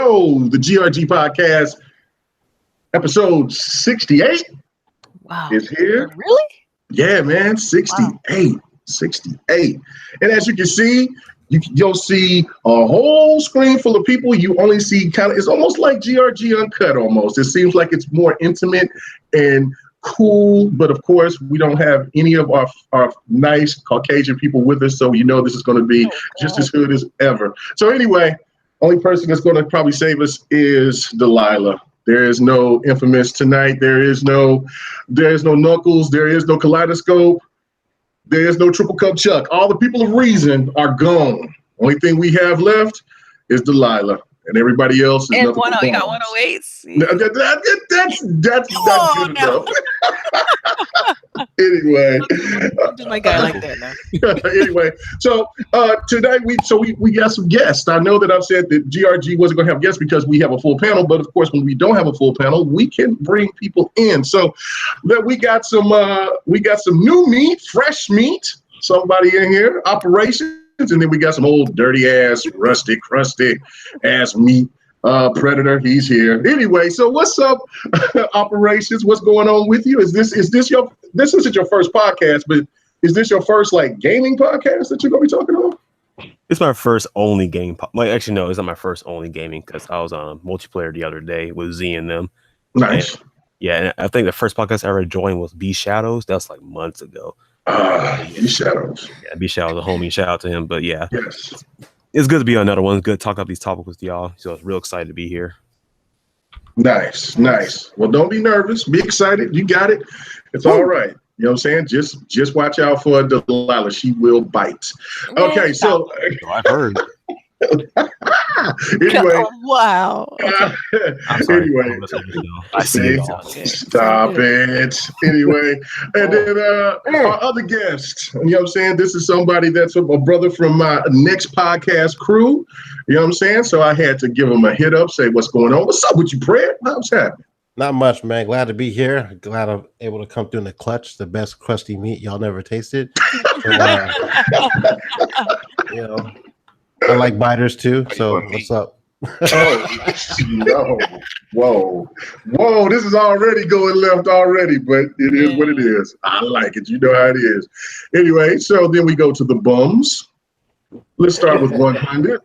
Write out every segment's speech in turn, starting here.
show, the GRG podcast, episode 68 is here. Really? Yeah, man, 68. Wow. 68. And as you can see, you'll see a whole screen full of people. You only see it's almost like GRG Uncut almost. It seems like it's more intimate and cool, but of course we don't have any of our nice Caucasian people with us, so this is going to be just as good as ever. So anyway, only person that's going to probably save us is Delilah. There is no Infamous tonight. There is no Knuckles. There is no Kaleidoscope. There is no Triple Cup Chuck. All the people of reason are gone. Only thing we have left is Delilah. And everybody else is and nothing. You got 108s. That's not good enough. Anyway, just my guy like that now. Anyway, so today we got some guests. I know that I've said that GRG wasn't going to have guests because we have a full panel, but of course, when we don't have a full panel, we can bring people in. So that we got some new meat, fresh meat. Somebody in here, operations. And then we got some old dirty ass, rusty, crusty ass meat predator. He's here. Anyway, so what's up, operations? What's going on with you? This isn't your first podcast, but is this your first gaming podcast that you're gonna be talking about? It's my first only game. Actually, no, it's not my first only gaming because I was on a multiplayer the other day with Z and them. Nice. And, and I think the first podcast I ever joined was B Shadows. That's months ago. B Shadows. Yeah, B Shadows, a homie. Shout out to him. But yeah, yes, it's good to be on another one. It's good to talk about these topics with y'all. So I was real excited to be here. Nice. Well, don't be nervous. Be excited. You got it. It's all right. You know what I'm saying? Just watch out for Delilah. She will bite. Okay, so I've heard. Anyway, wow. Anyway, I see it all. Stop it. Anyway, and then our other guest, you know what I'm saying? This is somebody that's a brother from my next podcast crew. You know what I'm saying? So I had to give him a hit up, say what's going on. What's up with you, Brad? How's happening? Not much, man. Glad to be here. Glad I'm able to come through in the clutch. The best crusty meat y'all never tasted. So, I like biters too. So what's up? No. Whoa. This is already going left already, but it is what it is. I like it. You know how it is. Anyway, so then we go to the bums. Let's start with 100.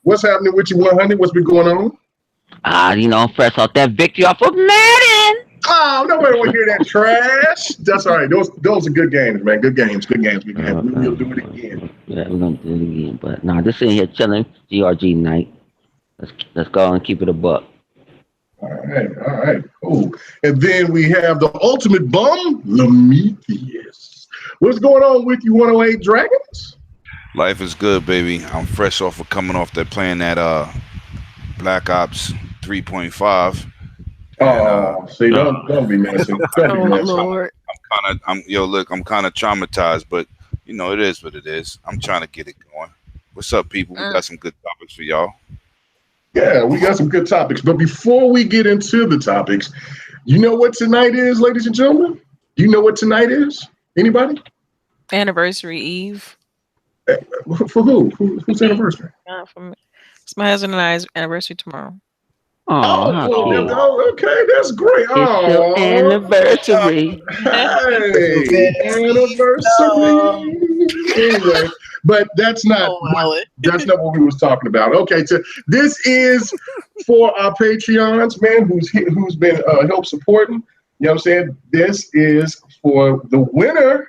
What's happening with you, 100? What's been going on? Fresh off that victory off of Madden. Oh, nobody want to hear that trash. That's all right. Those are good games, man. Good games. We'll do it again. Yeah, we're gonna do it again. But just sitting here chilling. GRG night. Let's go and keep it a buck. All right, cool. And then we have the ultimate bum, Prometheus. What's going on with you, 108 Dragons? Life is good, baby. I'm fresh off of coming off there playing that Black Ops 3.5. See, don't be messing. Lord. I'm kind of traumatized, but it is what it is. I'm trying to get it going. What's up, people? We got some good topics for y'all. Yeah, we got some good topics. But before we get into the topics, you know what tonight is, ladies and gentlemen? Do you know what tonight is? Anybody? Anniversary Eve. For who? Whose anniversary? For me. It's my husband and I's anniversary tomorrow. Oh, okay, that's great. It's your anniversary. Hey, anniversary. Anyway, but that's not what we was talking about. Okay, so this is for our Patreons, man, who's been help supporting. You know what I'm saying? This is for the winner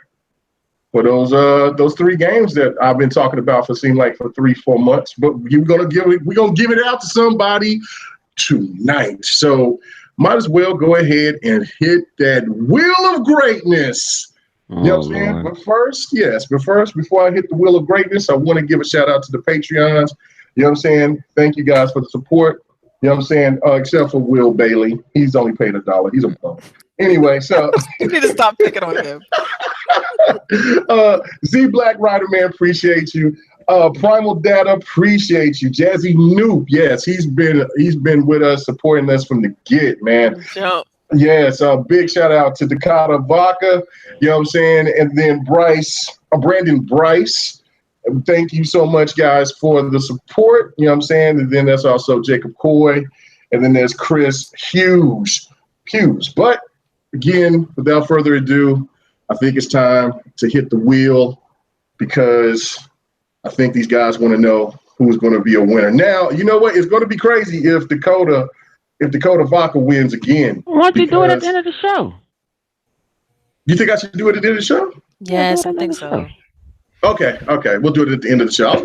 for those 3 games that I've been talking about for 3-4 months. But we're gonna give it out to somebody tonight. So might as well go ahead and hit that wheel of greatness. You know what I'm saying? But first, before I hit the wheel of greatness, I want to give a shout out to the Patreons. You know what I'm saying? Thank you guys for the support. You know what I'm saying? Except for Will Bailey. He's only paid $1. He's a bum. Anyway, so you need to stop picking on him. Z Black Rider Man, appreciate you. Primal Data, appreciate you. Jazzy Noop, yes, he's been with us, supporting us from the get, man. Yes, big shout out to Dakota Vaca, you know what I'm saying, and then Brandon Bryce, Thank you so much, guys, for the support. You know what I'm saying? And then there's also Jacob Coy. And then there's Chris Hughes. But again, without further ado, I think it's time to hit the wheel because I think these guys want to know who's going to be a winner. Now, you know what? It's going to be crazy if Dakota Vaca wins again. Why don't you do it at the end of the show? You think I should do it at the end of the show? Yes, I think so. Okay. We'll do it at the end of the show. I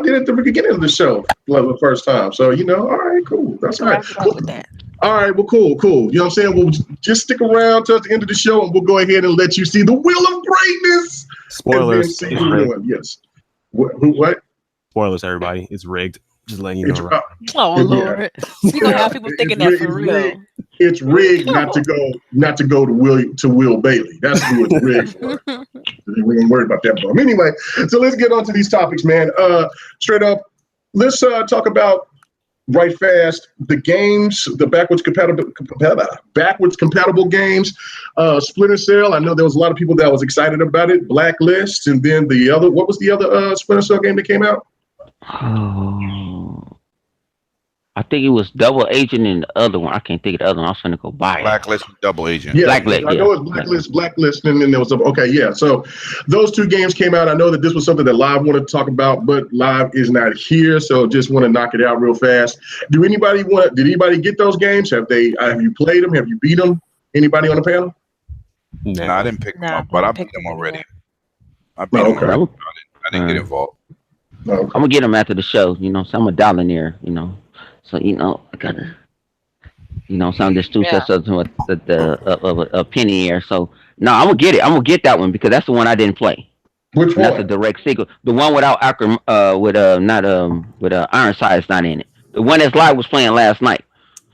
did it at the beginning of the show the first time. So, all right, cool. That's all right. With that. All right, well, cool. You know what I'm saying? We'll just stick around till the end of the show, and we'll go ahead and let you see the Wheel of Greatness. Spoilers. See who yes. What? Spoilers, everybody. It's rigged. Just letting you know. Oh Lord, we gonna have people thinking that for real. It's rigged not to go to Will Bailey. That's who it's rigged for. We ain't worried about that. But anyway, so let's get on to these topics, man. Straight up, let's talk about right fast the games, the backwards compatible games. Splinter Cell. I know there was a lot of people that was excited about it. Blacklist, and then what was the other Splinter Cell game that came out? Oh, I think it was Double Agent and the other one. I can't think of the other one. I was going to go buy it. Blacklist and Double Agent. Yeah, Blacklist. I know it's Blacklist, and then there was So those two games came out. I know that this was something that Live wanted to talk about, but Live is not here, so just want to knock it out real fast. Did anybody get those games? Have you played them? Have you beat them? Anybody on the panel? No, I didn't pick them up, but I beat them already. I beat them already. I didn't get involved. Okay. I'm gonna get them after the show, so I'm a dollionaire, So I gotta, some just two sets of a penny here. So no, I'm gonna get it. I'm gonna get that one because that's the one I didn't play. Which one? That's a direct sequel. The one without Ironside's not in it. The one that's Live was playing last night.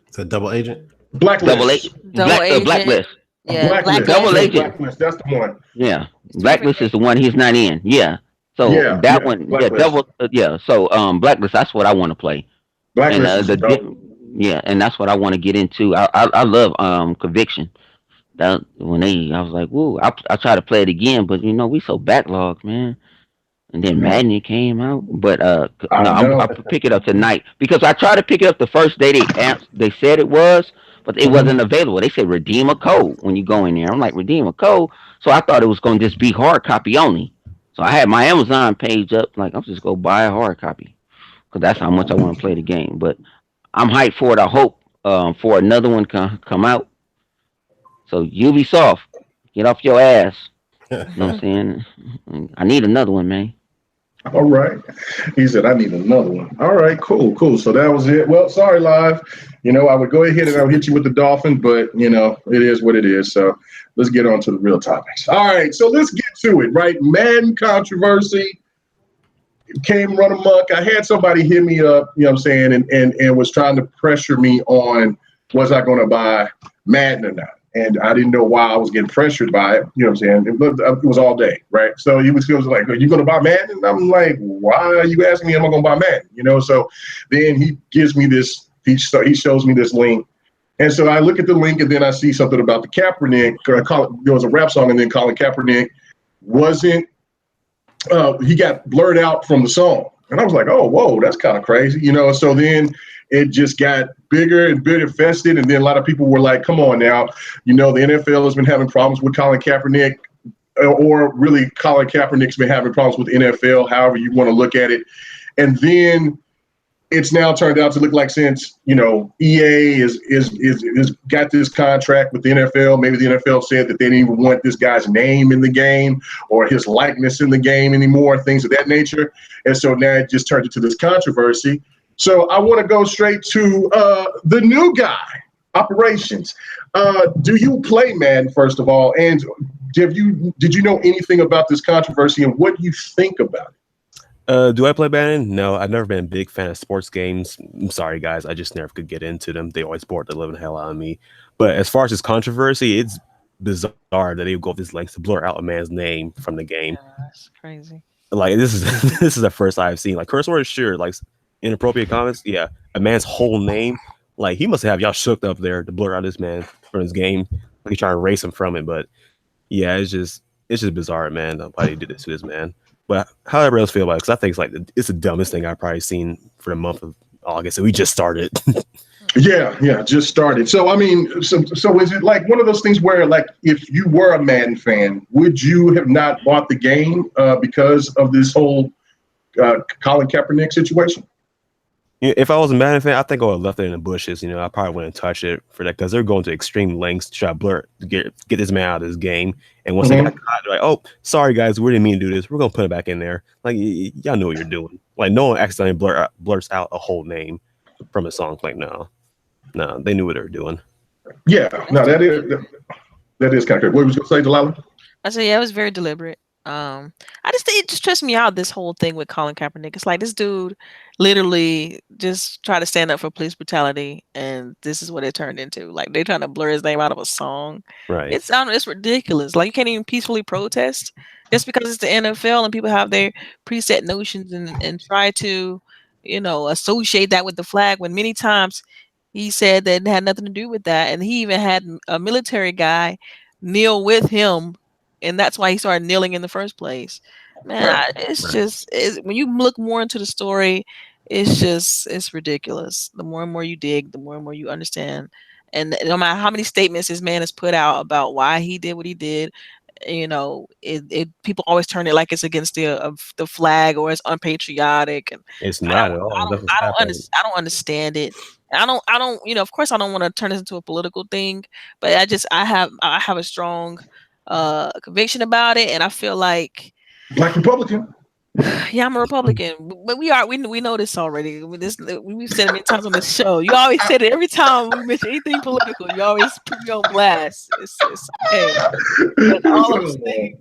It's a Double Agent. Blacklist. Blacklist. Yeah, Blacklist. Double Agent. Blacklist. That's the one. Yeah, Blacklist is the one he's not in. Yeah. So one, Blacklist. So Blacklist, that's what I want to play. Blacklist. And that's what I want to get into. I love Conviction. That I was like, whoa, I try to play it again, but we so backlogged, man. And then Madden came out, but I'll pick it up tonight because I tried to pick it up the first day they said it was, but it wasn't available. They said redeem a code when you go in there. I'm like, redeem a code, so I thought it was going to just be hard copy only. So I had my Amazon page up, like I'm just go buy a hard copy because that's how much I want to play the game. But I'm hyped for it. I hope for another one come out. So Ubisoft, get off your ass. You know what I'm saying? I need another one, man. All right. He said, I need another one. All right, cool. So that was it. Well, sorry, Live. I would go ahead and I'll hit you with the Dolphin, but, it is what it is. So let's get on to the real topics. All right, so let's get to it, right? Madden controversy came run amok. I had somebody hit me up, you know what I'm saying, and was trying to pressure me on was I going to buy Madden or not. And I didn't know why I was getting pressured by it. You know what I'm saying? It was all day, right? So he was like, are you going to buy Madden? And I'm like, why are you asking me am I going to buy Madden? So then he gives me this, he shows me this link. And so I look at the link and then I see something about the Kaepernick. There was a rap song and then Colin Kaepernick he got blurred out from the song. And I was like, oh, whoa, that's kind of crazy. So then it just got bigger and bigger infested. And then a lot of people were like, come on now, the NFL has been having problems with Colin Kaepernick, or really Colin Kaepernick's been having problems with the NFL, however you want to look at it. And then it's now turned out to look like since, EA is got this contract with the NFL, maybe the NFL said that they didn't even want this guy's name in the game or his likeness in the game anymore, things of that nature. And so now it just turned into this controversy. So I want to go straight to the new guy, Operations. Do you play Madden, first of all? And did you know anything about this controversy and what do you think about it? Do I play Madden? No, I've never been a big fan of sports games. I'm sorry, guys. I just never could get into them. They always bored the living hell out of me. But as far as this controversy, it's bizarre that they would go this length to blur out a man's name from the game. Yeah, that's crazy. Like, this is the first I've seen. Like, curse words, sure. Like, inappropriate comments, yeah. A man's whole name. Like, he must have y'all shook up there to blur out this man from his game. Like, he's trying to erase him from it. But, yeah, it's just bizarre, man. Why they did this to this man. But how everybody else feel about it? Because I think it's the dumbest thing I've probably seen for the month of August, and we just started. Yeah, just started. So I mean, so is it like one of those things where, like, if you were a Madden fan, would you have not bought the game because of this whole Colin Kaepernick situation? If I was a Madden fan, I think I would have left it in the bushes. I probably wouldn't touch it for that because they're going to extreme lengths to try to get this man out of this game. And once they got caught, they're like, "Oh, sorry guys, we didn't mean to do this. We're gonna put it back in there." Like y'all know what you're doing. Like no one accidentally blurts out a whole name from a song. Like no, they knew what they were doing. Yeah, no, that is kind of good. What was you gonna say, Delilah? I said, yeah, it was very deliberate. It just stressed me out, this whole thing with Colin Kaepernick. It's like this dude literally just tried to stand up for police brutality, and this is what it turned into. Like they're trying to blur his name out of a song. Right. It's ridiculous. Like you can't even peacefully protest just because it's the NFL and people have their preset notions and try to, associate that with the flag when many times he said that it had nothing to do with that. And he even had a military guy kneel with him, and that's why he started kneeling in the first place. Man, when you look more into the story, it's ridiculous. The more and more you dig, the more and more you understand. And no matter how many statements this man has put out about why he did what he did, people always turn it like it's against the flag or it's unpatriotic, and it's not at all. I don't understand it. I don't, of course I don't want to turn this into a political thing, but I have a strong conviction about it, and I feel like Black Republican. Yeah, I'm a Republican, but we know this already. We've said it many times on this show. You always said it every time we mention anything political. You always put me on blast. It's okay. But all I'm saying,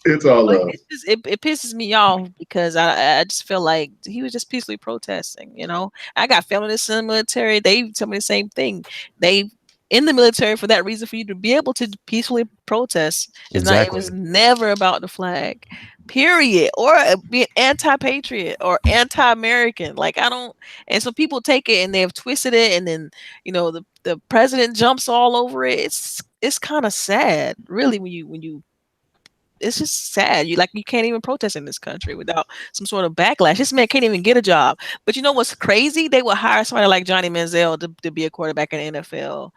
it's all love. It pisses me off because I just feel like he was just peacefully protesting. I got family in the military. They tell me the same thing. They in the military for that reason, for you to be able to peacefully protest. It was never about the flag, period, or being anti-patriot or anti-American. Like and so people take it and they have twisted it, and then the president jumps all over it. It's kind of sad, really, when you it's just sad. You can't even protest in this country without some sort of backlash. This man can't even get a job. But you know what's crazy? They would hire somebody like Johnny Manziel to be a quarterback in the NFL.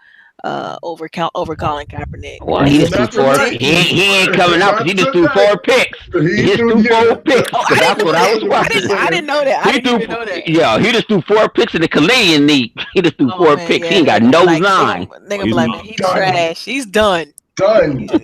Over Colin Kaepernick. Well, he just threw 4. He ain't coming out because he just threw 4 picks. He just threw 4 picks. That's what I was watching. I didn't know that. I didn't even know that. Yeah, he just threw 4 picks in the Canadian League. He just threw 4 picks. He ain't got no line. Nigga be like, man, he's trash. He's done. Done. It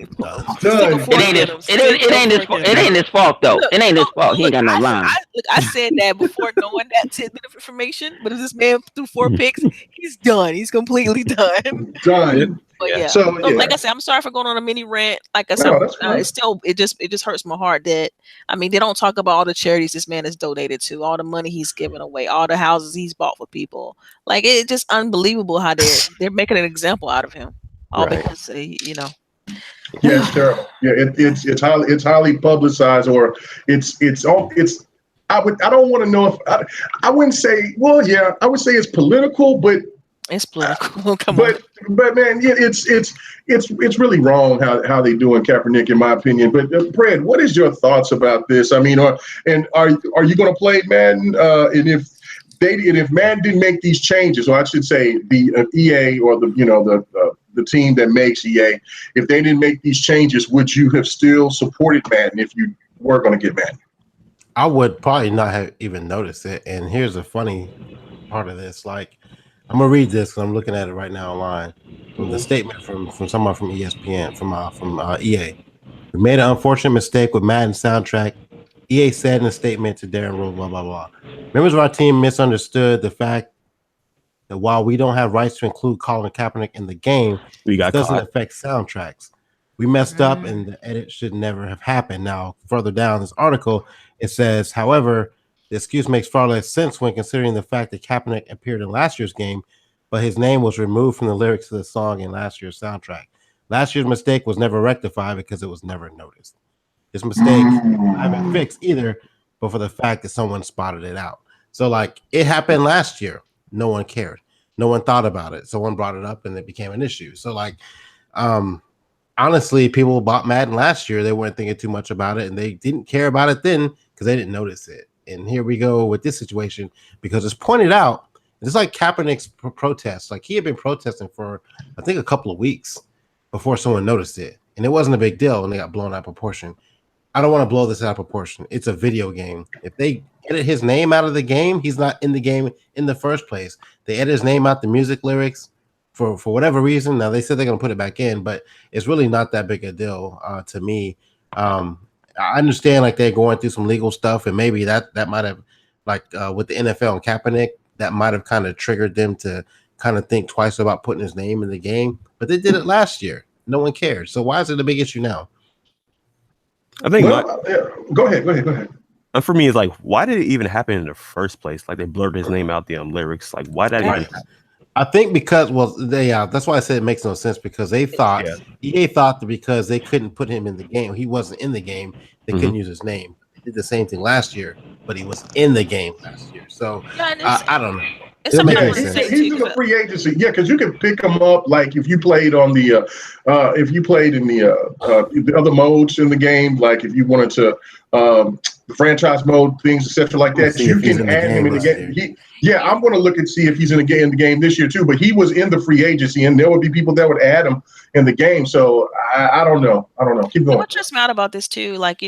ain't his fault though. It ain't his fault. He ain't got no line. I said that before knowing that tidbit of information. But if this man threw 4 picks, he's done. He's completely done. Done. But yeah. So like I said, I'm sorry for going on a mini rant. Like I said, it just hurts my heart that they don't talk about all the charities this man has donated to, all the money he's given away, all the houses he's bought for people. Like it's just unbelievable how they're making an example out of him. All because Yeah, it's terrible. Yeah, it's highly publicized, or it's I don't want to know if I wouldn't say, well, yeah, I would say it's political, but it's political. But man, yeah, it's really wrong how they doing Kaepernick, in my opinion. But Fred, what is your thoughts about this? I mean, are you going to play Madden? And if Madden didn't make these changes, or I should say the EA or the team that makes EA, if they didn't make these changes, would you have still supported Madden if you were going to get Madden? I would probably not have even noticed it. And here's a funny part of this. Like, I'm going to read this because I'm looking at it right now online. From the statement from someone from ESPN, from EA. We made an unfortunate mistake with Madden soundtrack. EA said in a statement to Darren Rose, blah, blah, blah. Members of our team misunderstood the fact that while we don't have rights to include Colin Kaepernick in the game, it doesn't affect soundtracks. We messed up, and the edit should never have happened. Now, further down this article, it says, however, the excuse makes far less sense when considering the fact that Kaepernick appeared in last year's game, but his name was removed from the lyrics of the song in last year's soundtrack. Last year's mistake was never rectified because it was never noticed. This mistake I haven't fixed either, but for the fact that someone spotted it out. So, like, it happened last year. No one cared. No one thought about it. Someone brought it up and it became an issue. So, like, honestly, people bought Madden last year. They weren't thinking too much about it, and they didn't care about it then because they didn't notice it. And here we go with this situation because it's pointed out. It's like Kaepernick's protest. Like he had been protesting for, I think, a couple of weeks before someone noticed it. And it wasn't a big deal and they got blown out of proportion. I don't want to blow this out of proportion. It's a video game. If they edit his name out of the game, he's not in the game in the first place. They edit his name out the music lyrics for whatever reason. Now they said they're going to put it back in, but it's really not that big a deal to me. I understand like they're going through some legal stuff, and maybe that might have, like with the NFL and Kaepernick, that might have kind of triggered them to kind of think twice about putting his name in the game. But they did it last year. No one cared. So why is it a big issue now? I think. Go ahead. For me, it's like, why did it even happen in the first place? Like they blurred his name out the lyrics. Like, why did that even happen? I think because that's why I said it makes no sense, because they thought EA thought that because they couldn't put him in the game, he wasn't in the game, they couldn't use his name. They did the same thing last year, but he was in the game last year. So I don't know. He's in the free agency, because you can pick him up like if you played on the if you played in the other modes in the game, like if you wanted to the franchise mode things, etc. like that, you can add him in the game. I'm going to look and see if he's in the game this year too. But he was in the free agency, and there would be people that would add him in the game. So I don't know. Keep going. What stressed me out about this too, like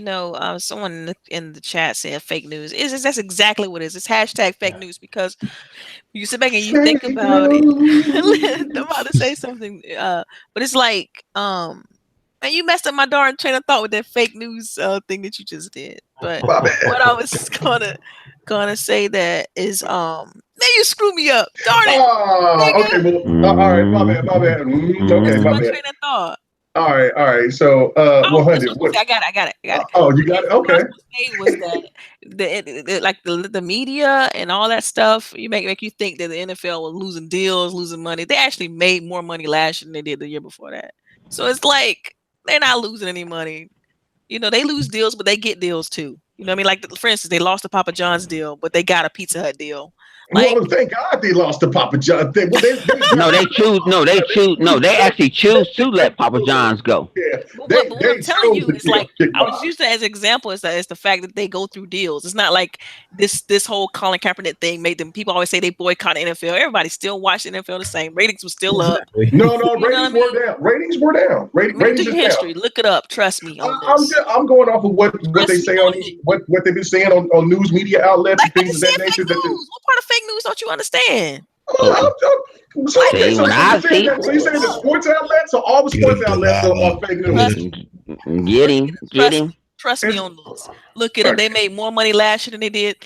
someone in the chat said fake news. That's exactly what it is. It's hashtag fake news, because you sit back and you think about it. I'm about to say something, but it's like, man, you messed up my darn train of thought with that fake news thing that you just did. But what I was gonna say that is, man, you screwed me up. Darn it. Okay, well, all right, my bad. Okay, my bad. Train of thought. All right. So, 100. I got it. Oh, you got it. Okay. What I was saying was that the media and all that stuff, you make you think that the NFL was losing deals, losing money. They actually made more money last year than they did the year before that. So it's like they're not losing any money. They lose deals, but they get deals too. You know what I mean? Like, for instance, they lost the Papa John's deal, but they got a Pizza Hut deal. Well, thank God they lost to Papa John. They actually choose to let Papa John's go. Yeah, but what I'm telling you is, like, I was using that as an example. Is the fact that they go through deals. It's not like this whole Colin Kaepernick thing made them. People always say they boycott the NFL. Everybody still watched the NFL the same. Ratings were still up. No, ratings were down. Ratings were down. Ratings are history. down. Look it up. Trust me. I'm going off of what they say on what they've been saying on news media outlets and things of that nature. What part of fake news don't you understand? So you saying the sports outlets or all the sports outlets are fake news? Get him. Trust me on this. Look at them. They made more money last year than they did.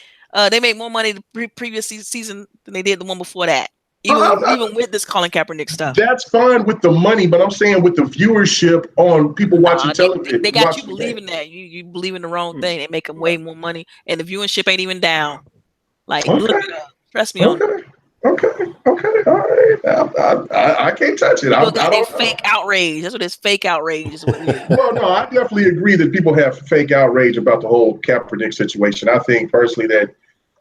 They made more money the previous season than they did the one before that. Even with this Colin Kaepernick stuff. That's fine with the money, but I'm saying with the viewership on people watching television. They got you believing that. You believe in the wrong thing. They make them way more money, and the viewership ain't even down. Like, look it up. Trust me on it. Okay. All right. I can't touch it. I don't fake outrage. That's what it's fake outrage is. Well, no, I definitely agree that people have fake outrage about the whole Kaepernick situation. I think personally that,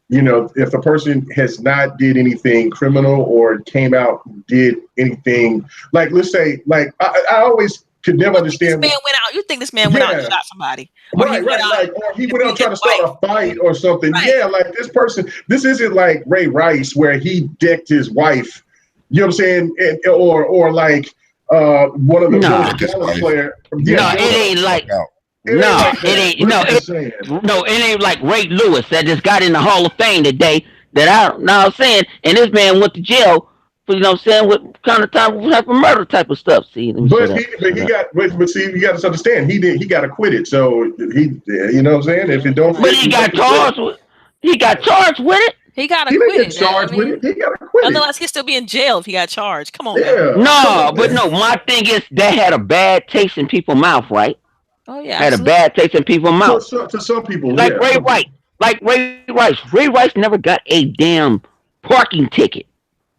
if a person has not did anything criminal or came out did anything, like, let's say, like, I always could never understand. This man went out. You think this man went out and shot somebody? Or right. Or he went out trying to start a fight or something. Right. Yeah, like this person. This isn't like Ray Rice where he decked his wife. You know what I'm saying? Or like one of the Dallas player. Yeah, it ain't like. It ain't like Ray Lewis that just got in the Hall of Fame today. I'm saying, and this man went to jail. You know what I'm saying? What kind of type of murder type of stuff? See, you got to understand, he got acquitted. So you know what I'm saying? If it don't, but he got charged with it. He got acquitted. He got acquitted. Otherwise, he'd still be in jail if he got charged. Come on, man. No. My thing is that had a bad taste in people's mouth, right? Oh yeah, had absolutely. a bad taste in people's mouth. To some people, like Ray Rice. Like Ray Rice. Ray Rice never got a damn parking ticket.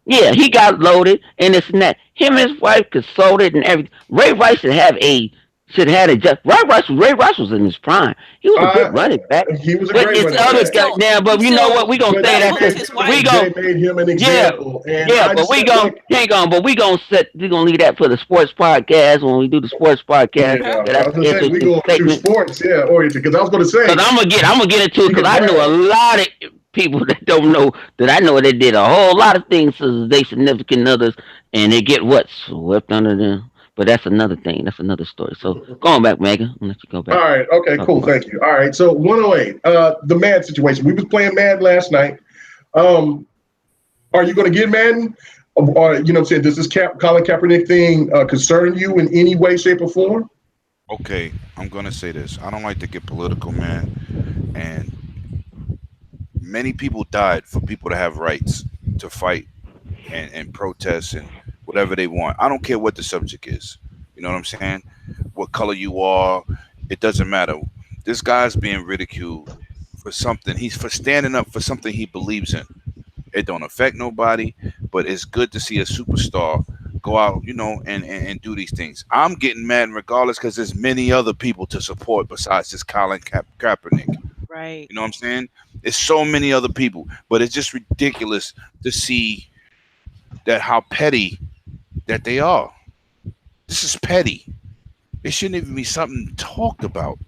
Yeah, he got loaded and this and that. Him and his wife consulted and everything. Ray Rice should have a should have had it. Just Ray Rice was in his prime. He was a good running back. He was a But great it's running other back. guys now. But you know what? We gonna But say that Hooked because his wife. we they gonna made him an example. And yeah. I But just we said, gonna like, hang on. But we gonna leave that for the sports podcast when we do the sports podcast. yeah, I That's was an gonna say we interesting going to statement. sports, yeah, oriented. Because I was gonna say Cause I'm gonna get into it you because can I know a brag. lot of people that don't know that I know that did a whole lot of things to their significant others, and they get what swept under them. But that's another thing. That's another story. So going back, Megan, I'll let you go All back. right, okay, Talk cool, about. thank you. All right, so 108, the Madden situation. We was playing Madden last night. Um, are you going to get Madden? Or you know what I'm saying? Does this Colin Kaepernick thing concern you in any way, shape, or form? Okay, I'm gonna say this. I don't like to get political, man. And many people died for people to have rights to fight and protest and whatever they want. I don't care what the subject is. You know what I'm saying? What color you are, it doesn't matter. This guy's being ridiculed for something. He's for standing up for something he believes in. It don't affect nobody, but it's good to see a superstar go out, and do these things. I'm getting mad regardless because there's many other people to support besides just Colin Kaepernick. Right. You know what I'm saying? There's so many other people, but it's just ridiculous to see that how petty that they are. This is petty. It shouldn't even be something talked about.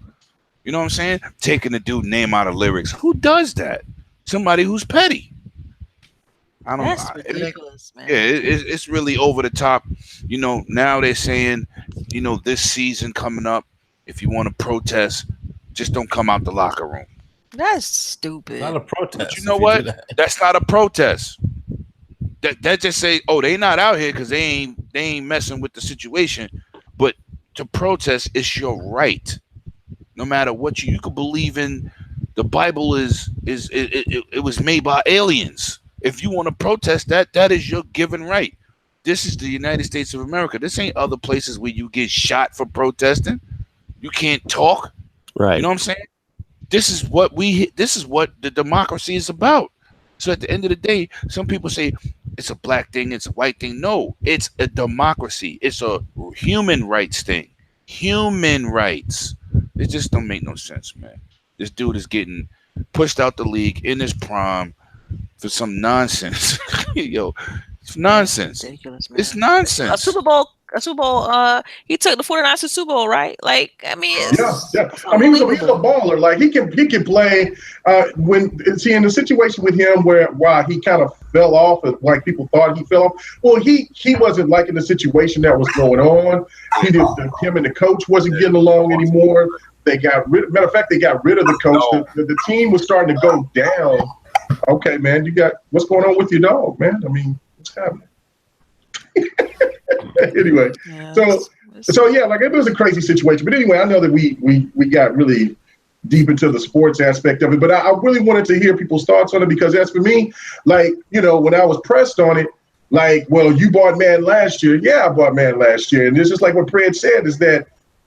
You know what I'm saying? Taking the dude name out of lyrics. Who does that? Somebody who's petty. I don't That's know. ridiculous, man. Yeah, it's really over the top. Now they're saying, this season coming up, if you want to protest, just don't come out the locker room. That's Not a stupid. But protest you know if you do what? that. That's not a protest. That just say, oh, they not out here because they ain't messing with the situation. But to protest is your right. No matter what you could believe in, the Bible it was made by aliens. If you want to protest that, that is your given right. This is the United States of America. This ain't other places where you get shot for protesting. You can't talk. You Right. know what I'm saying? This is what the democracy is about. So at the end of the day, some people say it's a black thing, it's a white thing. No, it's a democracy. It's a human rights thing. Human rights. It just don't make no sense, man. This dude is getting pushed out the league in his prime for some nonsense. Yo, it's That's nonsense. ridiculous, It's man. A nonsense. Super Bowl, a Super Bowl. He took the 49ers to Super Bowl, right? Like, I mean, Yeah, it's yeah. that's I mean, he's a unbelievable. baller. Like he can play. When see in the situation with him where while he kind of fell off, like people thought he fell off. Well, he wasn't liking the situation that was going on. Him and the coach wasn't getting along anymore. They got rid. Matter of fact, they got rid of the coach. The team was starting to go down. Okay, man, you got what's going on with your dog, man? I mean, what's happening? Anyway, Yeah, so yeah, like it was a crazy situation. But anyway, I know that we got really deep into the sports aspect of it, but I really wanted to hear people's thoughts on it because as for me, like, when I was pressed on it, like, well, you bought Madden last year. Yeah, I bought Madden last year. And it's just like what Fred said is that,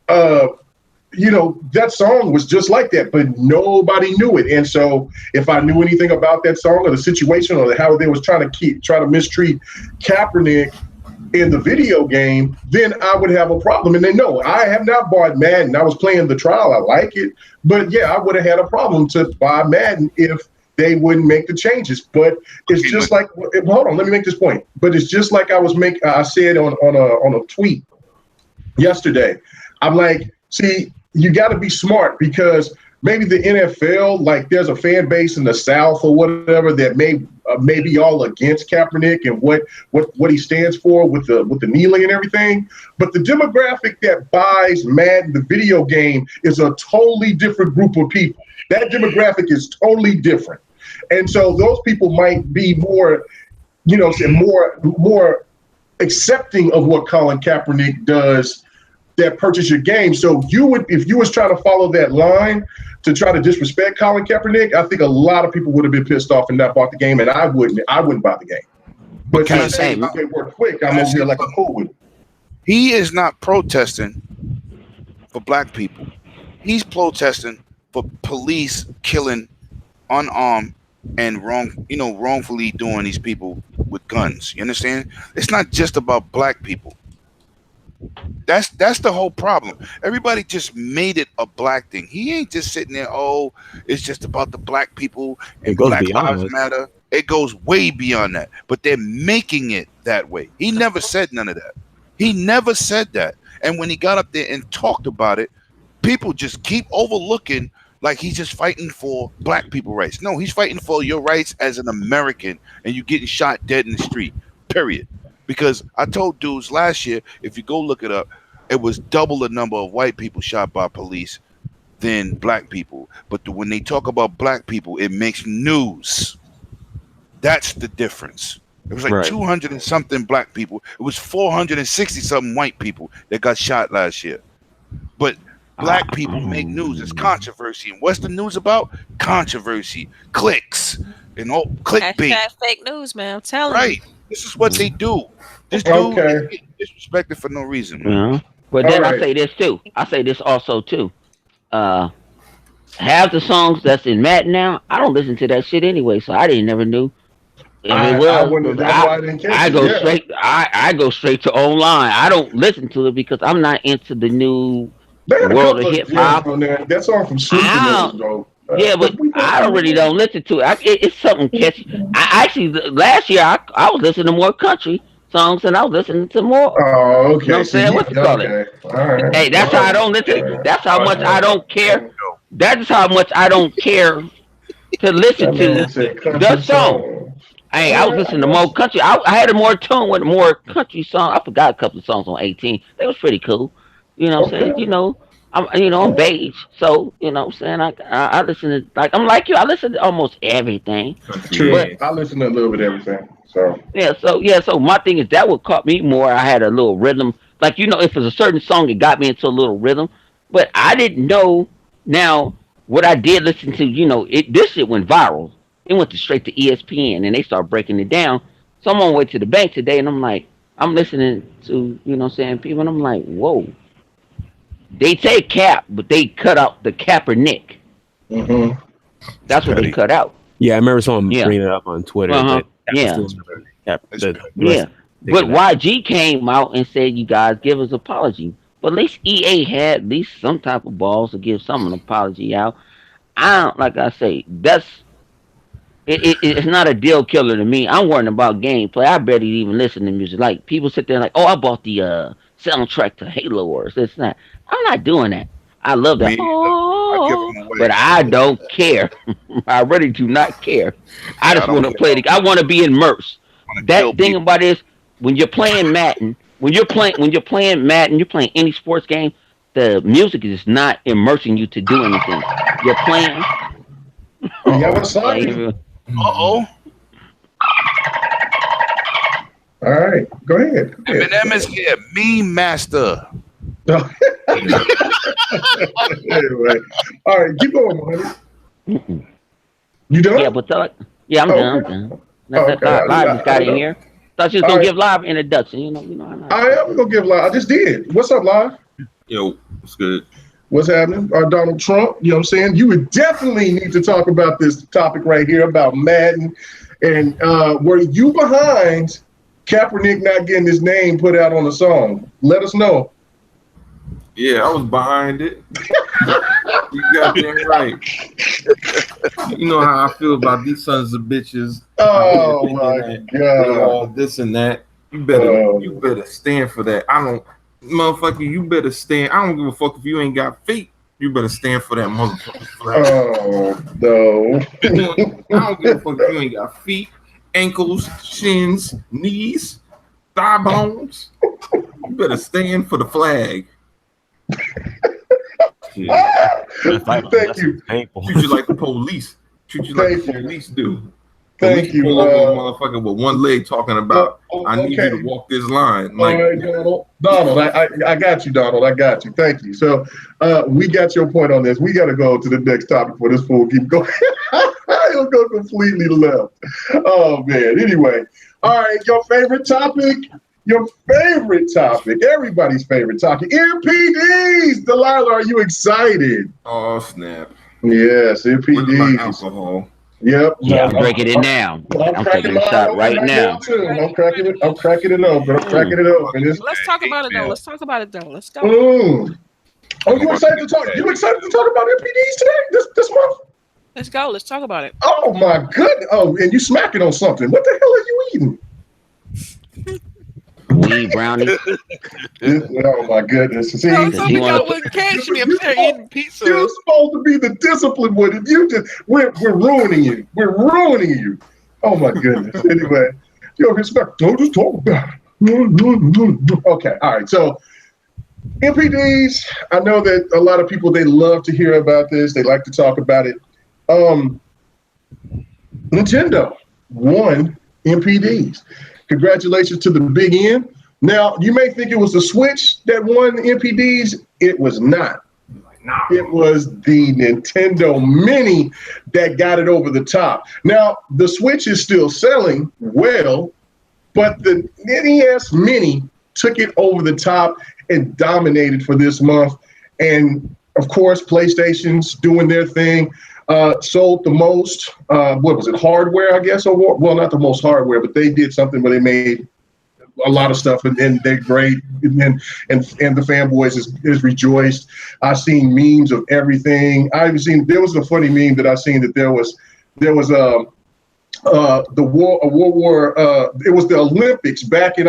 that song was just like that, but nobody knew it. And so if I knew anything about that song or the situation or how they was trying to mistreat Kaepernick in the video game, then I would have a problem. And they know I have not bought Madden. I was playing the trial. I like it. But yeah, I would have had a problem to buy Madden if they wouldn't make the changes. But it's just like, hold on, let me make this point. But it's just like I said on a tweet yesterday. I'm like, see, you got to be smart because maybe the NFL, like there's a fan base in the South or whatever that may be all against Kaepernick and what he stands for with the kneeling and everything. But the demographic that buys Madden, the video game, is a totally different group of people. That demographic is totally different. And so those people might be more, more accepting of what Colin Kaepernick does that purchase your game. So if you was trying to follow that line to try to disrespect Colin Kaepernick, I think a lot of people would have been pissed off and not bought the game, and I wouldn't buy the game. But can I since say, they work quick, I'm over here like a cool with it. he is not protesting for black people. He's protesting for police killing unarmed and wrongfully doing these people with guns. You understand? It's not just about black people. That's the whole problem. Everybody just made it a black thing. He ain't just sitting there, oh, it's just about the black people It and goes Black beyond Lives that. Matter. It goes way beyond that. But they're making it that way. He never said none of that. He never said that. And when he got up there and talked about it, people just keep overlooking like he's just fighting for black people rights. No, he's fighting for your rights as an American, and you getting shot dead in the street. Period. Because I told dudes last year, if you go look it up, it was double the number of white people shot by police than black people. But when they talk about black people, it makes news. That's the difference. It was like Right. 200 and something black people. It was 460 something white people that got shot last year. But black people make news. It's controversy. And what's the news about? Controversy, clicks, and all clickbait. Hashtag fake news, man. I'm telling Right. you. This is what they do. This dude Okay. is getting disrespected for no reason. Yeah. But then All I right. say this too. I say this also too. Half the songs that's in Madden now, I don't listen to that shit anyway, so I didn't never knew. If it was, I wouldn't. That's why I didn't catch I it. go Yeah. straight. I go straight to online. I don't listen to it because I'm not into the new They had a world couple of of hip hop. gems on there. That song from Snoop Ow. and those, bro. Yeah, but I really don't listen to it. It's something catchy. I actually last year I was listening to more country songs and I was listening to more. Oh, okay. You know what I'm saying? What you call it? Okay. All right. Hey, that's how I don't listen. That's how much I don't care. That is how much I don't care to listen to the song. Hey, I was listening to more country. I had a more tune with more country song. I forgot a couple of songs on 18. They was pretty cool. You know what I'm saying? You know, I'm beige, so you know what I'm saying. I listen to I'm like you. I listen to almost everything. True. But I listen to a little bit of everything. So So my thing is that what caught me more. I had a little rhythm, like if it's a certain song, it got me into a little rhythm. But I didn't know. Now what I did listen to, this shit went viral. It went straight to ESPN, and they started breaking it down. So I'm on my way to the bank today, and I'm like, I'm listening to what I'm saying, people, and I'm like, whoa. They say Cap, but they cut out the Kaepernick. mm-hmm. That's what they cut out. Yeah, I remember someone bringing it up on Twitter. Yeah. Yeah. But YG came out and said, "You guys give us apology." But at least EA had at least some type of balls to give some an apology out. I don't, like I say, it's not a deal killer to me. I'm worrying about gameplay. I barely even listen to music. Like people sit there like, "Oh, I bought the soundtrack to Halo or this and that." I'm not doing that. I love that. But I don't care. I really do not care. I just want to play I want to be immersed. That thing about it is when you're playing Madden, when you're playing Madden, you're playing any sports game, the music is not immersing you to do anything. You're playing. Uh-oh. All right, go ahead. Eminem is here. Meme master. Anyway. All right, keep going, Money. You done? Yeah, but I'm done. Live just got in here. Thought you was gonna give Live introduction. You know. I am gonna give Live. I just did. What's up, Live? Yo, what's good? What's happening? Donald Trump, you know what I'm saying? You would definitely need to talk about this topic right here about Madden. And were you behind Kaepernick not getting his name put out on the song? Let us know. Yeah, I was behind it. You got that right. You know how I feel about these sons of bitches. Oh my God! All this and that. You better stand for that. Motherfucker, you better stand. I don't give a fuck if you ain't got feet. You better stand for that motherfucker flag. Oh no! I don't give a fuck if you ain't got feet, ankles, shins, knees, thigh bones. You better stand for the flag. Thank you. Treat you like the police. Treat you like the police do. Thank you. Pull over a motherfucker with one leg talking about, I need you to walk this line. Like, all right, Donald, I got you, Donald. I got you. Thank you. So we got your point on this. We got to go to the next topic for this fool keep going. He'll go completely left. Oh, man. Anyway. All right. Your favorite topic. Everybody's favorite topic. NPDs. Delilah, are you excited? oh, snap. Yes, Where's my NPDs. alcohol? Yep. Yeah, I'm breaking it down. I'm taking a shot right now. Too. I'm cracking it. I'm cracking it open. I'm cracking it open. Let's talk about it though. Let's talk about it though. Let's go. Oh, you excited to talk? You excited to talk about MPDs today? This month? Let's go. Let's talk about it. Oh my goodness! Oh, and you smacking on something? What the hell are you eating? Weed brownie. Oh my goodness! See, you can't be up there eating pizza. You're supposed to be the disciplined one, and you just we're ruining you. We're ruining you. Oh my goodness! Anyway, yo, respect. Don't just talk about it. Okay, all right. So MPDs. I know that a lot of people, they love to hear about this. They like to talk about it. Nintendo won MPDs. Congratulations to the Big N. Now, you may think it was the Switch that won MPDs. It was not. It was the Nintendo Mini that got it over the top. Now, the Switch is still selling well, but the NES Mini took it over the top and dominated for this month. And, of course, PlayStation's doing their thing. Sold the most, what was it, hardware, I guess? Or, well, not the most hardware, but they did something where they made a lot of stuff, and they're great, and the fanboys is rejoiced. I've seen memes of everything. I've seen, there was a funny meme that I seen that there was the World War, it was the Olympics back in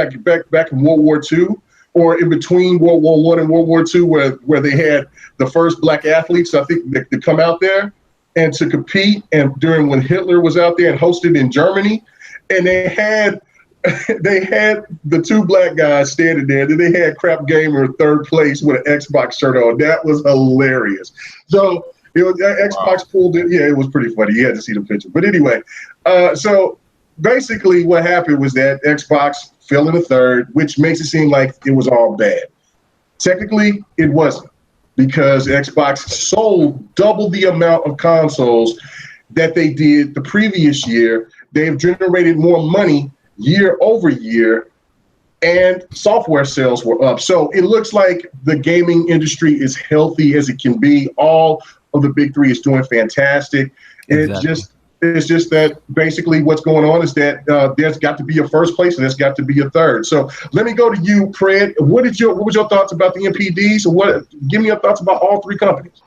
World War II, or in between World War I and World War II, where they had the first black athletes, I think, to come out there and to compete, and during when Hitler was out there and hosted in Germany, and they had the two black guys standing there. Then they had Crap Gamer third place with an Xbox shirt on. That was hilarious. So Xbox pulled it. Yeah, it was pretty funny. You had to see the picture. But anyway, so basically what happened was that Xbox fell in the third, which makes it seem like it was all bad. Technically, it wasn't, because Xbox sold double the amount of consoles that they did the previous year. They've generated more money year over year, and software sales were up. So it looks like the gaming industry is healthy as it can be. All of the big three is doing fantastic. Exactly. It's just that basically what's going on is that there's got to be a first place and there's got to be a third. So let me go to you, Fred. What was your thoughts about the MPDs? Give me your thoughts about all three companies.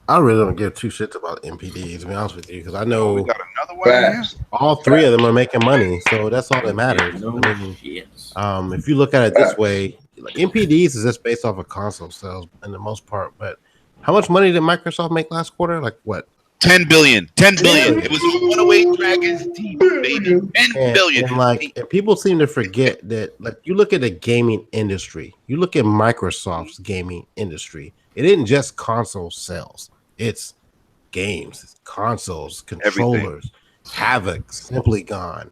I really don't give two shits about MPDs, to be honest with you, because I know we got another one. All three of them are making money, so that's all that matters. I mean, if you look at it this way, like, MPDs is just based off of console sales in the most part. But how much money did Microsoft make last quarter? Like what? 10 billion. 10 billion. It was a runaway Dragons team, baby. 10 billion. And people seem to forget that, like, you look at the gaming industry, you look at Microsoft's gaming industry. It isn't just console sales. It's games, it's consoles, controllers, Havoc, Simply Gone,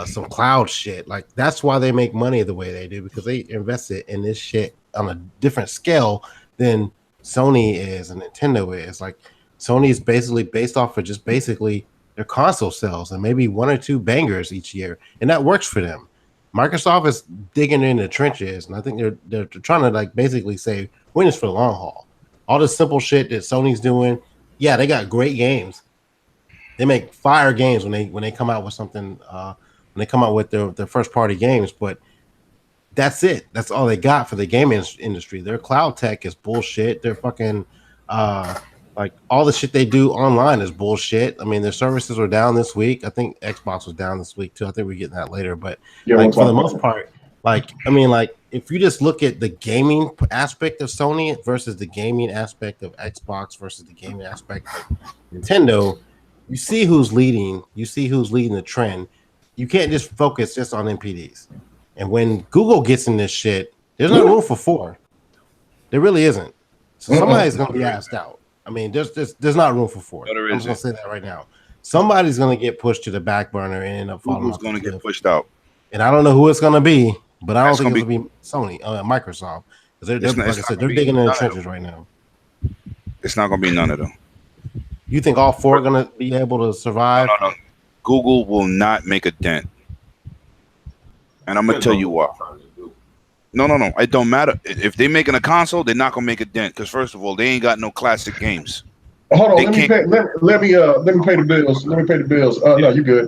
some cloud shit. Like, that's why they make money the way they do, because they invested in this shit on a different scale than Sony is and Nintendo is. Like, Sony is basically based off of just basically their console sales and maybe one or two bangers each year, and that works for them. Microsoft is digging in the trenches, and I think they're trying to, like, basically say, we're in this for the long haul. All the simple shit that Sony's doing, yeah, they got great games. They make fire games when they come out with something, when they come out with their first party games, but that's it. That's all they got for the gaming industry. Their cloud tech is bullshit. Their fucking like, all the shit they do online is bullshit. I mean, their services were down this week. I think Xbox was down this week too. I think we're getting that later. But yeah, like, for the most part, like, I mean, like, if you just look at the gaming aspect of Sony versus the gaming aspect of Xbox versus the gaming aspect of Nintendo, you see who's leading. You see who's leading the trend. You can't just focus just on MPDs. And when Google gets in this shit, there's no room for four. There really isn't. So somebody's going to be asked out. I mean, there's not room for four. No, I'm just going to say that right now. Somebody's going to get pushed to the back burner and end up falling. Who's going to get pushed out? And I don't know who it's going to be, but I don't think it's going to be Sony, Microsoft. Because like I said, they're digging in the trenches right now. It's not going to be none of them. You think all four are going to be able to survive? No. Google will not make a dent. And I'm going to tell you why. No. It don't matter. If they're making a console, they're not going to make a dent. Because, first of all, they ain't got no classic games. Hold on, let me pay the bills. Let me pay the bills. No, you good.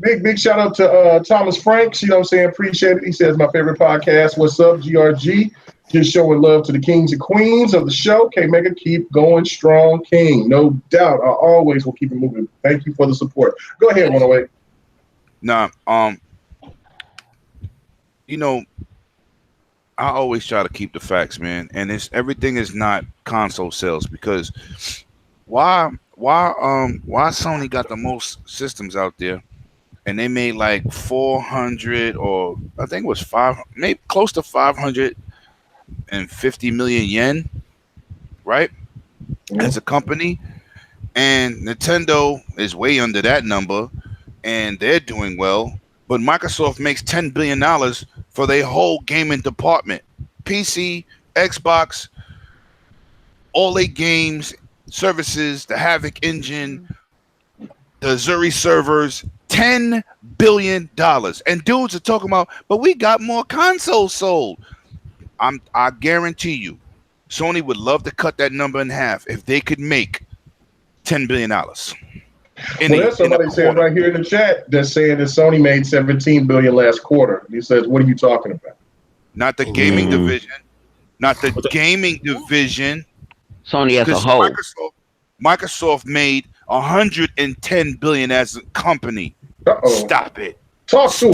Big shout out to Thomas Franks. You know what I'm saying? Appreciate it. He says my favorite podcast. What's up, GRG? Just showing love to the kings and queens of the show. K-Mega, keep going strong, king. No doubt. I always will keep it moving. Thank you for the support. Go ahead, 108. Nah, you know, I always try to keep the facts, man. And everything is not console sales, because why Sony got the most systems out there, and they made like 400, or I think it was maybe close to 550 million yen, right? As a company, and Nintendo is way under that number, and they're doing well. But Microsoft makes $10 billion for their whole gaming department. PC, Xbox, all their games, services, the Havoc engine, the Zuri servers, $10 billion. And dudes are talking about, but we got more consoles sold. I guarantee you, Sony would love to cut that number in half if they could make $10 billion. There's somebody saying right here in the chat that's saying that Sony made $17 billion last quarter. He says, "What are you talking about?" Not the gaming division. Not the gaming division. Sony as a whole. Microsoft made $110 billion as a company. Stop it. Talk to him.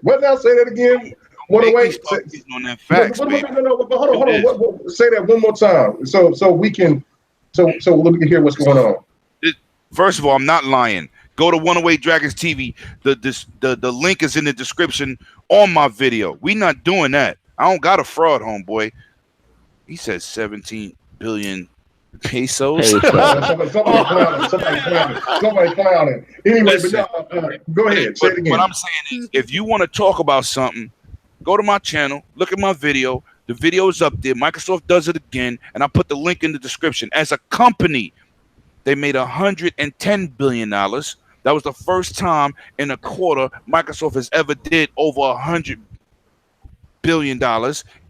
What did I say that again? On that facts, no, hold on. Say that one more time, so we can hear what's going on. First of all, I'm not lying. Go to 108 Dragons TV. The link is in the description on my video. We not doing that. I don't got a fraud, homeboy. He says 17 billion pesos. Somebody clowning. Anyway, listen, go ahead. Say it again. What I'm saying is, if you want to talk about something, go to my channel, look at my video. The video is up there. Microsoft does it again, and I put the link in the description. As a company, they made $110 billion. That was the first time in a quarter Microsoft has ever did over $100 billion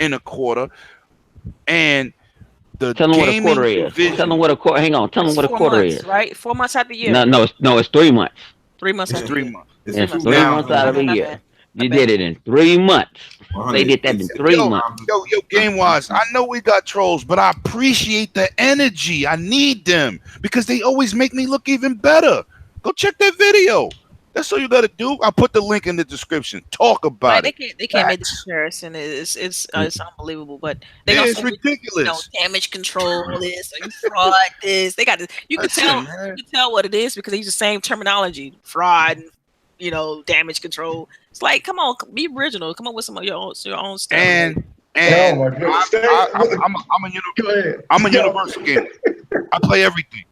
in a quarter. And the tell them what a quarter is. Tell them what a quarter. Hang on. Tell them what a quarter is. Right, 4 months out of the year. No, it's 3 months. 3 months. It's 3 months. It's 3 months out of the year. You did it in 3 months. They did that in 3 months. Yo, Game Wise, I know we got trolls, but I appreciate the energy. I need them because they always make me look even better. Go check that video. That's all you got to do. I'll put the link in the description. Talk about it. They can't make the comparison. It's unbelievable, but it's ridiculous. Damage control this, fraud this. They got this. You can tell what it is because they use the same terminology. Fraud, damage control. It's like, come on, be original. Come up with some of your own stuff. And I'm a universal gamer. I play everything.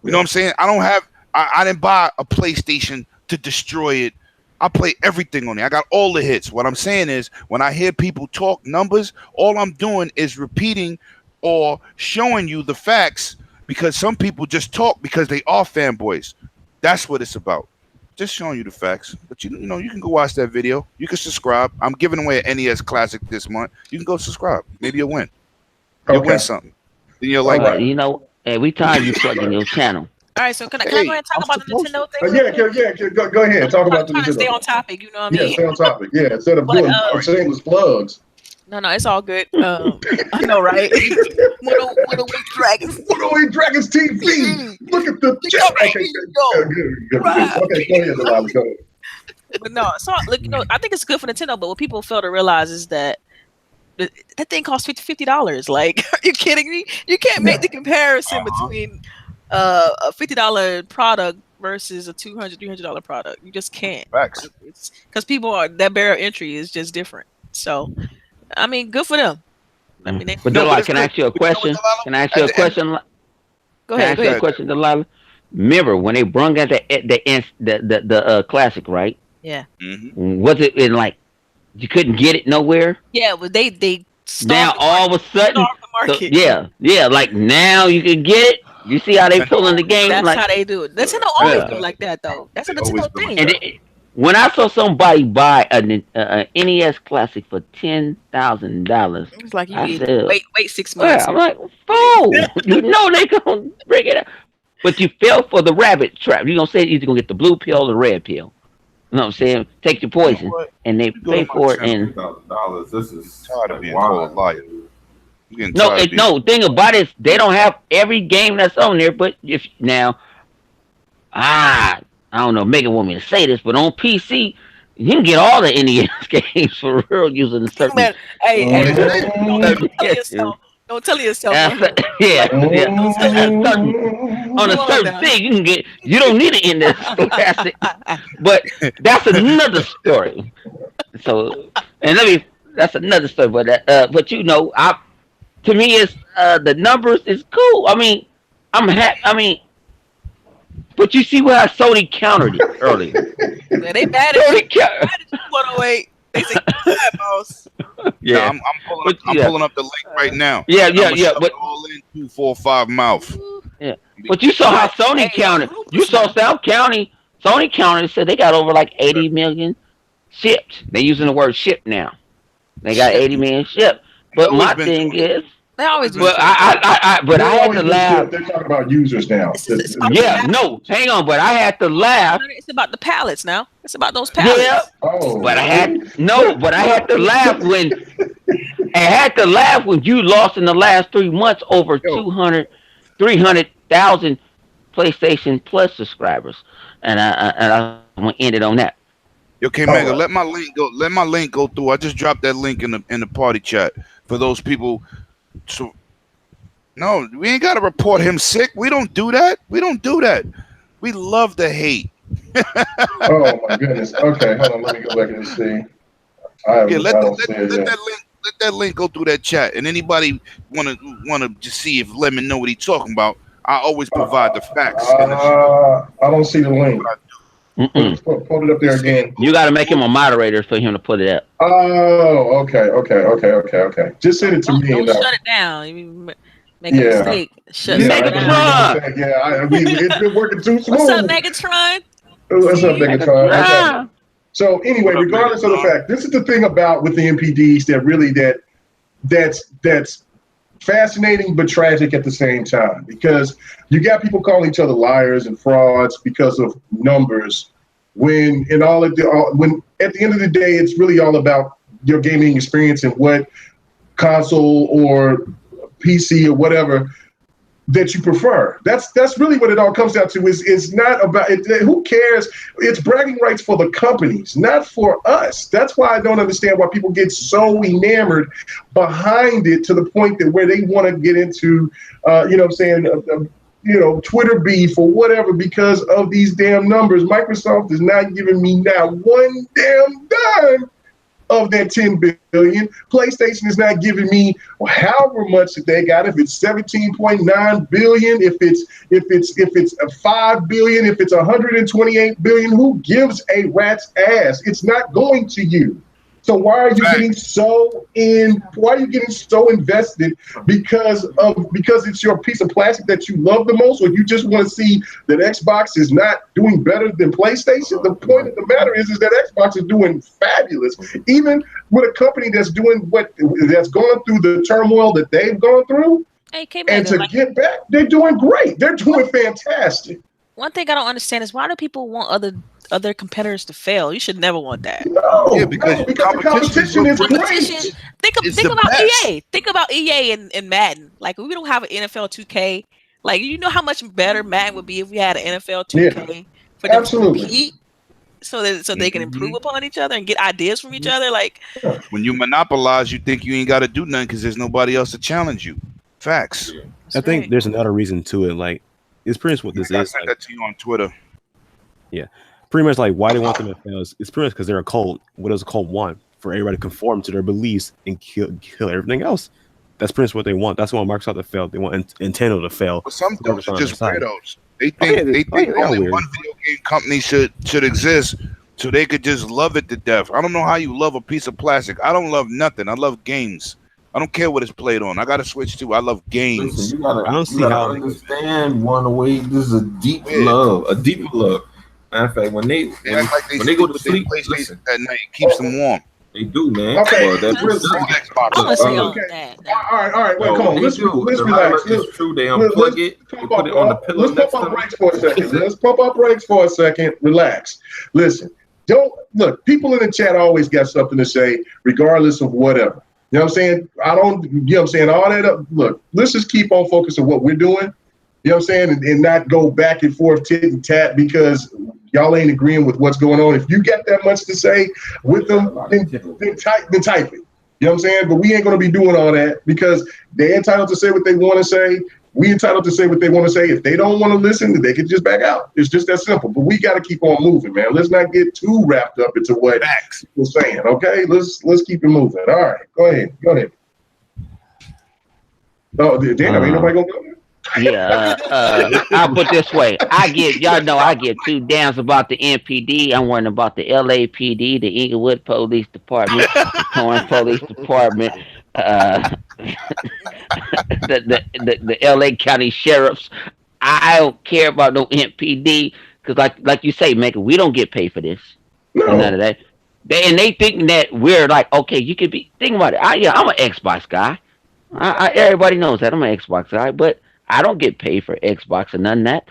You know what I'm saying? I didn't buy a PlayStation to destroy it. I play everything on it. I got all the hits. What I'm saying is, when I hear people talk numbers, all I'm doing is repeating or showing you the facts, because some people just talk because they are fanboys. That's what it's about. Just showing you the facts. But you can go watch that video. You can subscribe. I'm giving away an NES Classic this month. You can go subscribe. Maybe you'll win. You'll win something. Then you'll like it. Every time you plug in your channel. All right, so can I go ahead and talk about the Nintendo thing? Go ahead. Talk about the Nintendo. Stay on topic, you know what I mean? Yeah, stay on topic. Yeah, instead of doing shameless plugs. No, it's all good. I know, right? 108 Dragons. 108 Dragons TV. Look at the chat. Okay, good. Okay, go ahead, Delilah. Go ahead. But no, so look, I think it's good for Nintendo, but what people fail to realize is that that thing costs $50. Like, are you kidding me? You can't make the comparison between a $50 product versus a $200, $300 product. You just can't. Facts. Because that barrier entry is just different. So, I mean, good for them. I mean, but Delilah, can I ask you a question? Go ahead. A question, Delilah. Remember when they brung out the classic, right? Yeah. Mm-hmm. Was it in like you couldn't get it nowhere? Yeah, but they now all of a sudden, like now you can get it. You see how they pulling the game? That's how they do it. Nintendo always do it like that, though. That's a Nintendo thing. when I saw somebody buy an NES Classic for $10,000, It's like you I need said, wait 6 yeah, months. I'm like, fool, you know they gonna bring it up. But you fell for the rabbit trap. You're gonna say either gonna get the blue pill or the red pill. You know what I'm saying? Take your You know poison, what? and they You go to pay my for it. channel. And $10,000. This is Tired of like, being why? called a liar. I'm getting no, tired of being. no. Thing about it is they don't have every game that's on there. But if now, I don't know, Megan want me to say this, but on PC, you can get all the NES games for real using certain. Man, hey, don't tell Yes, yourself. Don't tell yourself. yeah, yeah. Don't tell yourself. On a Come on certain now. thing, you can get. You don't need an NES Classic, but that's another story. So, and that's another story. But you know, to me, it's the numbers is cool. I mean, I'm happy. I mean, but you see how Sony countered it earlier. Man, they mad at Sony you. countered. 108. They say, "Yeah, boss." Yeah, I'm pulling up the link right now. yeah, I'ma yeah. shove it all in 2, 4, 5 mouth. Yeah. But you saw how Sony counted. You saw South County. Sony counted said they got over like 80 million shipped. They're using the word ship now. They got 80 million shipped. But my thing is, They always do. but I had to laugh. They're talking about users now. Yeah, no, hang on. But I had to laugh. It's about the pallets now. It's about those pallets. Yeah. Oh, But I had to laugh when you lost in the last 3 months over 300,000 PlayStation Plus subscribers, and I'm gonna end it on that. Okay, Mega, let my link go. Let my link go through. I just dropped that link in the party chat for those people. So, no, we ain't gotta report him sick. We don't do that. We don't do that. We love the hate. Oh my goodness. Okay, hold on. Let me go back and see. Let that link go through that chat. And anybody wanna just see if Lemon know what he's talking about. I always provide the facts. I don't see the link. Put it up there again. You got to make him a moderator for him to put it up. Oh, okay. Just send it to me. Don't shut it down. You make a mistake. Shut it down. Yeah, it's been working too smooth. What's up, Megatron? What's up, Megatron? Okay. So anyway, regardless of the fact, this is the thing about with the NPDs that's fascinating but tragic at the same time, because you got people calling each other liars and frauds because of numbers, when at the end of the day it's really all about your gaming experience and what console or PC or whatever that you prefer. That's really what it all comes down to. Is not about it. Who cares? It's bragging rights for the companies, not for us. That's why I don't understand why people get so enamored behind it to the point that where they want to get into, Twitter beef or whatever because of these damn numbers. Microsoft is not giving me now one damn dime of that 10 billion. PlayStation is not giving me however much that they got. If it's 17.9 billion, if it's 5 billion, if it's 128 billion, who gives a rat's ass? It's not going to you. So why are you getting so invested because it's your piece of plastic that you love the most, or you just want to see that Xbox is not doing better than PlayStation? The point of the matter is that Xbox is doing fabulous, even with a company that's doing that's going through the turmoil that they've gone through. And to get back, they're doing great. They're doing fantastic. One thing I don't understand is, why do people want other competitors to fail? You should never want that. No, because the competition is great. Think about EA. Think about EA and Madden. Like, we don't have an NFL 2K. Like, you know how much better Madden would be if we had an NFL 2K for them to compete, so they can improve upon each other and get ideas from each other. Like, when you monopolize, you think you ain't got to do nothing because there's nobody else to challenge you. Facts. I think there's another reason to it. Like, it's pretty much what this is. I sent that to you on Twitter. Yeah, pretty much like why they want them to fail. It's pretty much because they're a cult. What does a cult want? For everybody to conform to their beliefs and kill everything else. That's pretty much what they want. That's why Microsoft to fail. They want Nintendo to fail. But some folks are just weirdos. They think only one video game company should exist, so they could just love it to death. I don't know how you love a piece of plastic. I don't love nothing. I love games. I don't care what it's played on. I got to switch to. I love games. Listen, you gotta understand one way. This is a deep love, Matter of fact, when they go to sleep, listen, at night, it keeps them warm. They do, man. Okay. Well, that's I'm gonna say all that. All right. Wait, come on. Let's relax. It's true. They unplug it. They put it on the pillow. Let's pump up brakes for a second. Let's pump up brakes for a second. Relax. Listen. Don't look. People in the chat always got something to say, regardless of whatever. You know what I'm saying? You know what I'm saying? All that up. Look, let's just keep on focus on what we're doing. You know what I'm saying? And not go back and forth, tit and tat, because y'all ain't agreeing with what's going on. If you got that much to say with them, then type it. You know what I'm saying? But we ain't going to be doing all that because they're entitled to say what they want to say. We entitled to say what they want to say. If they don't want to listen, they can just back out. It's just that simple. But we got to keep on moving, man. Let's not get too wrapped up into what we're saying, okay? Let's keep it moving. All right, go ahead. Oh, damn, ain't nobody going to go there? Yeah, I'll put it this way. I give two damns about the NPD. I'm worrying about the LAPD, the Inglewood Police Department, the Torrance Police Department, the LA County Sheriffs. I don't care about no NPD because, like you say, man, we don't get paid for this. No. None of that. They think that we're like, okay, you could be. Think about it. I'm an Xbox guy. Everybody knows that I'm an Xbox guy, but I don't get paid for Xbox or none of that.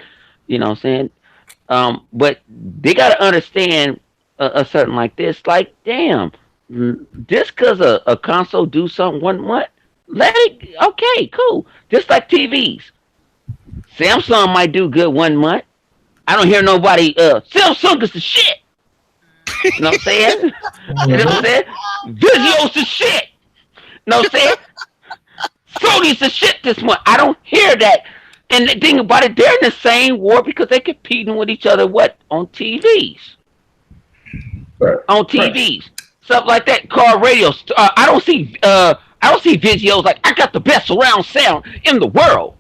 You know what I'm saying? But they got to understand a certain like this. Like, damn, just because a console do something 1 month, let it. Okay, cool. Just like TVs. Samsung might do good 1 month. I don't hear nobody. Samsung is the shit. You know what I'm saying? You know what I'm saying? Vizio's the shit. You know what I'm saying? Sony's the shit this month. I don't hear that. And the thing about it, they're in the same war because they're competing with each other. What on TVs? Right. On TVs, stuff like that. Car radios. I don't see Vizio's like I got the best surround sound in the world.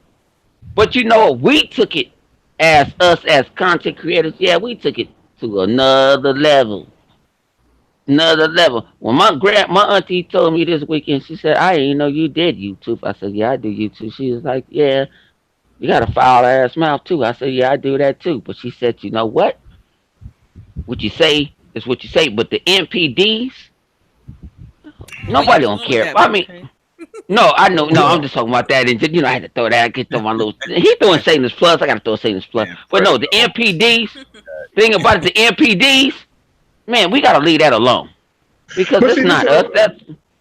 But you know, we took it as us as content creators. Yeah, we took it to another level. Another level. When my auntie told me this weekend, she said, "I didn't know you did YouTube." I said, "Yeah, I do YouTube." She was like, "Yeah, you got a foul ass mouth too." I said, "Yeah, I do that too." But she said, "You know what? What you say is what you say." But the NPDs, nobody don't care. I mean, no, I know. No, I'm just talking about that. And I had to throw that. I get throw my little. He throwing Satan's plus. I got to throw Satan's plus. But no, the NPDs. Thing about it, the NPDs. Man, we gotta leave that alone because it's not us.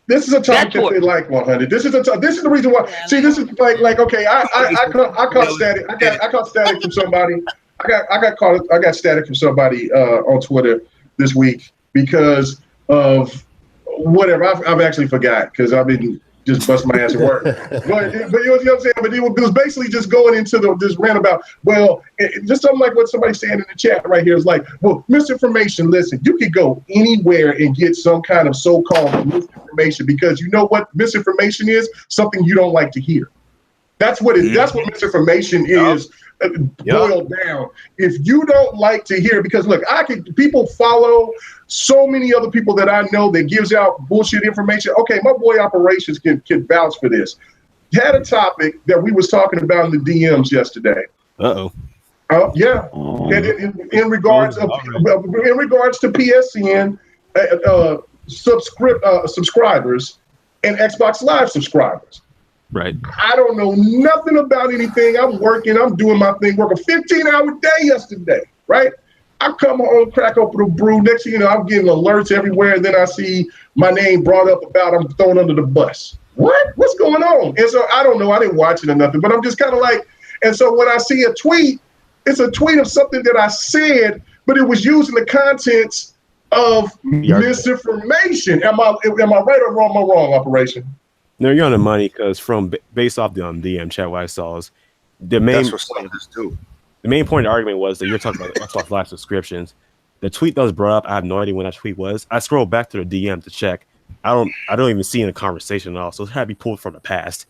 This is a topic that they like 100. This is the reason why. See, this is like okay. I caught static. I caught static from somebody. I got static from somebody on Twitter this week because of whatever. I've actually forgot because I've been just busting my ass at work. But you know what I'm saying? But it was basically just going into this rant about, well, just something like what somebody's saying in the chat right here is like, well, misinformation, listen, you could go anywhere and get some kind of so-called misinformation because you know what misinformation is? Something you don't like to hear. That's what misinformation is. Boiled down. If you don't like to hear, because look, people follow so many other people that I know that gives out bullshit information. Okay, my boy Operations can vouch for this. Had a topic that we was talking about in the DMs yesterday. Yeah. In regards to PSN subscribers and Xbox Live subscribers. Right. I don't know nothing about anything. I'm working. I'm doing my thing. Work a 15-hour day yesterday, right? I come home, crack open a brew. Next thing you know, I'm getting alerts everywhere. And then I see my name brought up about I'm thrown under the bus. What? What's going on? And so I don't know. I didn't watch it or nothing. But I'm just kind of like, and so when I see a tweet, it's a tweet of something that I said, but it was using the contents of misinformation. Am I right or wrong? Am I wrong, Operation? No, you're on the money because based off the DM chat, what I saw is the main. That's what this too. The main point of the argument was that you're talking about the Xbox Live subscriptions. The tweet that was brought up, I have no idea when that tweet was. I scrolled back to the DM to check. I don't even see in the conversation at all. So it had to be pulled from the past.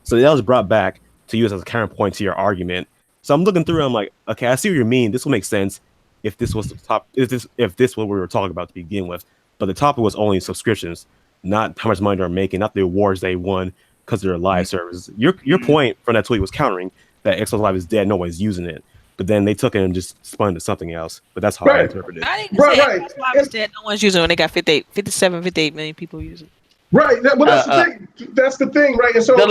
So that was brought back to use as a counterpoint to your argument. So I'm looking through. I'm like, okay, I see what you mean. This will make sense if this was the top. If this what we were talking about to begin with. But the topic was only subscriptions, not how much money they're making, not the awards they won because of their live services. Your point from that tweet was countering that Xbox Live is dead. No one's using it. but then they took it and just spun to something else. But that's how I interpret it. I didn't say Xbox Live instead. No one's using it when they got 58 million people using it. Right. Well, that's the thing. That's the thing, right? And so the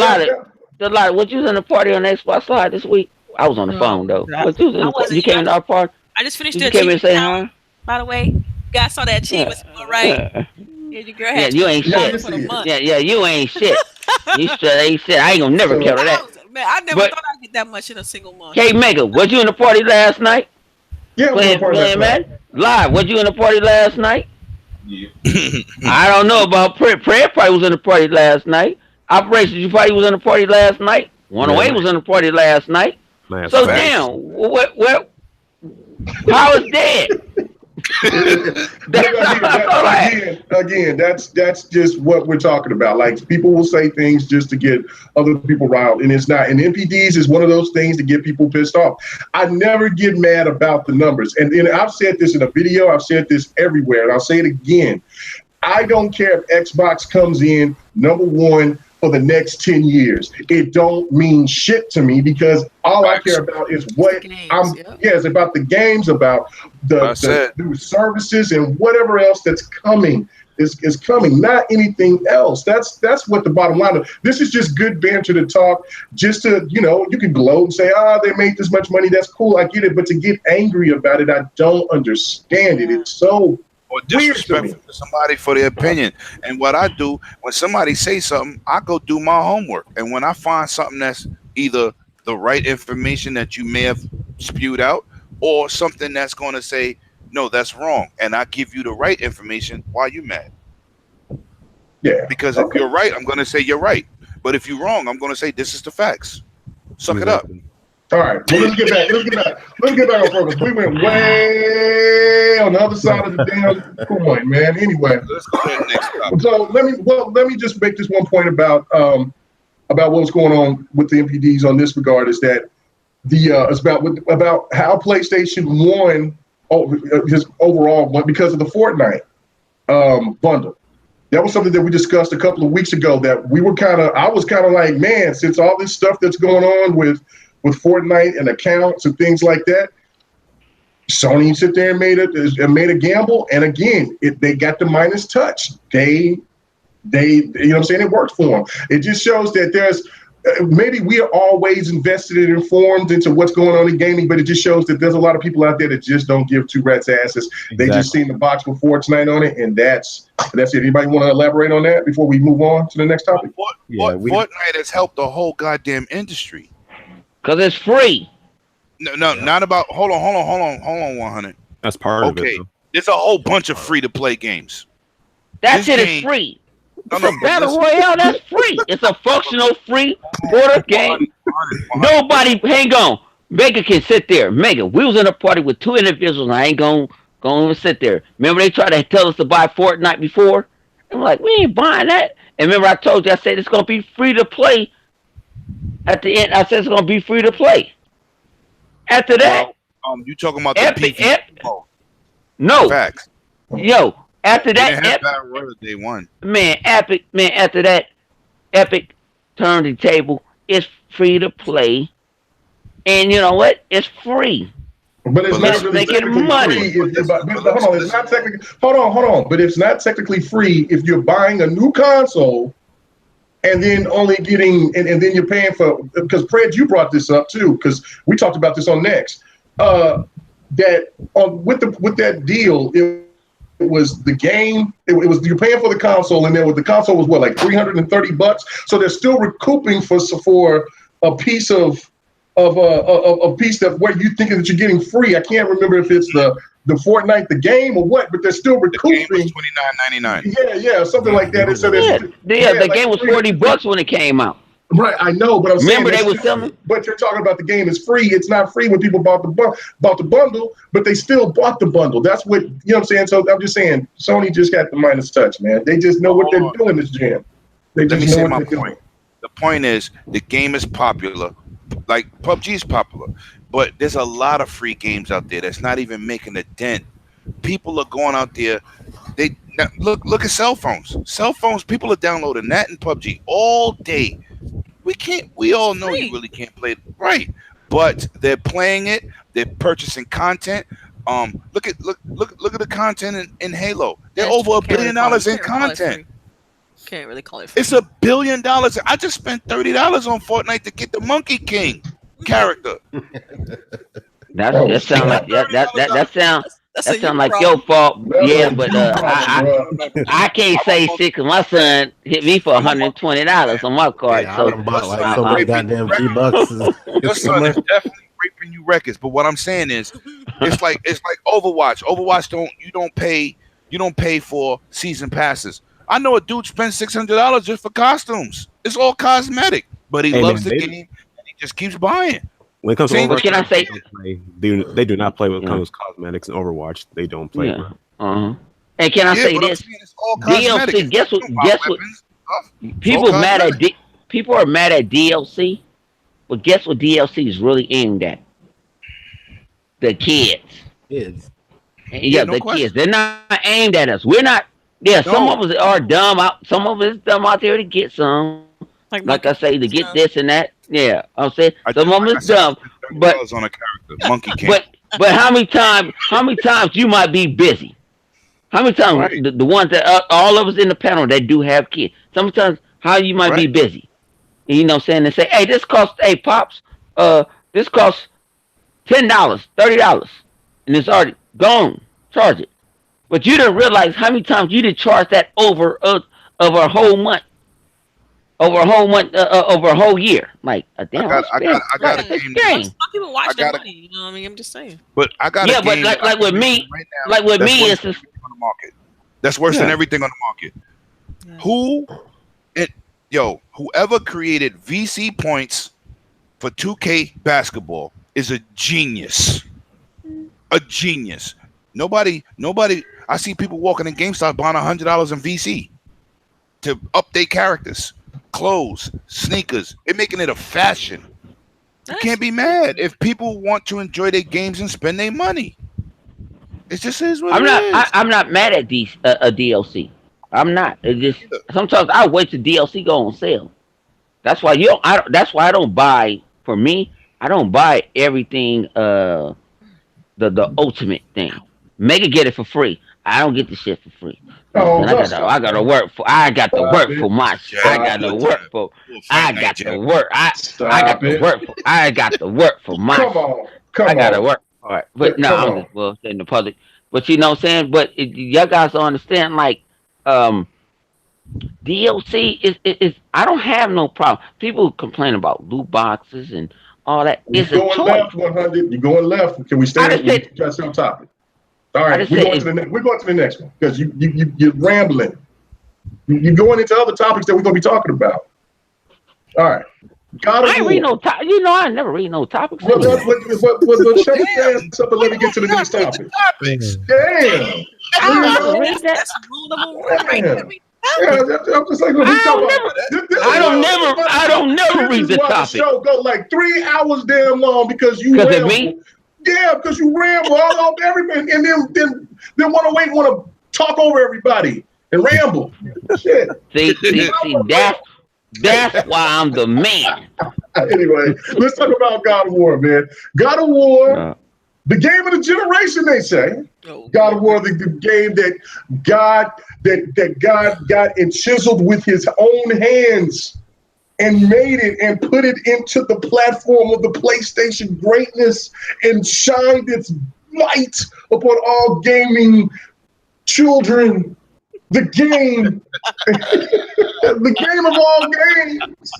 lot. What you was in the party on Xbox Live this week? I was on the phone though. What you was in the, you came to our party? I just finished the achievement count, by the way. You guys saw that achievement, right? Yeah, your girl had you ain't shit. Yeah, you ain't shit. You ain't shit. I ain't gonna never count that. Man, I never thought I'd get that much in a single month. Hey, Mega, was you in the party last night? Yeah, playing man. Live, was you in the party last night? Yeah. I don't know about Prayer. Prayer probably was in the party last night. Operation, you probably was in the party last night. 108 was in the party last night. Man, so damn, what? How is dead? Again, that's just what we're talking about. Like, people will say things just to get other people riled, and it's not. And NPDs is one of those things to get people pissed off. I never get mad about the numbers, and I've said this in a video. I've said this everywhere, and I'll say it again. I don't care if Xbox comes in number one for the next 10 years. It don't mean shit to me, because all I care about is what it's about the games, about the new services, and whatever else that's coming is coming, not anything else. That's what the bottom line is. This is just good banter to talk, just to, you can gloat and say, they made this much money, that's cool, I get it, but to get angry about it, I don't understand it. It's so or disrespectful to somebody for their opinion. And what I do, when somebody says something, I go do my homework. And when I find something that's either the right information that you may have spewed out, or something that's going to say, no, that's wrong, and I give you the right information, why are you mad? Yeah. Because if you're right, I'm going to say you're right. But if you're wrong, I'm going to say this is the facts. Suck it up. All right, well, let's get back on focus. We went way on the other side of the damn coin, man. Anyway, let's go to the next topic. So let me just make this one point about what's going on with the NPDs on this regard, is that it's about how PlayStation won his overall one because of the Fortnite bundle. That was something that we discussed a couple of weeks ago, that I was kind of like, man, since all this stuff that's going on with Fortnite and accounts and things like that, Sony sit there and made a gamble, and again, they got the minus touch. They you know what I'm saying, it worked for them. It just shows that there's maybe we are always invested and informed into what's going on in gaming, but it just shows that there's a lot of people out there that just don't give two rats asses. Exactly. They just seen the box with Fortnite on it, and that's it. Anybody want to elaborate on that before we move on to the next topic? Fortnite has helped the whole goddamn industry. Because it's free. No, not about. Hold on, 100. That's part of it. There's a whole bunch of free-to-play games. That shit is free. It's a battle royale. That's free. It's a functional free order game. Nobody, hang on. Mega can sit there. Mega, we was in a party with two individuals, and I ain't gonna sit there. Remember they tried to tell us to buy Fortnite before? And we're like, we ain't buying that. And remember I told you, I said it's gonna be free to play. At the end, I said it's gonna be free to play. After that, you talking about the no facts? Yo, after that, they won. Man, Epic. Man, after that, Epic turned the table. It's free to play, and you know what? It's free. But it's not really making money. Hold on. But it's not technically free if you're buying a new console. And then only getting, and then you're paying for, because Pred, you brought this up too, because we talked about this on Next. That with that deal, it was the game. It was you're paying for the console, and then the console was what, like $330. So they're still recouping for a piece of a piece that where you thinking that you're getting free. I can't remember if it's the Fortnite, the game, or what, but they're still recouping. The game was $29.99. Yeah, something like that. And so the game was $40 when it came out. Right, I know, but I'm remember saying they was selling. But you're talking about the game is free. It's not free when people bought the bundle, but they still bought the bundle. That's what, you know what I'm saying. So I'm just saying, Sony just got the minus touch, man. They just know what they're doing this jam. They just know what they're doing. The point is, the game is popular, like PUBG is popular, but there's a lot of free games out there that's not even making a dent. People are going out there. They look at cell phones. Cell phones. People are downloading that and PUBG all day. We all know you really can't play it, right? but they're playing it. They're purchasing content. Look at the content in Halo. They're over $1 billion in content. Can't really call it free. It's $1 billion. I just spent $30 on Fortnite to get the Monkey King character. That sound like your fault. Yeah, but I can't say shit because my son hit me for $120 on my card. Yeah, so I done bought like so many goddamn G-Bucks. Your son is definitely raping you records. But what I'm saying is, it's like Overwatch. Overwatch you don't pay for season passes. I know a dude spends $600 just for costumes. It's all cosmetic, but he loves the game and he just keeps buying. When it comes to Overwatch, can I say they do not play with comes cosmetics in Overwatch. They don't play. Yeah. And can I say this? DLC. Guess what? People are mad at DLC, but guess what? DLC is really aimed at the kids. Kids. Yeah, the kids. They're not aimed at us. We're not. Yeah, some of us are dumb out. Some of us dumb out there to get some. Like I say, to get this and that. Yeah, I'm saying some of us dumb, but on a character, Monkey King. But how many times you might be busy? How many times the ones that all of us in the panel that do have kids? Sometimes how you might be busy. You know what I'm saying? They say, hey, this costs pops, this costs $10, $30, and it's already gone. Charge it. But you didn't realize how many times you did charge that over a whole month. Over a whole year. Like, damn, I got a game. Some people watch their money, you know what I mean? I'm just saying. But I got a game. But like with me, it's just on the market. That's worse than everything on the market. Yeah. Whoever created VC points for 2K basketball is a genius. A genius. Nobody. I see people walking in GameStop buying $100 in VC to update characters. Clothes, sneakers, they're making it a fashion. You can't be mad if people want to enjoy their games and spend their money. It just is what it is. I'm not mad at a DLC. I'm not. It just sometimes I wait till DLC go on sale. That's why that's why I don't buy. For me, I don't buy everything. The ultimate thing. Mega get it for free. I don't get the shit for free. I got to work for. I got to work for my. I got to work for. I got to work. I got to work for. I got to work for my. I got to work. All right, but no, I'm just well in the public. But you know what I'm saying. But y'all guys don't understand. Like, DLC is. I don't have no problem. People complain about loot boxes and all that. It's a choice. Left 100. You're going left. Can we stay? Got some topic. All right, we're going to the next one because you're rambling. You're going into other topics that we're going to be talking about. All right. I ain't read no topic. You know, I never read no topics. Well, shut your ass up and let me get to the next topic. Damn. I never read that. I'm just like, I don't never read the topic. The show go like 3 hours damn long because you ramble. Me? Yeah, because you ramble all over everything, and then want to want to talk over everybody and ramble. Shit. See, that's why I'm the man. Anyway, let's talk about God of War, man. God of War, the game of the generation, they say. God of War, the game that God got and chiseled with His own hands. And made it and put it into the platform of the PlayStation greatness and shined its light upon all gaming children. The game, the game of all games.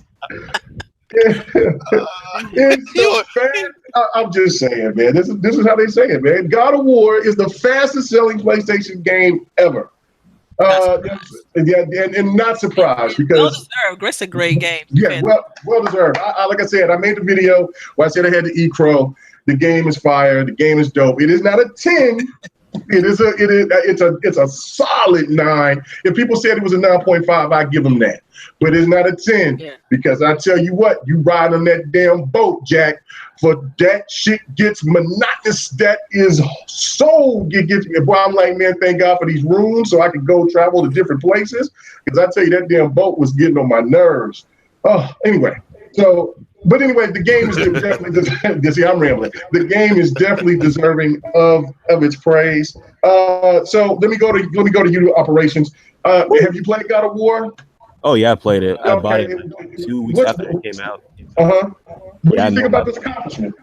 It's so fast. I'm just saying, man. This is how they say it, man. God of War is the fastest selling PlayStation game ever. And not surprised because well deserved. It's a great game. Yeah, well deserved. Like I said, I made the video where I said I had to eat crow. The game is fire. The game is dope. It is not a 10. It's a solid 9. If people said it was a 9.5, I'd give them that. But it's not a 10 because I tell you what, you ride on that damn boat, Jack. For that shit gets monotonous. That is so gets me. Boy, I'm like, man, thank God for these rooms so I can go travel to different places. Because I tell you, that damn boat was getting on my nerves. Oh, anyway, so But anyway, the game is definitely. See, I'm rambling. The game is definitely deserving of its praise. So let me go to you operations. Have you played God of War? Oh yeah, I played it. I bought Okay. it 2 weeks after it came out. What do Yeah, you think about this accomplishment?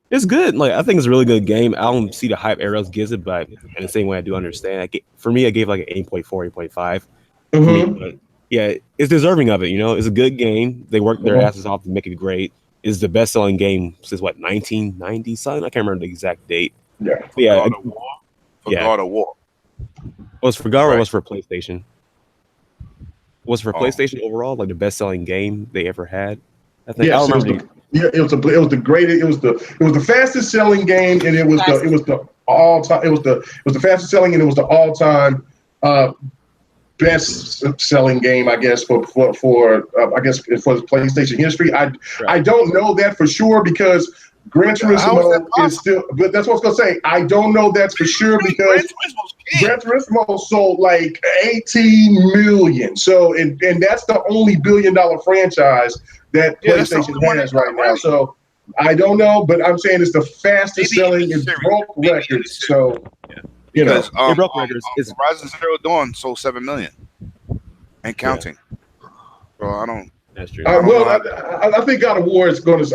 It's good. Like I think it's a really good game. I don't see the hype everyone else gives it, but in the same way I do understand. For me, I gave like an 8.4, 8.5. For me, but yeah, it's deserving of it. You know, it's a good game. They worked their asses off to make it great. It's the best-selling game since what 1990 something. I can't remember the exact date. Yeah, God of War. God of War. Was for God or was for PlayStation? Was for PlayStation overall like the best-selling game they ever had? I think. Yes, it was the fastest selling game, and it was the all-time. It was the fastest selling, and it was the all-time best selling game, I guess, for PlayStation history. I don't know that for sure because Gran Turismo is still, but that's what I was gonna say. I don't know that's for sure because Gran Turismo sold like 18 million. So and that's the only billion-dollar franchise that PlayStation has right now. So I don't know, but I'm saying it's the fastest selling. It broke records. So you know, it broke records. Horizon Zero Dawn sold 7 million and counting. So I don't. That's true. I think God of War is going to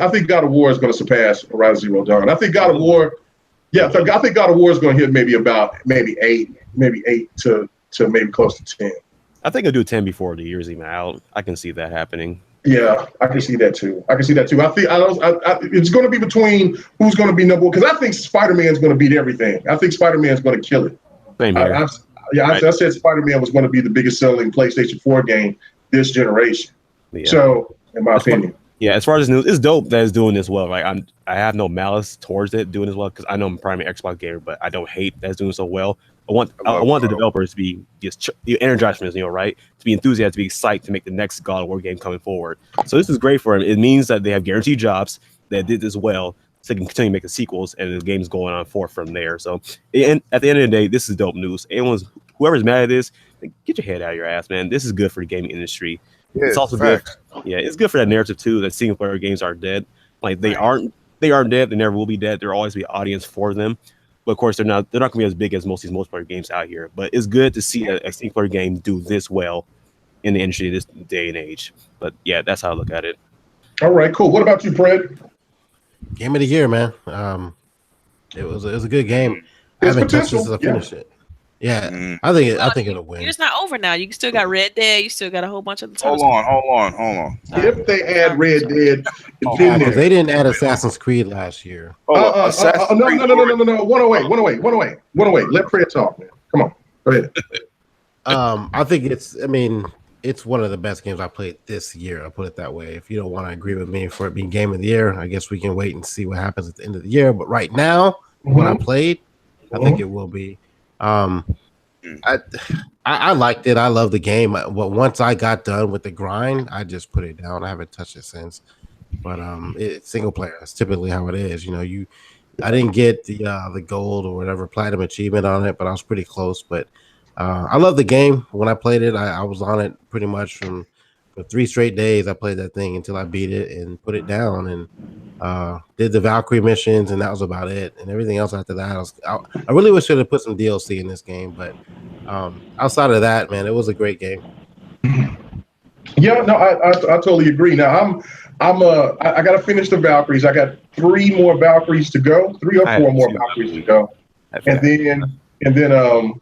surpass Horizon Zero Dawn. I think God of War. Yeah, I think God of War is going to hit maybe 8 to maybe close to 10. I think I'll do 10 before the year's even out. I can see that happening. Yeah, I can see that too. I think it's going to be between who's going to be number one because I think Spider-Man is going to beat everything. I think Spider-Man is going to kill it. Same here. I said Spider-Man was going to be the biggest selling PlayStation 4 game this generation. Yeah. So, in my opinion. Yeah, as far as news, it's dope that it's doing this well. Like I have no malice towards it doing as well because I know I'm a primary Xbox gamer, but I don't hate that it's doing so well. I want the developers to be just energized from this, right? To be enthusiastic, to be psyched to make the next God of War game coming forward. So this is great for them. It means that they have guaranteed jobs that did this well, so they can continue to make the sequels, and the game's going on forth from there. So, and at the end of the day, this is dope news. Whoever's mad at this, get your head out of your ass, man. This is good for the gaming industry. Yeah, it's also good. Yeah, it's good for that narrative too. That single player games are dead. Like they aren't dead. They never will be dead. There'll always be an audience for them. But of course, they're not going to be as big as most of these multiplayer games out here. But it's good to see a single player game do this well in the industry this day and age. But yeah, that's how I look at it. All right, cool. What about you, Fred? Game of the year, man. It was a good game. I haven't touched it since I finished it. Yeah, I think it'll win. It's not over now. You still got Red Dead. You still got a whole bunch of the titles. Hold on. If they add Red Dead, they didn't add Assassin's Creed last year. No. 108. Let Fred talk, man. Come on, go ahead. I think it's one of the best games I played this year. I'll put it that way. If you don't want to agree with me for it being game of the year, I guess we can wait and see what happens at the end of the year. But right now, when I played, I think it will be. I liked it. I love the game. But once I got done with the grind, I just put it down. I haven't touched it since. But it's single player. That's typically how it is. I didn't get the gold or whatever platinum achievement on it, but I was pretty close. But I love the game. When I played it, I was on it pretty much for 3 straight days. I played that thing until I beat it and put it down and did the Valkyrie missions, and that was about it. And everything else after that, I really wish I had put some DLC in this game. But outside of that, man, it was a great game. Yeah, no, I totally agree. Now I got to finish the Valkyries. I got 3 more Valkyries to go, 3 or 4 more Valkyries to go, and then I'm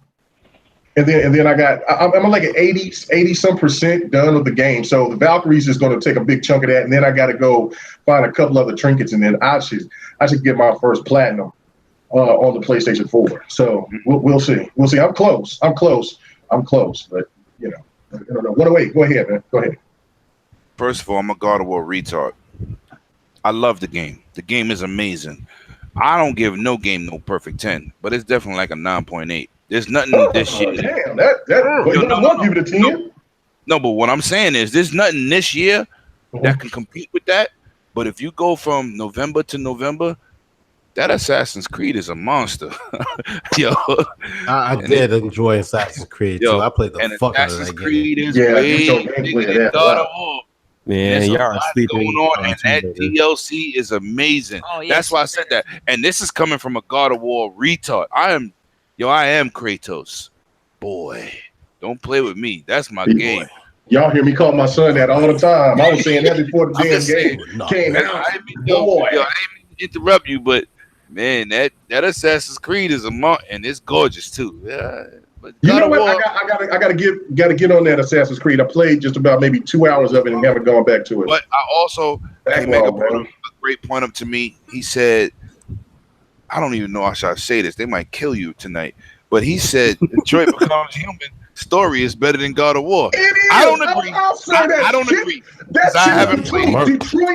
like an 80 some % done with the game. So the Valkyries is going to take a big chunk of that, and then I got to go find a couple other trinkets, and then I should get my first platinum on the PlayStation 4. So we'll see. I'm close, but I don't know. 108. Go ahead, man. Go ahead. First of all, I'm a God of War retard. I love the game. The game is amazing. I don't give no game no perfect 10, but it's definitely like a 9.8. There's nothing this year. Damn, that give it a 10. No, but what I'm saying is there's nothing this year that can compete with that. But if you go from November to November, that Assassin's Creed is a monster. Yo, I did enjoy Assassin's Creed too. I played the fuck out of that game. Creed is way bigger than God of War. Man, There's a y'all are lot sleeping going on, and Tomb that Raider. DLC is amazing. Oh, yes, That's why I said that. And this is coming from a God of War retard. I am Kratos. Boy, don't play with me. That's my game. Y'all hear me call my son that all the time. I was saying that before the I'm damn just game saying, came man, out. I didn't mean to interrupt you, but man, that Assassin's Creed is a month, and it's gorgeous too. Yeah, but You know God of what? War, I gotta get on that Assassin's Creed. I played just about maybe 2 hours of it and haven't gone back to it. But I also Backlog, a great point up to me. He said, I don't even know how should I say this. They might kill you tonight. But he said Detroit Becomes Human story is better than God of War. It is. I don't agree. I'll say that. I don't shit. agree. That I shit haven't is played true.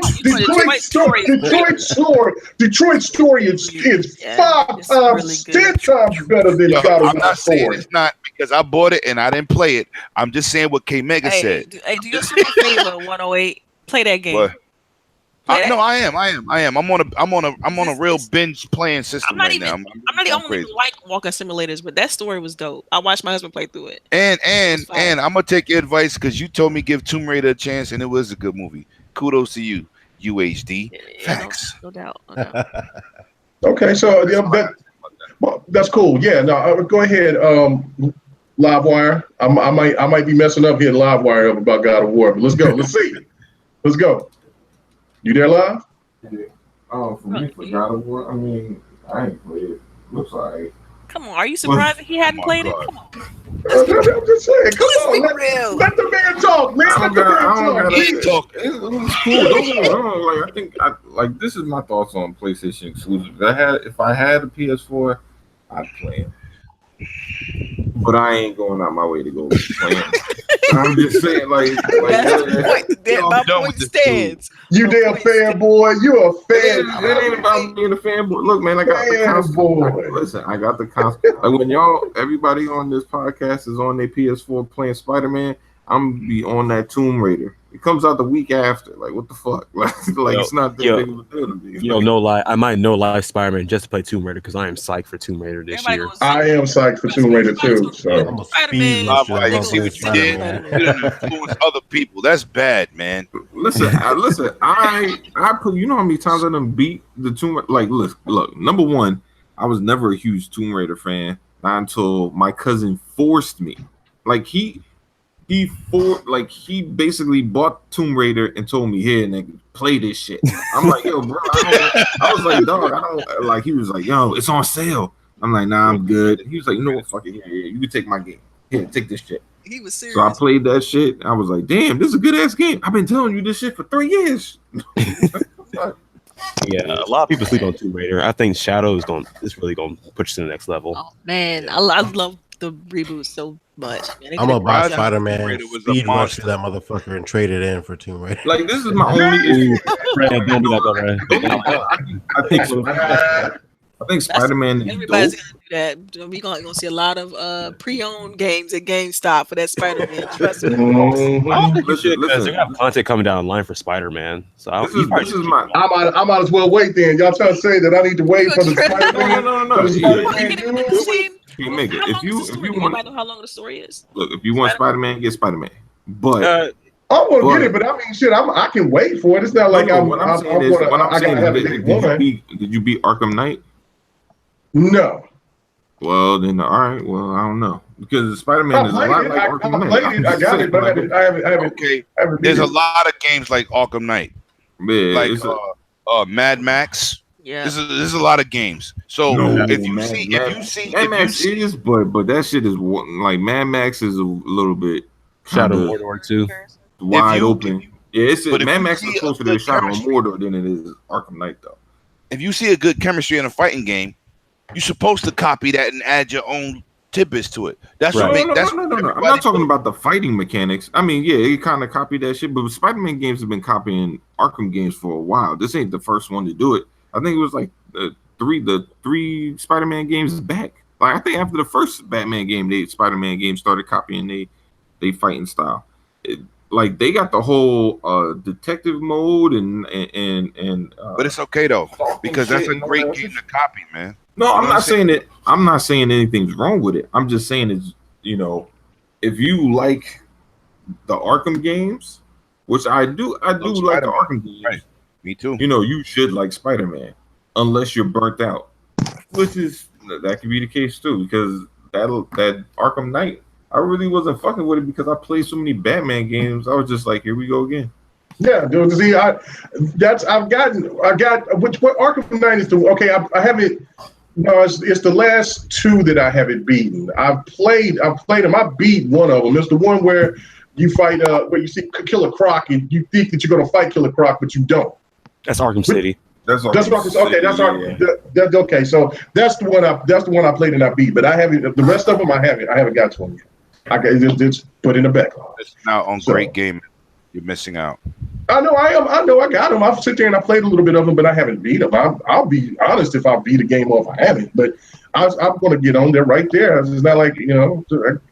Detroit story is 5 times, 10 times better than God of War. I'm not saying it's not because I bought it and I didn't play it. I'm just saying what K Mega said. Hey, do yourself a favor, 108. Play that game. What? No, I am. I'm on a real binge playing system right now. I'm not even like walking simulators, but that story was dope. I watched my husband play through it. And I'm gonna take your advice because you told me give Tomb Raider a chance, and it was a good movie. Kudos to you, UHD. Facts. No doubt. Okay, so that's cool. Yeah, no, go ahead. Livewire. I might be messing up here. Livewire up about God of War, but let's go. Let's see. Let's go. You there, Live? Yeah. For me, for God of War, I mean, I ain't played it. Looks alright. Come on, are you surprised that he hadn't played it? Come on. I'm just saying. Come on, let the man talk, man. Let the man talk. It's cool. Don't get me wrong. Like, this is my thoughts on PlayStation exclusives. If I had a PS4, I'd play it. But I ain't going out my way to go play it. I'm just saying, like my point stands. You damn fanboy. You a fan. It ain't about being a fanboy. Look, man, I got the console. Listen, I got the console. Like when everybody on this podcast is on their PS4 playing Spider-Man, I'm gonna be on that Tomb Raider. It comes out the week after. Like, what the fuck? It's not that big of a deal to me. No lie. I might like Spider-Man just to play Tomb Raider because I am psyched for Tomb Raider this year. I am psyched for Tomb Raider too. So Spider-Man. I see what you did. You didn't influence other people. That's bad, man. Listen. I put. You know how many times I done beat the Tomb Raider? Like, look. Number one, I was never a huge Tomb Raider fan, not until my cousin forced me. Like he basically bought Tomb Raider and told me, here, nigga, play this shit. I'm like, yo, bro, I was like, dog, I don't like. He was like, yo, it's on sale. I'm like, nah, I'm good. He was like, you know what, fuck it, yeah, you can take my game. Here, take this shit. He was serious. So I played that shit. I was like, damn, this is a good ass game. I've been telling you this shit for 3 years. Yeah, a lot of people sleep on Tomb Raider. I think Shadow is really going to push to the next level. Oh man, I love the reboot so much. Man, I'm gonna buy Spider-Man, speed rush to that motherfucker, and trade it in for Tomb Raider. Like, this is my only issue. I think Spider-Man is everybody's dope. gonna do that. We're gonna see a lot of pre-owned games at GameStop for that Spider-Man. Trust me. Listen. They got content coming down online for Spider-Man. So I might as well wait then. Y'all trying to say that I need to wait for the Spider-Man? No. If you want, know how long the story is. Look, if you want Spider-Man, get Spider-Man. But I want to get it, but I mean, shit, I can wait for it. It's not like I'm saying have it. Did you beat Arkham Knight? No. Well, then, all right. Well, I don't know because Spider-Man is a lot like Arkham Knight. I got it, but I haven't. Okay, there's a lot of games like Arkham Knight, like Mad Max. Yeah, this is a lot of games. So if you see, Mad Max is, but that shit is like Mad Max is a little bit Shadow of Mordor too, wide open. Mad Max is closer to Shadow of Mordor than it is Arkham Knight, though. If you see a good chemistry in a fighting game, you're supposed to copy that and add your own tidbits to it. That's right. No. I'm not talking about the fighting mechanics. I mean, yeah, it kind of copied that shit, but Spider-Man games have been copying Arkham games for a while. This ain't the first one to do it. I think it was like the three Spider-Man games back. Like, I think after the first Batman game, Spider-Man game started copying they fighting style. Like, they got the whole detective mode and but it's okay though, because that's a great game to copy, man. No, I'm not saying that. I'm not saying anything's wrong with it. I'm just saying it's, if you like the Arkham games, which I do like the Arkham games. Right. Me too. You know, you should like Spider-Man, unless you're burnt out, which is that could be the case too. Because that Arkham Knight, I really wasn't fucking with it because I played so many Batman games. I was just like, here we go again. Yeah, dude. See, what Arkham Knight is the okay. I haven't. No, it's the last two that I haven't beaten. I've played them. I beat one of them. It's the one where you fight where you see Killer Croc and you think that you're gonna fight Killer Croc, but you don't. That's Arkham City. That's Arkham City. Okay. That's That's okay. So that's the one I played and I beat. But I haven't. The rest of them I haven't got to them yet. I got it's put in the backlog. It's now on Great Game. You're missing out. I know I got them. I've sit there and I played a little bit of them, but I haven't beat them. I'll be honest if I beat a game off, I haven't. But I'm going to get on there right there. It's not like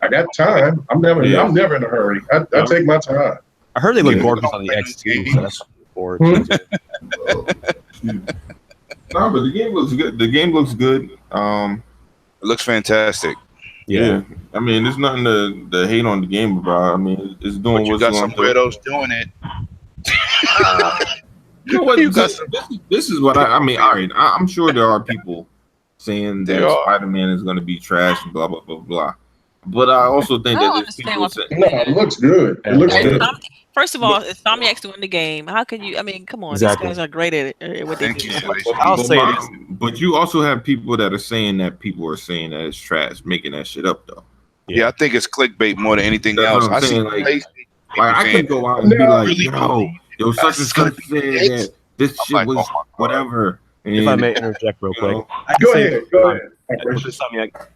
I got time. I'm never in a hurry. I take my time. I heard they look gorgeous on the XT. So that's forward. No, but the game looks good. The game looks good. It looks fantastic. Yeah. I mean, there's nothing to hate on the game about. I mean, it's doing but you got some weirdos doing it. You know what? This is what I mean. All right, I'm sure there are people saying that Spider-Man is going to be trash and blah blah blah blah. But I also think that there's people saying, no, it looks good. It looks good. First of all, it's Insomniac's doing the game. How can you? I mean, come on, Exactly. these guys are great at it. What they do. I'll say this. But you also have people that are saying that people are saying that it's trash, making that shit up though. Yeah, I think it's clickbait more than anything That's else. what I'm I see saying, like I can go out and be like, yo, such and such said that this shit was whatever. And, If I may interject real quick, Go ahead.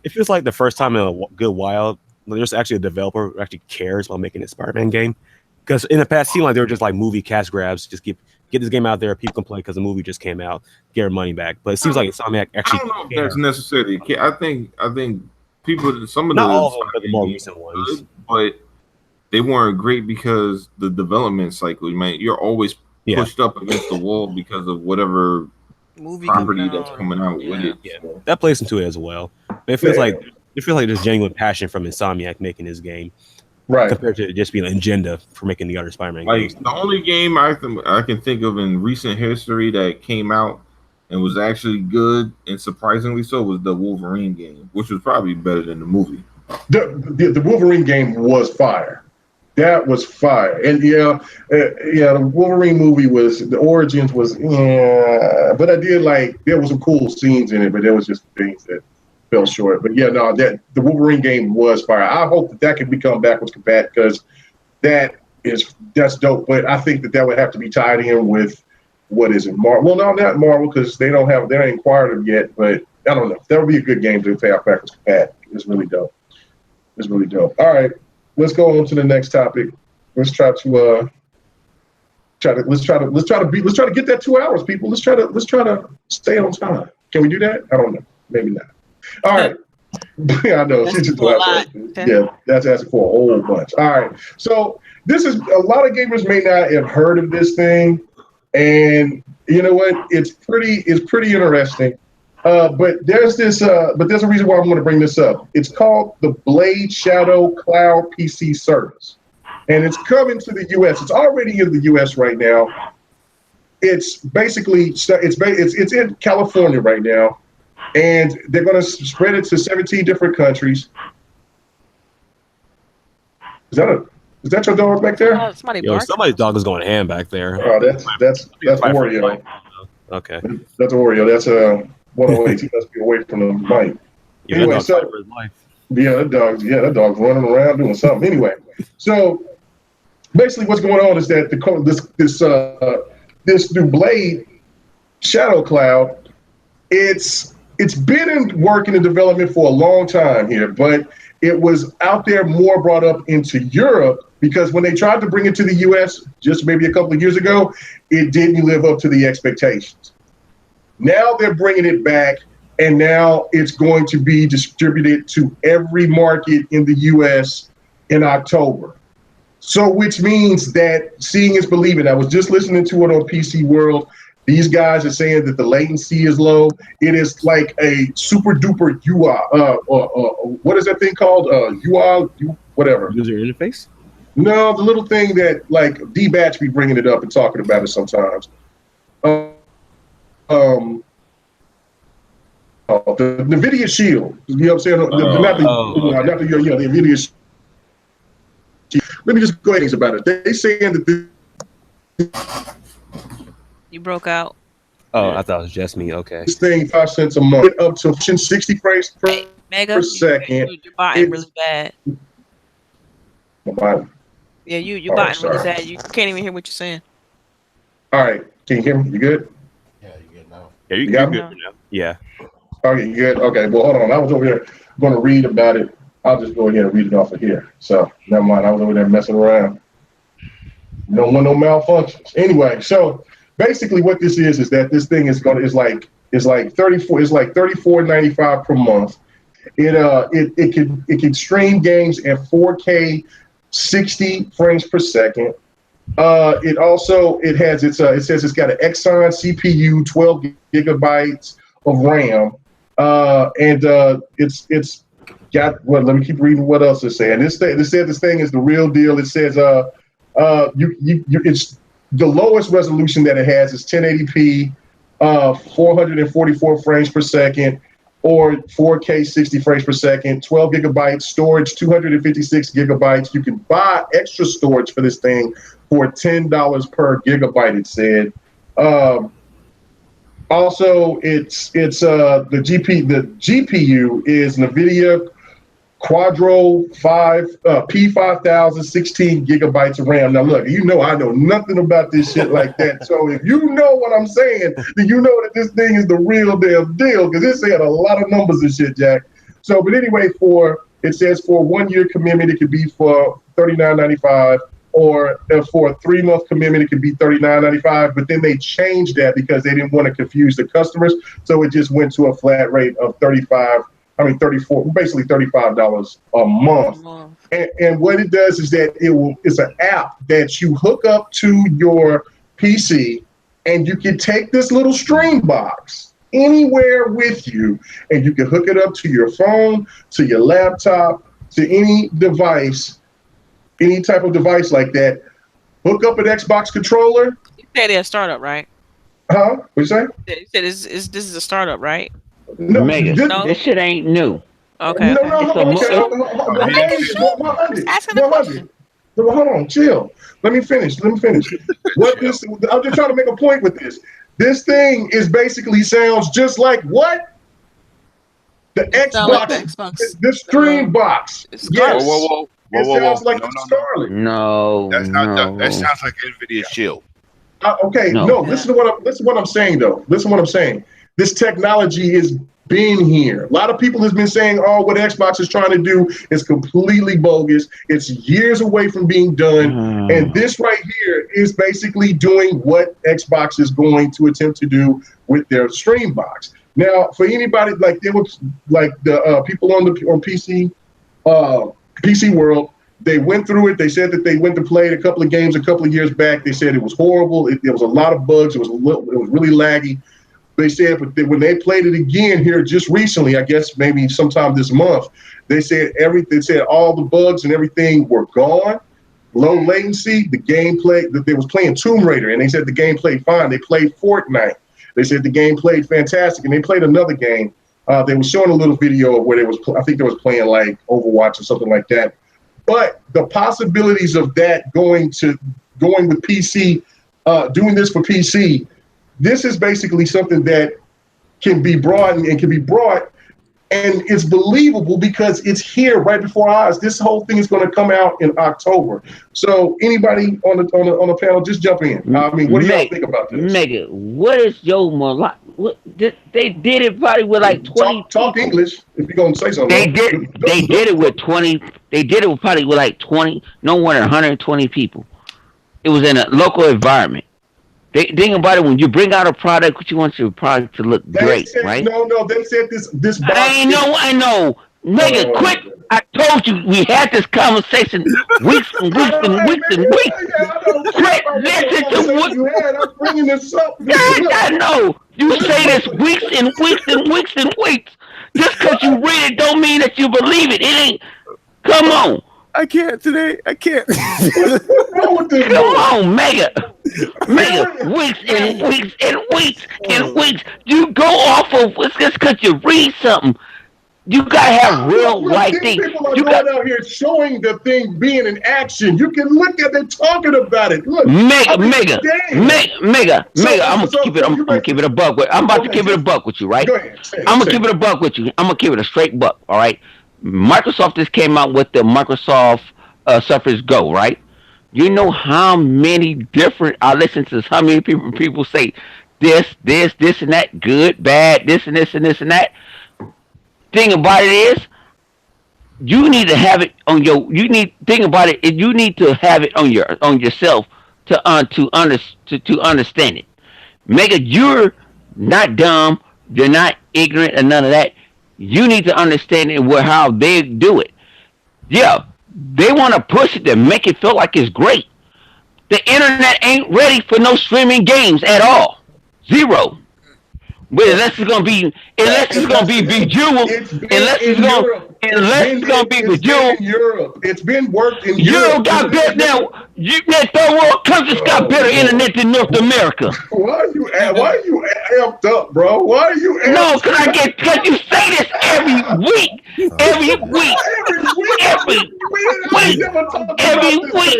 it feels like the first time in a good while there's actually a developer who actually cares about making a Spider-Man game. Because in the past, it seemed like they were just like movie cash grabs, just get this game out there. People can play because the movie just came out, get their money back. But it seems like Insomniac actually. I don't know if that's necessarily. I think people, some of not all of them, but the more recent ones, but they weren't great because the development cycle. Man, you're always pushed up against the wall because of whatever movie property that's coming out with it. Yeah, that plays into it as well. But it feels like there's genuine passion from Insomniac making this game. Right. Compared to just being an agenda for making the other Spider-Man games. The only game I can think of in recent history that came out and was actually good and surprisingly so was the Wolverine game, which was probably better than the movie. The Wolverine game was fire. That was fire. And the Wolverine movie the origins was but I did like there was some cool scenes in it, but there was just things that fell short. But the Wolverine game was fire. I hope that can become backwards compat because that's dope. But I think that would have to be tied in with what is it? Marvel? Well, no, not Marvel because they ain't acquired them yet. But I don't know. That would be a good game to play out backwards compat. It's really dope. All right, let's go on to the next topic. Let's try to get that 2 hours, people. Let's try to stay on time. Can we do that? I don't know. Maybe not. All right. I know. That's asking for a whole bunch. All right. So this is a lot of gamers may not have heard of this thing, and you know what? It's pretty interesting. But there's a reason why I'm going to bring this up. It's called the Blade Shadow Cloud PC service, and it's coming to the U.S. It's already in the U.S. right now. It's basically it's in California right now. And they're going to spread it to 17 different countries. Is that your dog back there? Somebody's dog is going ham back there. Oh, that's Oreo. Okay. That's Oreo. That's 108. He must be away from the mic. Anyway, that dog's running around doing something. Anyway, so basically, what's going on is that this new Blade Shadow Cloud, it's been in work in development for a long time here, but it was out there more brought up into Europe because when they tried to bring it to the U.S. just maybe a couple of years ago, it didn't live up to the expectations. Now they're bringing it back, and now it's going to be distributed to every market in the U.S. in October. So which means that seeing is believing. I was just listening to it on PC World. These guys are saying that the latency is low. It is like a super duper UI. What is that thing called? UI, whatever. User interface? No, the little thing that like D-Batch be bringing it up and talking about it sometimes. The NVIDIA Shield. You know what I'm saying? Not the NVIDIA Shield. Let me just go ahead and about it. They saying that You broke out. Oh, I thought it was just me. Okay. this thing 5 cents a month, up to 60 frames per Mega, second. you're botting really bad. All Yeah, you're botting really bad. You can't even hear what you're saying. right, can you hear me? You good? Yeah, you get now. Yeah, You you're got good now. Yeah. Okay, you good? Okay, well, hold on. I was over here going to read about it. I'll just go ahead and read it off of here. So, never mind. I was over there messing around. No one, no malfunctions. Anyway, so basically, what this is that this thing is like $34.95 per month. It can stream games at 4K, 60 frames per second. It says it's got an Exxon CPU, 12 gigabytes of RAM, and it's got what? Let me keep reading what else it's saying. This said this thing is the real deal. It says it's the lowest resolution that it has is 1080p, 444 frames per second, or 4K 60 frames per second, 12 gigabytes storage, 256 gigabytes. You can buy extra storage for this thing for $10 per gigabyte, it said. Also, the GPU is NVIDIA Quadro P5000, 16 gigabytes of RAM. Now, look, I know nothing about this shit like that. So if you know what I'm saying, then you know that this thing is the real damn deal, because it said a lot of numbers and shit, Jack. So, but anyway, it says for a 1 year commitment, it could be for $39.95, or for a 3 month commitment, it could be $39.95. But then they changed that because they didn't want to confuse the customers. So it just went to a flat rate of $34, basically $35 a month. And what it does is that it's an app that you hook up to your PC, and you can take this little stream box anywhere with you, and you can hook it up to your phone, to your laptop, to any device, any type of device like that. Hook up an Xbox controller. You said they're a startup, right? Huh? What you say? You said this is a startup, right? No, Mega, this shit ain't new. Okay. Hold on, chill. Let me finish. I'm just trying to make a point with this. This thing basically sounds just like what? The Xbox, the stream box. Yes. Whoa. It sounds like Scarlet. No, that sounds like NVIDIA Shield. Listen to what I'm saying, though. Listen to what I'm saying. This technology is been here. A lot of people has been saying, what Xbox is trying to do is completely bogus. It's years away from being done. And this right here is basically doing what Xbox is going to attempt to do with their stream box. Now, for anybody like the people on PC, PC World, they went through it. They said that they went to play a couple of games a couple of years back. They said it was horrible. There was a lot of bugs. It was really laggy. They said, but when they played it again here just recently, I guess maybe sometime this month, they said all the bugs and everything were gone. Low latency, the gameplay, that they was playing Tomb Raider, and they said the game played fine. They played Fortnite. They said the game played fantastic, and they played another game. They were showing a little video of where they was playing like Overwatch or something like that. But the possibilities of that going with PC, doing this for PC, this is basically something that can be broadened and can be brought, and it's believable because it's here right before our eyes. This whole thing is going to come out in October. So anybody on the panel, just jump in. I mean, what do y'all think about this? Mega, what is your they did it probably with like 20 talk English if you're gonna say something. They did it with 20. They did it probably with like 20, no more than 120 people. It was in a local environment. Think about it, when you bring out a product, you want your product to look great, right? No, they said this box. I know. Nigga, quit. I told you we had this conversation weeks and weeks and weeks and weeks. Quit listening to what you had. I'm bringing this up. I know. You say this weeks and weeks and weeks and weeks. Just because you read it don't mean that you believe it. It ain't. Come on. I can't today. I can't. What's wrong with this? Come on, Mega. Weeks and weeks and weeks and weeks. You go off of just because you read something. You gotta have real life These things. people are You going got out here showing the thing being in action. You can look at it talking about it. Look, Mega. damn. I'm gonna keep it a buck with. I'm about to keep it a buck with you, right? Go ahead. I'm gonna keep it a buck with you. I'm gonna keep it a straight buck. All right. Microsoft just came out with the Microsoft Surface Go, right? You know how many different I listen to how many people say this and that, good, bad, this and this and this and that. Thing about it is you need to have it on your think about it, you need to have it on yourself to understand it. Mega, you're not dumb, you're not ignorant and none of that. You need to understand it how they do it. Yeah, they want to push it to make it feel like it's great. The internet ain't ready for no streaming games at all. Zero. But unless it's gonna be Bejeweled, unless it's gonna be Bejeweled. Europe. It's been worked in Europe got better now. That third world countries got better internet than North America. Why are you amped up, bro? Why are you amped No, cause you say this every week. Every week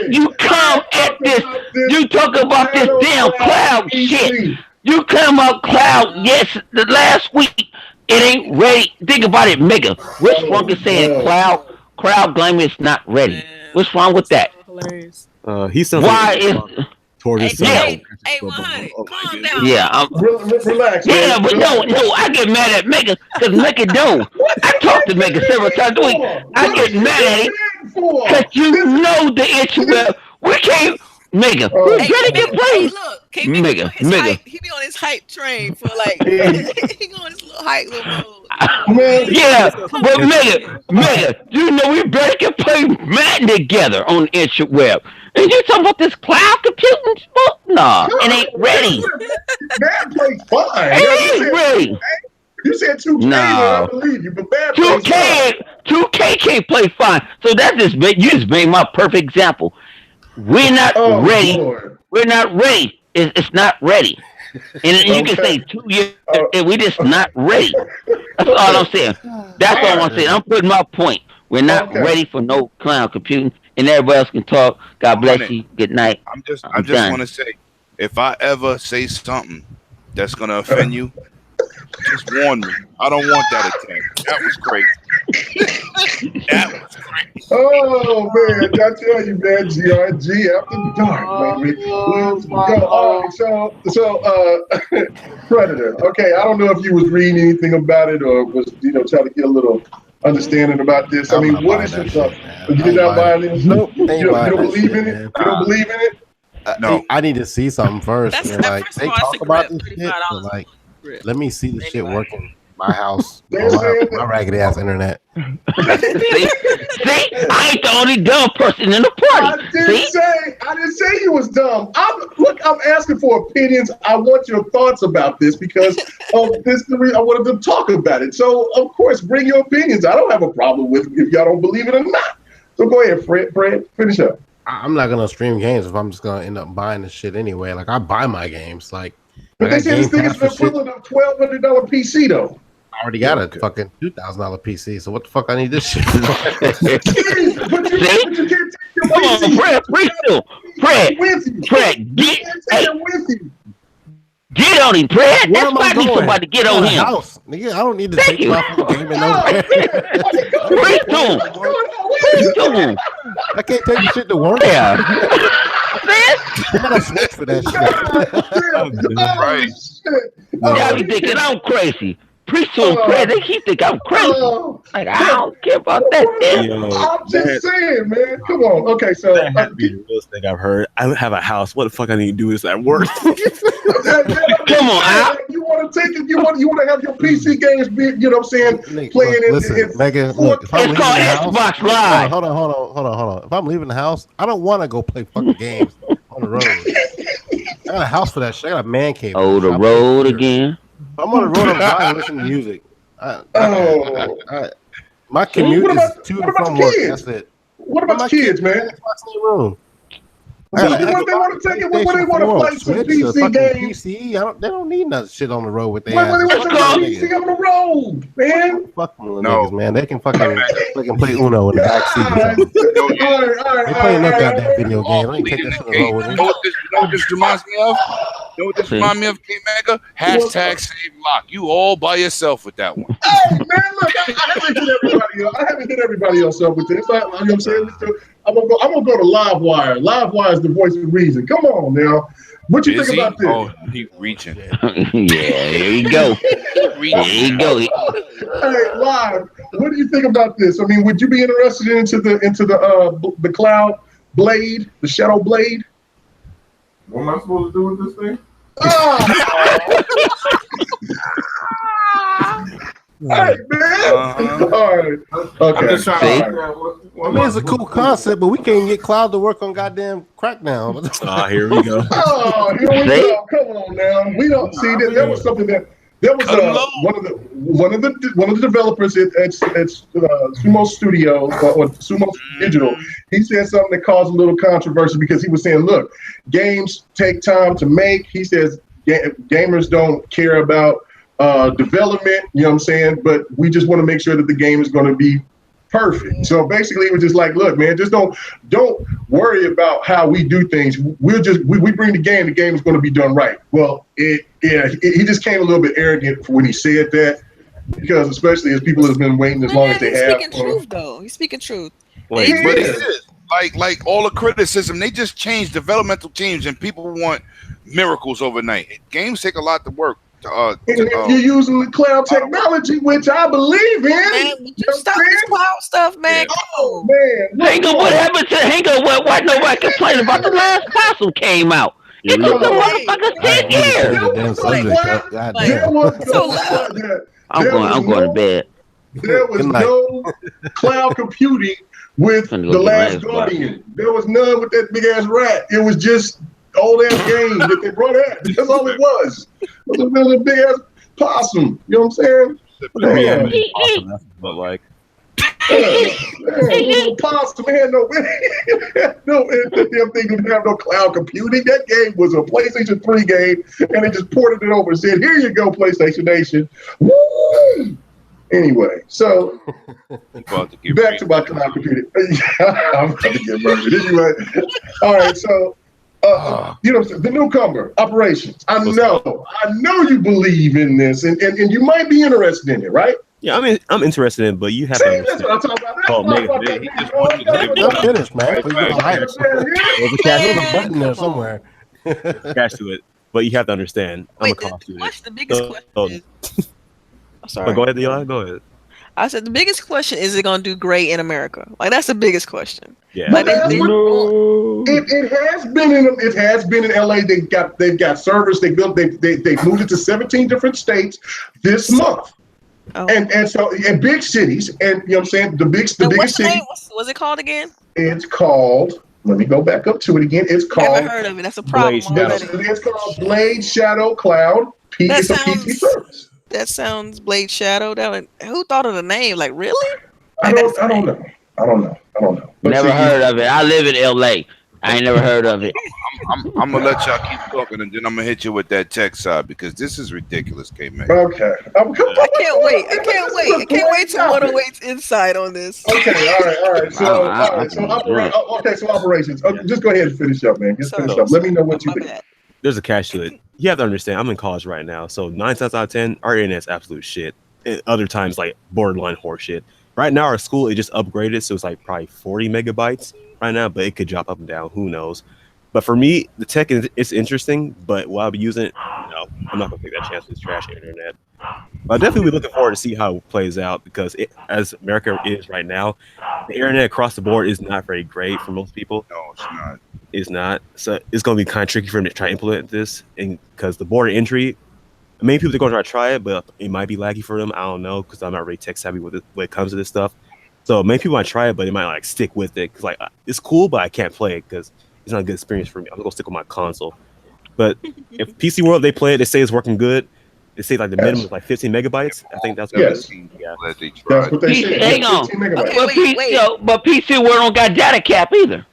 you come at this. You talk about this damn cloud shit. You come up cloud, yes, the last week, it ain't ready. Think about it, Mega. What's wrong with saying cloud game is not ready? What's wrong with that? He sounds Why like is toward his Hey, 100, calm down. yeah, relax. yeah, man. but no, I get mad at Mega because Mega don't. I talk to Mega several times a week. I get mad at him because you know the issue. We can't. Mega, we gotta get played. Look, he be on his hype train for like he on his little hype little mode. Yeah, but Mega, you know we better can play Madden together on the interweb. And you talking about this cloud computing? Nah, it ain't ready. Madden plays fine. It ain't ready. You said 2K, No. I believe you, but Madden plays fine. 2K can't play fine. So you just made my perfect example. We're not ready. Lord. We're not ready. It's not ready. And you can say 2 years, and we just not ready. That's all I'm saying. That's all I'm saying. I'm putting my point. We're not ready for no cloud computing, and everybody else can talk. God bless you. Good night. I just want to say, if I ever say something that's gonna offend you, just warn me. I don't want that attack. That was crazy. That was crazy. Oh man, I tell you, man, GRG after dark, baby. Let's go. All right, so Predator. Okay, I don't know if you was reading anything about it or was trying to get a little understanding about this. I mean, what is your thought? You're not buying this? Nope. You don't believe in it? You don't believe in it? No. I need to see something first. That's And, like, first of they all, I talk think about about this shit. $35 But, like, for let me see the shit Anyway. working in my house. They're saying my raggedy ass internet. See, I ain't the only dumb person in the party. I didn't say you was dumb. I'm asking for opinions. I want your thoughts about this because of this. The reason I wanted to talk about it. So of course, bring your opinions. I don't have a problem with if y'all don't believe it or not. So go ahead, Fred, finish up. I'm not gonna stream games if I'm just gonna end up buying the shit anyway. Like I buy my games. Like But they say this thing is the equivalent of $1,200 PC though. I already got a fucking $2,000 PC. So what the fuck I need this shit for? but you can't take your Come on, PC Fred, with you. get on him, Fred. Where That's am why I need going? somebody to get on him. House. Nigga, I don't need to Thank take you. my fucking game and no. Preach to him. Preach to him. I can't take the shit to work. Yeah. I'm gonna switch for that shit. Right. Y'all be thinking I'm crazy. Preach to him, Fred. They keep thinking I'm crazy. Like, I don't care about that. I'm just saying, man. Come on. Okay, so That had to be the realest thing I've heard. I have a house. What the fuck I need to do is at work? Come on, Al. You want to take it? You want to have your PC games be? You know what I'm saying? Playing Listen, Megan, look, if I'm It's leaving called the house, Xbox Live. hold on. If I'm leaving the house, I don't want to go play fucking games on the road. I got a house for that shit. I got a man cave. Oh, the road again. If I'm on the road, I'm driving, listening to music. My commute is to and from work. That's it. What about kids, man? So they want to take it when they want to play some PC games. They don't need nothing shit on the road with their When they ass. want to play PC on the road, man. Fuck them little niggas, man. They can fucking play Uno in the backseat or something. They play enough goddamn video games. Let me take that shit on the road with them. You know what this reminds me of? You know what this reminds me of, K-Mega? Hashtag save lock. You all by yourself with that one. Hey, man, look, I haven't hit everybody else up with this. You know what I'm saying? I'm gonna go to Livewire. Livewire is the voice of reason. Come on now. What you think about this? Oh, he reaching. Yeah, here we go. Here you go. Hey, Live, what do you think about this? I mean, would you be interested into the Cloud Blade, the Shadow Blade? What am I supposed to do with this thing? Hey, man. All right. Okay. I'm just trying to figure out I mean, it's a cool concept, but we can't get Cloud to work on goddamn Crackdown. Here we go. Oh, here we go. Come on now. We don't see that. That was something that was one of the developers at Sumo Studios or Sumo Digital. He said something that caused a little controversy because he was saying, look, games take time to make. He says gamers don't care about development, you know what I'm saying? But we just want to make sure that the game is going to be perfect. So basically it was just like, look, man, just don't worry about how we do things. We bring the game is going to be done right. Well, he just came a little bit arrogant when he said that, because especially as people have been waiting as long as they have. He's speaking truth, though. He's speaking truth. But it is. Like all the criticism, they just changed developmental teams and people want miracles overnight. Games take a lot to work. And if you're using the cloud technology, which I believe in, man, would you stop this cloud stuff, man? Oh man, Hango, what happened to Hango? Why nobody complaining about the last console came out? It took the motherfucker 10 years. I'm going to bed. There was no cloud computing with The Last Guardian. There was none with that big ass rat. It was just old ass game that they brought out. That's all it was. It was a big ass possum. You know what I'm saying? Awesome, but like, possum had no that damn thing didn't have no cloud computing. That game was a PlayStation 3 game, and they just ported it over and said, "Here you go, PlayStation Nation." Woo! Anyway, so back to my cloud computing. I'm about to get murdered. Anyway, all right, so. You know, the newcomer operations. I know you believe in this, and you might be interested in it, right? Yeah, I mean, I'm interested in it, but you have to understand. That's what I'm talking about. I'm finished, man. There's a button there somewhere. Cash to it, but you have to understand. I'm a cost student. The biggest question is. Sorry. Go ahead, Eli. Go ahead. I said the biggest question is it gonna do great in America? Like that's the biggest question. Yeah. Like, it has been in LA. They've got servers. They moved it to 17 different states this month. Oh. And so in big cities, and you know what I'm saying, the biggest city. What's it called again? It's called. Let me go back up to it again. It's called. Never heard of it. That's a problem. It's called Blade Shadow Cloud. It's a PC service. That sounds Blade Shadow. Who thought of the name? Like really? I don't know. But never heard of it. I live in LA. I ain't never heard of it. I'm gonna let y'all keep talking, and then I'm gonna hit you with that tech side because this is ridiculous, K-Man. Okay. I can't wait. I can't wait to 108's insight on this. Okay. All right. So operations. Just go ahead and finish up, man. Just finish up. Let me know what you think. There's a catch to it. You have to understand, I'm in college right now, so 9 times out of 10, our internet's absolute shit. And other times, like borderline horse shit. Right now, our school, it just upgraded, so it's like probably 40 megabytes right now, but it could drop up and down. Who knows? But for me, the tech is interesting, but while I'll be using it, no, I'm not going to take that chance with this trash internet. But I'll definitely be looking forward to see how it plays out because as America is right now, the internet across the board is not very great for most people. No, it's not. It's not. So it's going to be kind of tricky for them to try to implement this, and because the border entry, many people are going to try it, but it might be laggy for them. I don't know because I'm not really tech savvy with it when it comes to this stuff. So many people might try it, but they might like stick with it because like it's cool, but I can't play it because it's not a good experience for me. I'm gonna stick with my console. But if PC World they play it, they say it's working good. They say like the minimum is like 15 megabytes. I think that's what Yes. Yeah. That's what they said. Hang on. 15 megabytes. Okay, wait. But PC World don't got data cap either.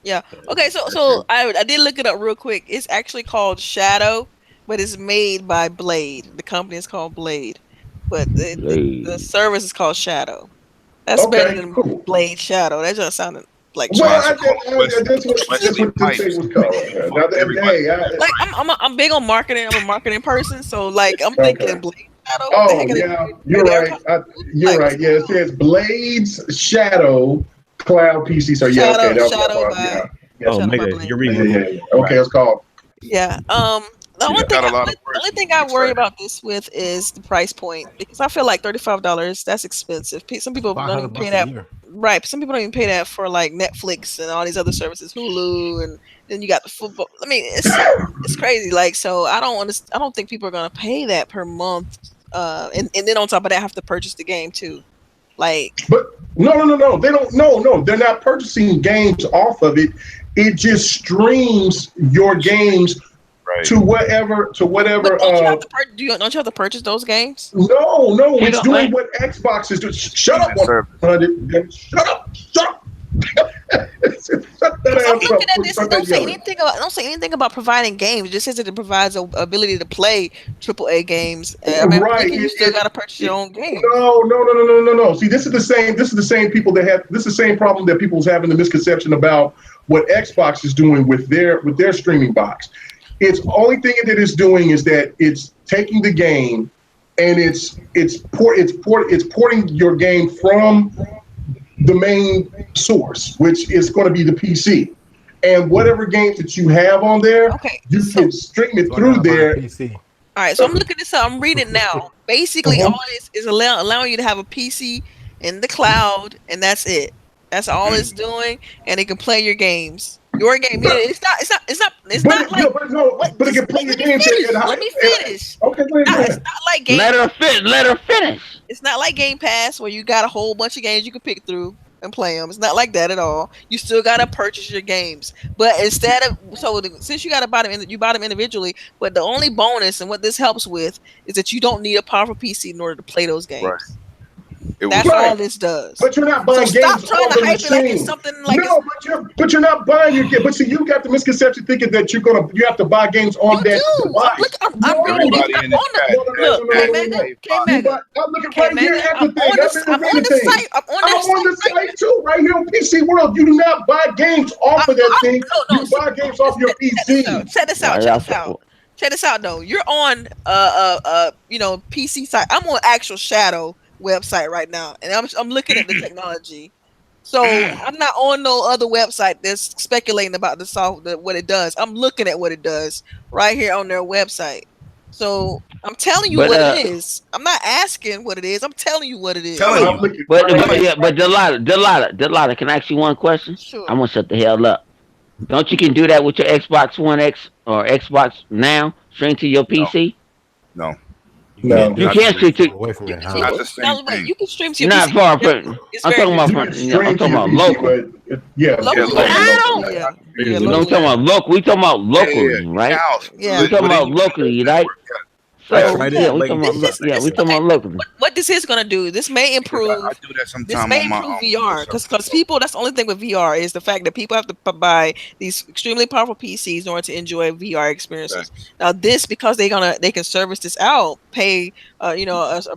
Yeah. Okay. So I did look it up real quick. It's actually called Shadow, but it's made by Blade. The company is called Blade, but the service is called Shadow. That's better than Blade Shadow. That just sounded like. Well, that's what this thing was called. Like I'm big on marketing. I'm a marketing person, so like I'm thinking Blade Shadow. Oh yeah, you're right. You're right. Yeah, it says Blade's Shadow Cloud PC. So yeah, okay, that's Shadow you're reading. Yeah. Okay, it's called. Yeah. The only thing I worry about this with is the price point, because I feel like $35, that's expensive. Some people don't even pay that. Right. Some people don't even pay that for like Netflix and all these other services, Hulu, and then you got the football. I mean, it's crazy. Like, so I don't think people are gonna pay that per month. And then on top of that, have to purchase the game too. Like, but no, they don't. No, they're not purchasing games off of it. It just streams your games. Right. To whatever. Don't you have to purchase those games? No, it's doing what Xbox is doing. Shut up! Shut up! I'm looking at this. It don't say anything about providing games. It just says that it provides an ability to play AAA games. I mean, right. You still got to purchase your own game. No. See, this is the same people that have. This is the same problem that people's having the misconception about what Xbox is doing with their streaming box. It's only thing that it's doing is that it's taking the game and it's porting your game from the main source, which is going to be the PC. And whatever games that you have on there, you can stream it through there. All right, so I'm looking this up. I'm reading now. Basically, all this is allowing you to have a PC in the cloud, and that's it. That's all it's doing, and it can play your games. Your game. It's not like. But it can play your games. Let me finish. Okay, it's not like Game. Let her finish. It's not like Game Pass where you got a whole bunch of games you can pick through and play them. It's not like that at all. You still gotta purchase your games, but since you gotta buy them, you buy them individually. But the only bonus and what this helps with is that you don't need a powerful PC in order to play those games. Right. That's all this does. But you're not buying games off the machine. Like it's something like but you're not buying your game. But see, you got the misconception thinking that you have to buy games on that device. Look, I'm looking right here at the thing. I'm on the site too, right here on PC World. You do not buy games off of that thing. You buy games off your PC. Check this out, though. You're on PC site. I'm on actual Shadow website right now, and I'm looking at the technology. So I'm not on no other website that's speculating about the software, what it does. I'm looking at what it does right here on their website. So I'm telling you what it is. I'm not asking what it is. I'm telling you what it is. But Delilah, can I ask you one question? Sure. I'm gonna shut the hell up. Don't you can do that with your Xbox One X or Xbox Now? Stream to your PC? No. No, you can't stream to away from your house. You can stream to your not PC. far from. I'm talking about local. Yeah, local. I'm talking about local. We talking about locally, right? Yeah, we talking about locally, right? So, we talking about locally. What this is gonna do? This may improve. I do that sometimes. This may improve VR because people. That's the only thing with VR is the fact that people have to buy these extremely powerful PCs in order to enjoy VR experiences. Now, this because they can service this out, pay a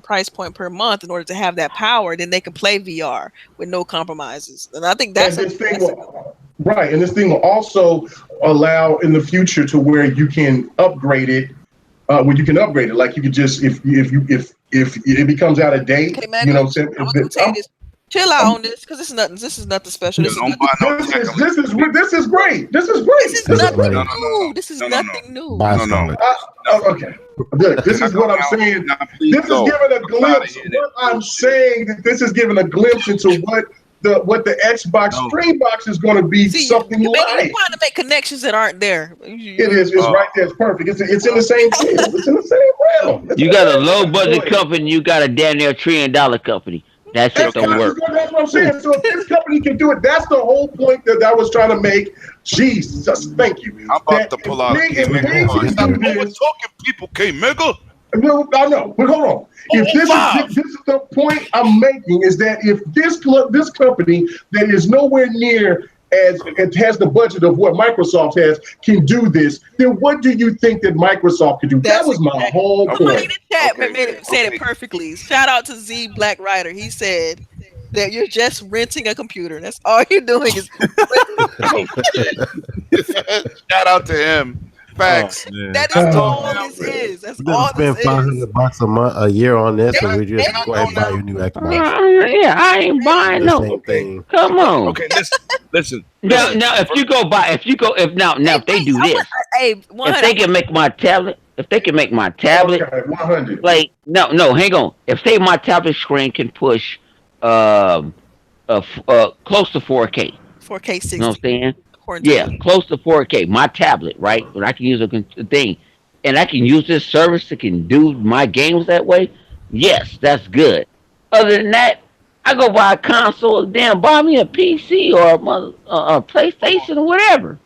price point per month in order to have that power. Then they can play VR with no compromises. And I think that's right. And this thing will also allow in the future to where you can upgrade it. Like you could just if it becomes out of date, okay, man, what I'm saying? I'm gonna tell you this. Chill out on this because this is nothing special. This is great. This is great. This is nothing new. This is nothing new. Okay. Good. This is what I'm saying. This is giving a glimpse. What I'm saying that this is giving a glimpse into what the Xbox Stream Box is going to be. Something you're like. You're trying to make connections that aren't there. It is. It's right there. It's perfect. It's in the same field. It's in the same realm. You got a low budget company. You got a damn near $1 trillion company. That shit don't work. That's what I'm saying. So if this company can do it, that's the whole point that I was trying to make. Jesus, thank you. I'm about to pull out a K-Mega. Talking people, K-Mega. No, I know, but hold on. If this is the point I'm making, is that if this company that is nowhere near as it has the budget of what Microsoft has can do this, then what do you think that Microsoft could do? That was my whole point. Somebody in the chat said it perfectly. Shout out to Z Black Rider. He said that you're just renting a computer. That's all you're doing is. Shout out to him. Facts. That is all this is. That's all spend this $500 a year on this, and we just go ahead and buy your new Xbox. Yeah, I ain't buying no. Come on. Okay, listen. Now, if they do this, if they can make my tablet, okay, 100. like no, hang on. If say my tablet screen can push, close to 4K. 4K 60. You know what I'm saying? Yeah, close to 4K. My tablet, right? But I can use a thing, and I can use this service that can do my games that way. Yes, that's good. Other than that, I go buy a console, then buy me a PC or a PlayStation or whatever.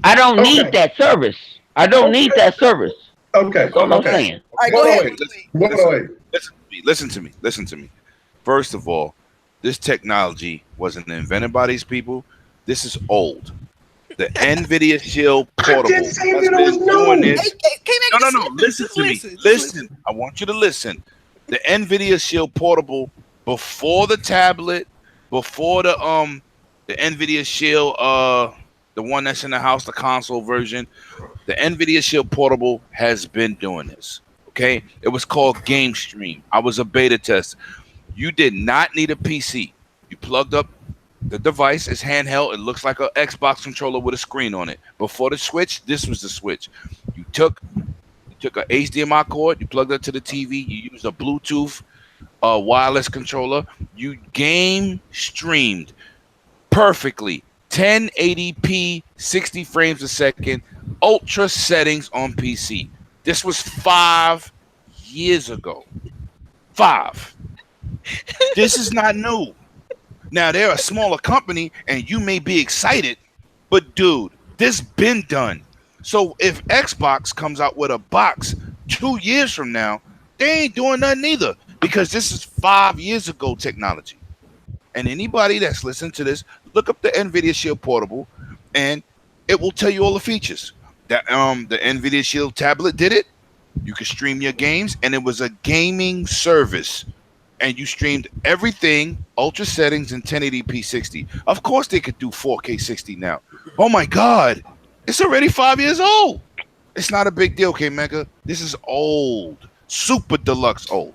I don't need that service. Okay. That's all I'm saying. All right, go ahead. Listen to me. First of all, this technology wasn't invented by these people. This is old. The NVIDIA Shield Portable has been doing this. No. Listen to me. Listen. I want you to listen. The NVIDIA Shield Portable, before the tablet, before the NVIDIA Shield, the one that's in the house, the console version, the NVIDIA Shield Portable has been doing this. Okay? It was called Game Stream. I was a beta tester. You did not need a PC. You plugged up the device, is handheld. It looks like an Xbox controller with a screen on it. Before the Switch, this was the Switch. You took an HDMI cord, you plugged it to the TV, you used a Bluetooth wireless controller. You game streamed perfectly. 1080p, 60 frames a second, ultra settings on PC. This was 5 years ago. 5. This is not new. Now, they're a smaller company, and you may be excited, but, dude, this been done. So if Xbox comes out with a box 2 years from now, they ain't doing nothing either, because this is 5 years ago technology. And anybody that's listening to this, look up the NVIDIA Shield Portable, and it will tell you all the features. That the NVIDIA Shield tablet did it. You could stream your games, and it was a gaming service. And you streamed everything, ultra settings, and 1080p 60. Of course they could do 4K 60 now. Oh my God, it's already 5 years old. It's not a big deal, K-Mega. This is old, super deluxe old.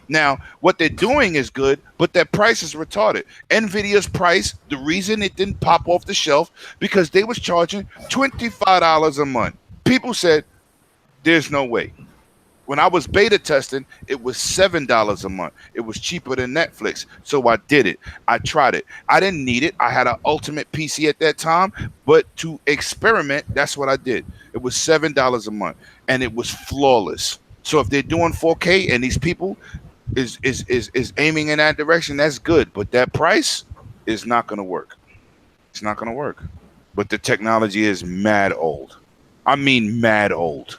Now, what they're doing is good, but their price is retarded. NVIDIA's price, the reason it didn't pop off the shelf, because they was charging $25 a month. People said, there's no way. When I was beta testing, it was $7 a month. It was cheaper than Netflix. So I did it. I tried it. I didn't need it. I had an ultimate PC at that time, but to experiment, that's what I did. It was $7 a month, and it was flawless. So if they're doing 4K and these people is aiming in that direction, that's good. But that price is not going to work. It's not going to work. But the technology is mad old. I mean mad old.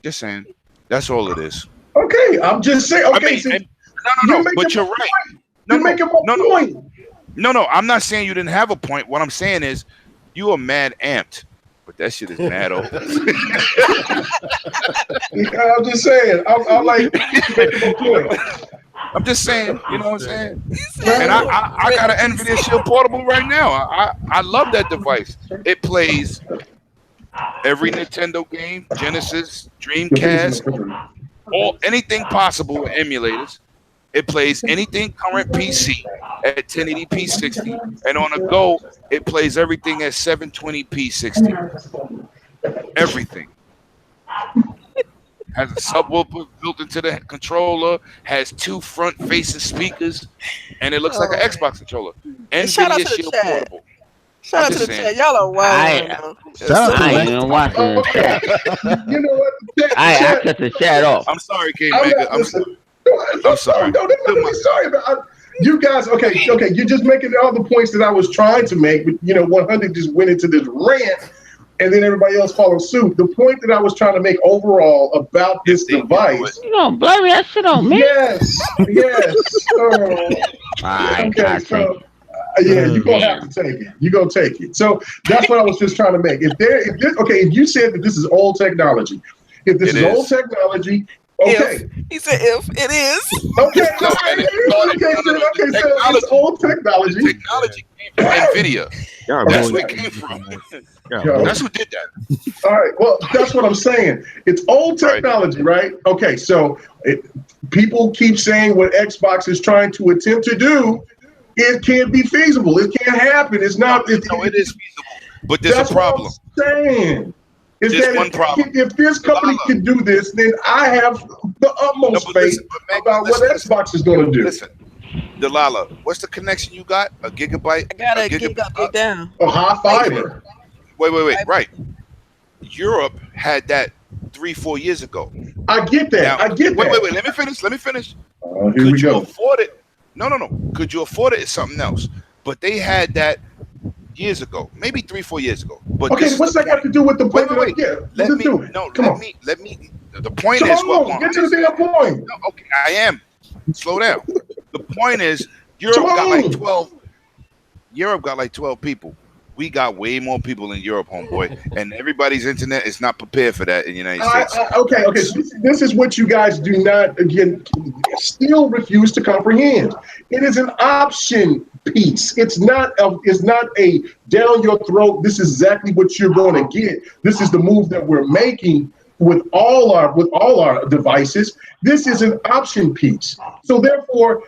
Just saying. That's all it is. Okay, I'm just saying. Okay, no, but you're right. You're making my point. No, I'm not saying you didn't have a point. What I'm saying is you are mad amped, but that shit is mad old. I'm just saying. I'm like, I'm just saying. You know what I'm saying? And I got an NVIDIA Shield Portable right now. I love that device. It plays every Nintendo game, Genesis, Dreamcast, anything possible with emulators. It plays anything current PC at 1080p 60, and on the go, it plays everything at 720p 60. Everything. Has a subwoofer built into the controller, has 2 front-facing speakers, and it looks like an Xbox controller. NVIDIA Shield Portable. Shout out to the chat. Y'all are wild. I ain't even watching the chat. You know what? I cut the chat off. I'm sorry, K-Mega. I'm sorry. No, I'm sorry about you guys. Okay. You're just making all the points that I was trying to make, but 100 just went into this rant. and then everybody else follows suit. The point that I was trying to make overall about this device. You gonna blame that shit on me? Yes. Okay, so yeah, you're gonna have to take it. You're gonna take it. So that's what I was just trying to make. If you said that this is old technology, if this is old technology, okay. He said if it is. Okay, so it's old technology. The technology came from NVIDIA. That's where it came from. That's who did that. All right, well, that's what I'm saying. It's old technology, right? Okay, so people keep saying what Xbox is trying to attempt to do, it can't be feasible. It can't happen. It's not. It is feasible, but there's a problem. What I'm saying. There's one problem. If this company can do this, then I have the utmost faith about what Xbox is going to do. Listen, Delilah, what's the connection you got? A gigabyte? I got a gigabit down. A high fiber. Wait. Right. Europe had that 3-4 years ago. I get that. Wait. Let me finish. Could you afford it? No. Could you afford it? It's something else. But they had that years ago, maybe 3-4 years ago. But okay, what's that got to do with the point? Wait. Yeah, let me. The point is what? Get to the damn point. No, okay, I am. Slow down. The point is, Europe got like 12 people. We got way more people in Europe, homeboy, and everybody's internet is not prepared for that in the United States. Okay. So this is what you guys do not, again, still refuse to comprehend. It is an option piece. It's not a down your throat. This is exactly what you're going to get. This is the move that we're making with all our devices. This is an option piece. So therefore,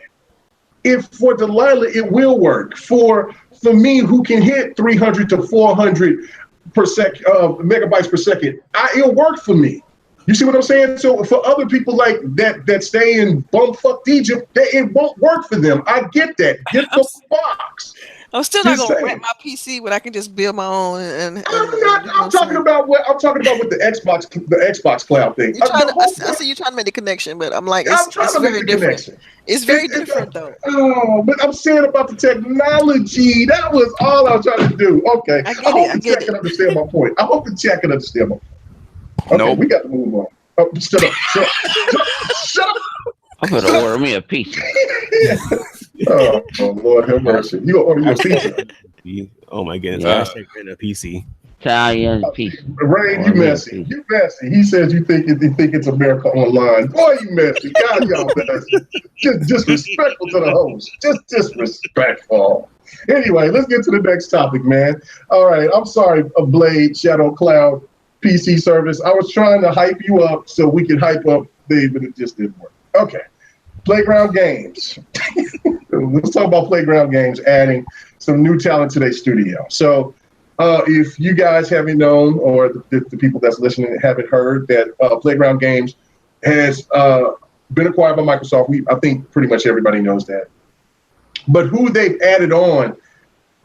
if for Delilah it will work, for me who can hit 300 to 400 megabytes per second, it'll work for me. You see what I'm saying? So for other people like that stay in bumfuck Egypt, it won't work for them. I get that. Get the box. I'm still not gonna rent my PC, but I can just build my own. I'm talking about with the Xbox Cloud thing. I see you trying to make the connection, but I'm like, it's very different. It's very different though. Oh, but I'm saying about the technology. That was all I was trying to do. Okay, I hope the chat can understand my point. Okay, nope. We got to move on. Oh, shut up. I'm gonna order me a pizza. Oh Lord have mercy! You gonna order you a pizza? Oh my goodness! I should get a PC. Italian pizza. Rain, you messy. You messy. He says you think it's America Online. Boy, you messy. God, y'all messy. Just disrespectful to the host. Just disrespectful. Anyway, let's get to the next topic, man. All right. I'm sorry, Blade, Shadow Cloud, PC service. I was trying to hype you up so we could hype up Dave, but it just didn't work. Okay. Playground Games. Let's talk about Playground Games adding some new talent to their studio. So if you guys haven't known, or the people that's listening haven't heard, that Playground Games has been acquired by Microsoft. I think pretty much everybody knows that. But who they've added on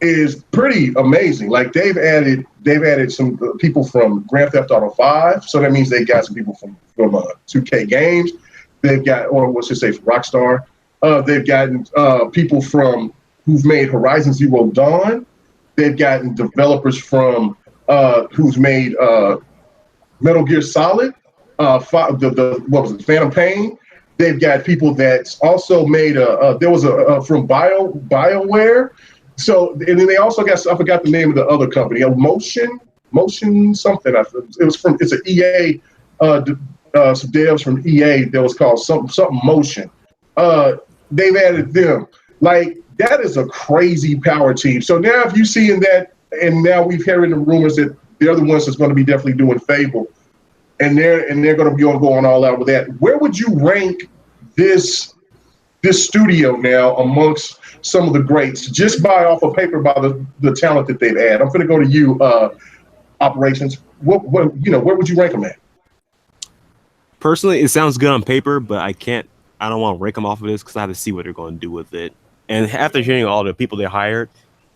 is pretty amazing. Like they've added some people from Grand Theft Auto 5. So that means they got some people from 2K Games. They've got, or let's just say Rockstar. They've gotten people who've made Horizon Zero Dawn. They've gotten developers from who's made Metal Gear Solid. What was it? Phantom Pain. They've got people that's also made there was from BioWare. So, and then they also got, I forgot the name of the other company, Motion something. It's an EA, some devs from EA that was called something Motion. They've added them. Like, that is a crazy power team. So now if you see in that, and now we've hearing the rumors that they're the ones that's going to be definitely doing Fable, and they're going to be going all out with that. Where would you rank this studio now amongst some of the greats, just by off of paper, by the talent that they've added? I'm going to go to you, Operations. Where would you rank them at? Personally, it sounds good on paper, but I don't want to rank them off of this because I have to see what they're going to do with it. And after hearing all the people they hired,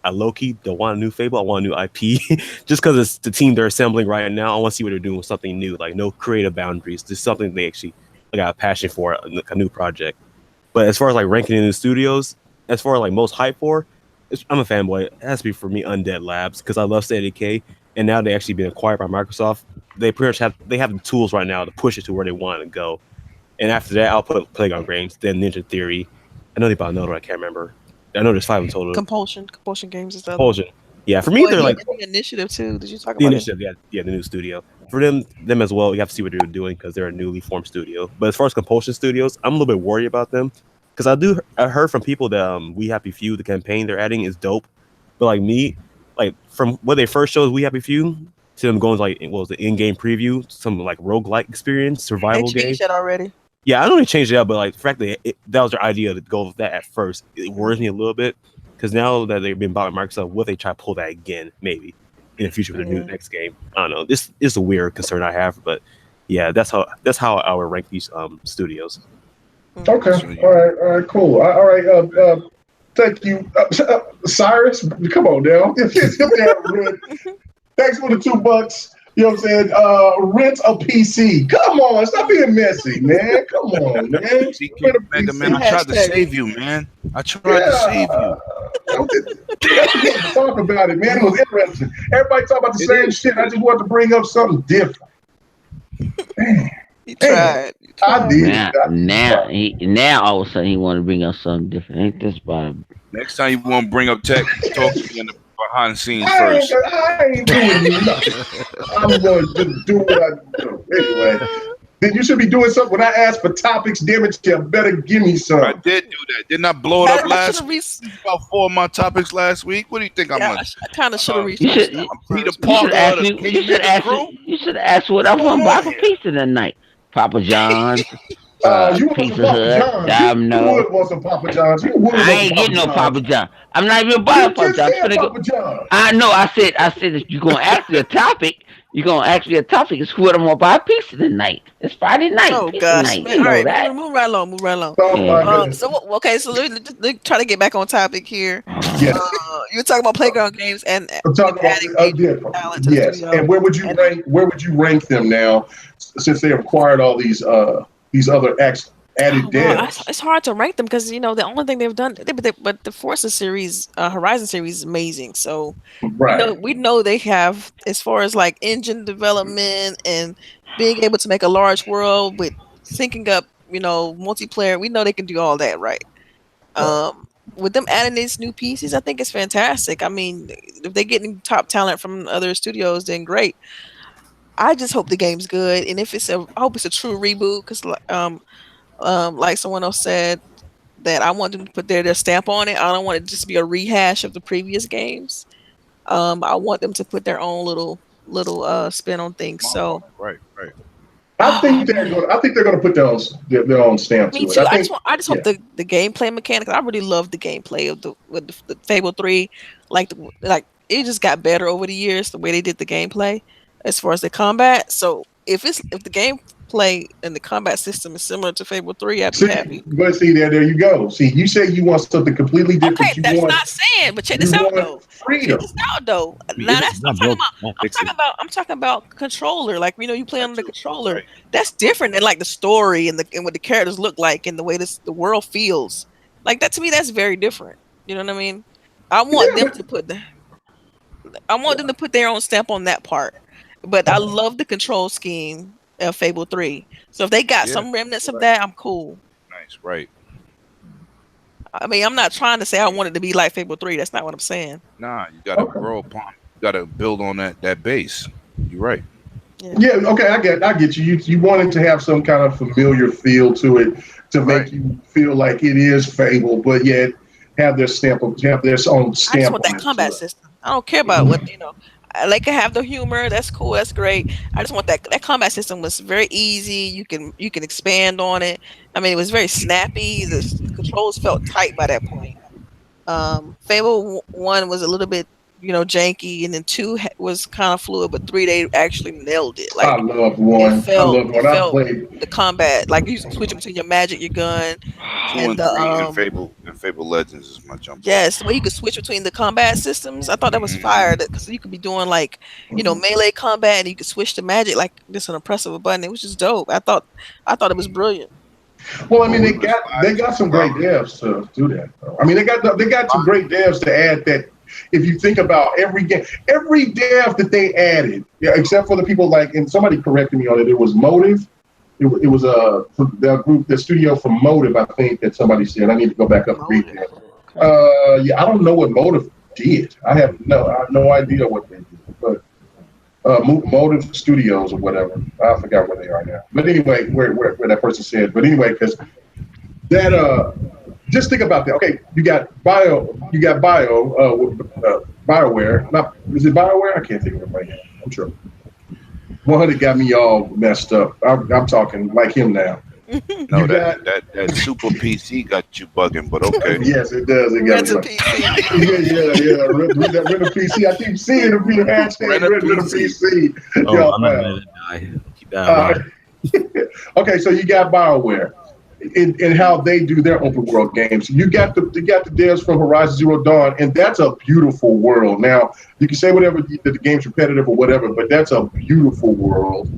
I low-key don't want a new Fable. I want a new IP. Just because it's the team they're assembling right now, I want to see what they're doing with something new, like no creative boundaries. Just something they actually got a passion for, a new project. But as far as like ranking in the studios, as far as like most hype for, I'm a fanboy. It has to be for me Undead Labs because I love State of Decay. and now they actually been acquired by Microsoft. They pretty much have the tools right now to push it to where they want to go. And after that, I'll put Playground Games, then Ninja Theory. I know they bought another one, I can't remember. I know there's 5 in total. Compulsion Games is the other. Compulsion. Yeah, for me, they're like the Initiative too. Did you talk the about Initiative? Yeah, the new studio. For them as well, you have to see what they're doing because they're a newly formed studio. But as far as Compulsion Studios, I'm a little bit worried about them because I heard from people that We Happy Few, the campaign they're adding is dope. But like me, like from what they first showed We Happy Few to them going to like what was the in-game preview, some like roguelike experience, survival game. They changed that already. Yeah, I know they changed it up, but like the fact that that was their idea to go with that at first, it worries me a little bit because now that they've been bought by Microsoft, what if they try to pull that again, maybe in the future for the next game? I don't know. This is a weird concern I have, but yeah, that's how I would rank these studios. Okay, all right, cool. All right, thank you, Cyrus. Come on now. Thanks for the $2. You know what I'm saying? Rent a PC. Come on, stop being messy, man. Come on, man. Man, I tried to save you, man. I tried to save you. Talk about it, man. It was interesting. Everybody talk about the same shit. I just wanted to bring up something different. Man. You tried. I did. Now all of a sudden he want to bring up something different. Ain't this Bob? Next time you want to bring up tech, talk to me in the behind the scenes first. I ain't doing nothing. I'm going to do what I do. Anyway, then you should be doing something. When I ask for topics, damn it, you better give me some. I did do that. Didn't I blow it up last week? About 4 of my topics last week. What do you think I'm I kind of should have researched that. You should ask what I want to buy for pizza tonight. Papa John's. You Pizza Hut, Domino. You would want some Papa John's. I ain't getting no Papa John. I'm not even buying Papa John. I know. I said if you're gonna ask me a topic, is what I'm gonna buy pizza tonight. It's Friday night. Oh gosh, man. All right, move right along. So let me try to get back on topic here. Yes. You were talking about Playground Games and I'm talking about yes. And where would you rank them now, since they acquired all these other added devs? It's hard to rank them because the only thing they've done, but the Forza series, Horizon series is amazing. So we know they have, as far as like engine development and being able to make a large world with syncing up, multiplayer. We know they can do all that, right? With them adding these new pieces, I think it's fantastic. I mean, if they're getting top talent from other studios, then great. I just hope the game's good, and I hope it's a true reboot because, like someone else said, that I want them to put their stamp on it. I don't want it just to be a rehash of the previous games. I want them to put their own little spin on things. So right. I think they're going to put their own stamp to it. Too. I just hope the gameplay mechanics. I really love the gameplay of the Fable 3. Like it just got better over the years. The way they did the gameplay, as far as the combat. So if the gameplay and the combat system is similar to Fable 3, I'd be happy. But see, there you go. See, you say you want something completely different. Okay, that's not saying, but check this out though. Freedom. Check this out though. Now I'm talking about controller. Like you play on the controller. Right. That's different than like the story and what the characters look like and the way the world feels. Like that to me, that's very different. You know what I mean? I want them to put them to put their own stamp on that part. But I love the control scheme of Fable 3. So if they got some remnants of that, I'm cool. Nice, right. I mean, I'm not trying to say I want it to be like Fable 3. That's not what I'm saying. Nah, you got to grow upon it. You got to build on that base. You're right. Yeah, okay, I get you. You wanted to have some kind of familiar feel to it to make you feel like it is Fable, but yet have their own stamp. I just want that combat system. I don't care about what They can have the humor. That's cool. That's great. I just want that combat system was very easy. You can expand on it. I mean, it was very snappy. The controls felt tight by that point. Fable 1 was a little bit janky, and then 2 was kind of fluid, but 3 they actually nailed it. Like I love 1. I played the combat. Like you switch between your magic, your gun, and Fable Legends is my jump. Yes, the way you could switch between the combat systems, I thought that was fire. Because you could be doing like melee combat, and you could switch to magic like just on a press of a button. It was just dope. I thought it was brilliant. Well, I mean, they got some great devs to do that. I mean, they got some great devs to add if you think about every game, every dev that they added, except for the people like, and somebody corrected me on it, it was Motive. It was the group, the studio from Motive, I think that somebody said. I need to go back up and read that. I don't know what Motive did. I have no idea what they did, but Motive Studios or whatever. I forgot where they are now. But anyway, where that person said. But anyway, because that just think about that. Okay, you got BioWare. Is it BioWare? I can't think of it right now. I'm sure. 100 got me all messed up. I'm talking like him now. No, that Super PC got you bugging, but okay. Yes, it does. It got me. Yeah. Rent a PC. I keep seeing it being hashtag rent a PC. Oh, I'm not gonna die. Keep that okay, so you got BioWare and how they do their open world games. You got the devs from Horizon Zero Dawn, and that's a beautiful world. Now you can say whatever that the game's repetitive or whatever, but that's a beautiful world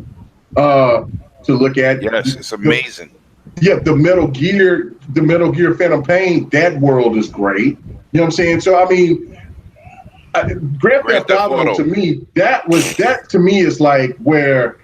to look at. Yes, it's amazing. The Metal Gear Phantom Pain, that world is great. You know what I'm saying? So I mean, Grand Theft Auto to me, that to me is like where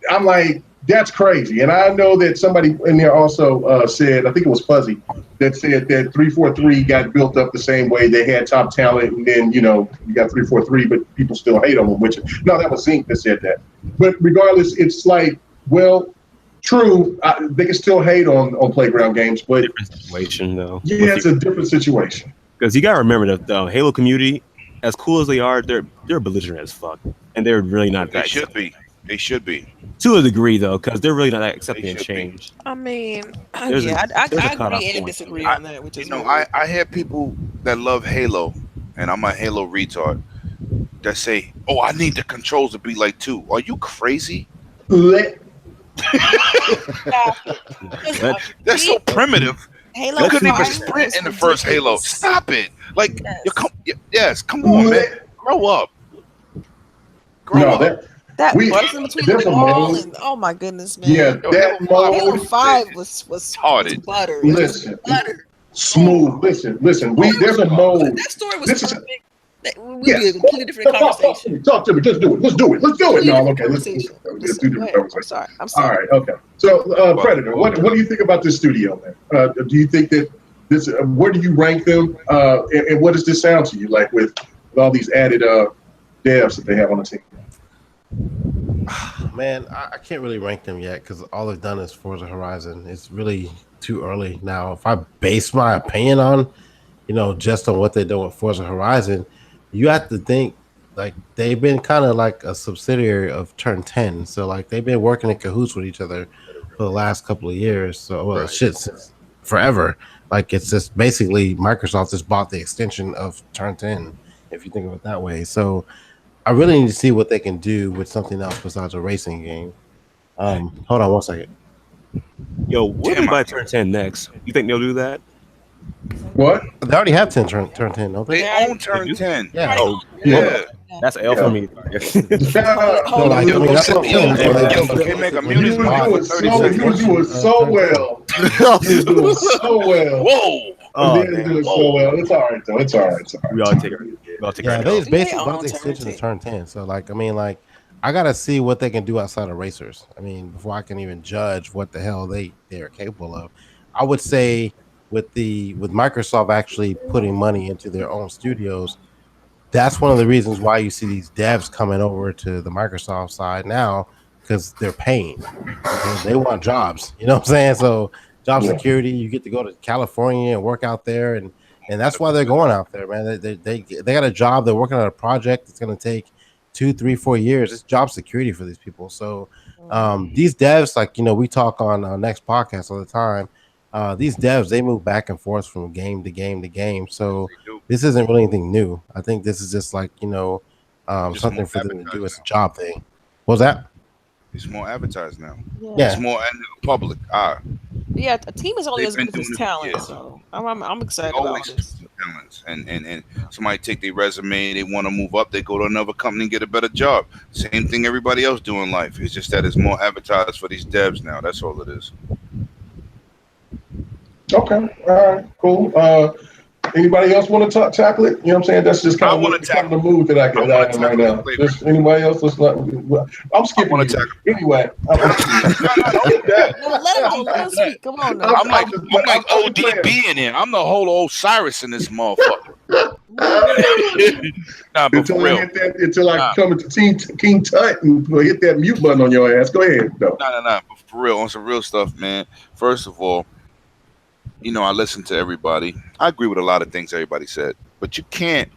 I'm like, that's crazy. And I know that somebody in there also said, I think it was Fuzzy, that said that 343 got built up the same way. They had top talent, and then, you got 343, but people still hate on them, no, that was Zink that said that. But regardless, it's like, well, true, they can still hate on Playground Games, but different situation though. Yeah, it's a different situation. Because you gotta remember that the Halo community, as cool as they are, they're belligerent as fuck, and they're really not that. They should be. To a degree, though, because they're really not accepting change. I mean, I agree and disagree on that. Which is I hear people that love Halo, and I'm a Halo retard, that say, "Oh, I need the controls to be like 2." Are you crazy? That's so primitive. Halo you couldn't even sprint in the first Halo. Stop it! Like, come on, man, grow up. That buzzing between the wall and oh my goodness, man! Yeah, that mode. Halo 5 was butter. Listen, smooth. Listen. There's a mode. That story was we'll be a completely different conversation. Talk to me. Let's do it. No, okay. Let's do it. I'm sorry. All right. Okay. So, Predator, what do you think about this studio, man? Do you think that this? Where do you rank them? And what does this sound to you like with all these added devs that they have on the team? Man, I can't really rank them yet because all they've done is Forza Horizon. It's really too early now. If I base my opinion on, just on what they're doing with Forza Horizon, you have to think like they've been kind of like a subsidiary of Turn 10. So like they've been working in cahoots with each other for the last couple of years. So since forever. Like it's just basically Microsoft just bought the extension of Turn 10, if you think of it that way. So I really need to see what they can do with something else besides a racing game. Hold on 1 second. Yo, what if we buy Turn 10 next? You think they'll do that? What? They already have Turn 10, don't they? They own Turn 10. Yeah. Oh, yeah. That's an L for me. They make a music You were doing so well. Whoa. Oh, doing so well. It's all right, though. It's all right. We all take yeah, they basically bought the extension of Turn 10. So, I got to see what they can do outside of racers. I mean, before I can even judge what the hell they are capable of. I would say with Microsoft actually putting money into their own studios, that's one of the reasons why you see these devs coming over to the Microsoft side now, because they're paying. They want jobs. You know what I'm saying? So job security, you get to go to California and work out there, and that's why they're going out there, man. They got a job. They're working on a project that's going to take 2, 3, 4 years. It's job security for these people. So these devs, we talk on our next podcast all the time. These devs, they move back and forth from game to game to game. So this isn't really anything new. I think this is just something for them to do as a job thing. What was that? It's more advertised now. Yeah. It's more in the public. Yeah, a team is only as good as its talent. So I'm excited about this. Talents. And somebody take their resume, they want to move up, they go to another company and get a better job. Same thing everybody else do in life. It's just that it's more advertised for these devs now. That's all it is. Okay. All right. Cool. Anybody else want to tackle it? You know what I'm saying? That's just kind of the mood that I am right now. Just anybody else? Let's not. I'm skipping you. Anyway. No, let him go. Let him speak. Come on now. I'm like ODB in here. I'm the whole Osiris in this motherfucker. Nah, but for real. Until I come to King Tut and hit that mute button on your ass. Go ahead, though. No. But for real, on some real stuff, man. First of all, you know, I listen to everybody. I agree with a lot of things everybody said, but you can't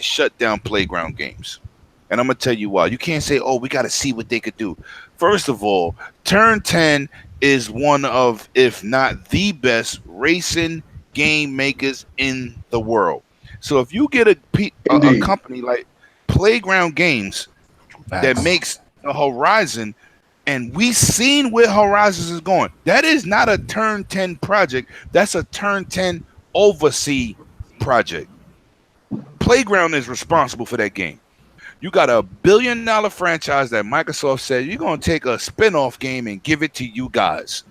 shut down playground games. And I'm gonna tell you why. You can't say, "Oh, we got to see what they could do." First of all, Turn 10 is one of, if not the best, racing game makers in the world. So if you get a company like Playground Games that makes a Horizon, and we seen where Horizons is going, that is not a Turn 10 project. That's a Turn 10 oversee project. Playground is responsible for that game. You got $1 billion franchise that Microsoft said you're going to take a spin-off game and give it to you guys.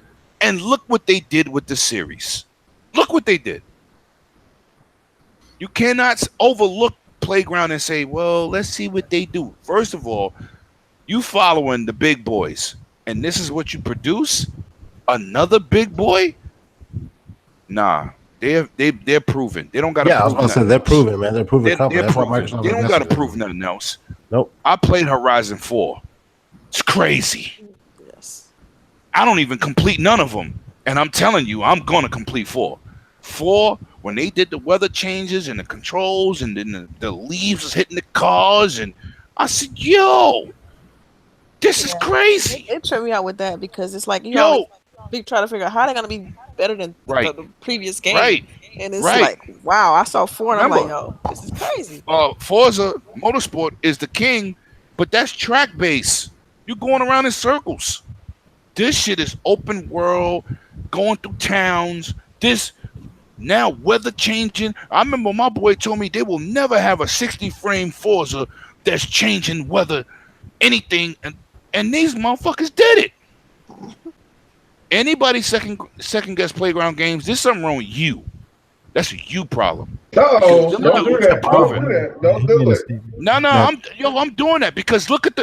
And look what they did with the series. Look what they did. You cannot overlook Playground and say, well, let's see what they do. First of all, you following the big boys, and this is what you produce? Another big boy? Nah, they're proven. They don't got to. Yeah, I was going to say they're proven, man. They're proven. They don't got to prove nothing else. Nope. I played Horizon 4. It's crazy. Yes. I don't even complete none of them, and I'm telling you, I'm gonna complete 4. 4. When they did the weather changes and the controls, and then the leaves was hitting the cars, and I said, "Yo, this is crazy." It tripped me out with that because it's like trying to figure out how they're gonna be better than the previous game. Right. And it's like, wow, I saw 4 and I'm like, oh, this is crazy. Forza Motorsport is the king, but that's track base. You're going around in circles. This shit is open world, going through towns. This now weather changing. I remember my boy told me they will never have a 60 frame Forza that's changing weather, anything, and these motherfuckers did it. Anybody second guess Playground Games, there's something wrong with you. That's a you problem. No, don't do that. Don't do it. No, I'm doing that because look at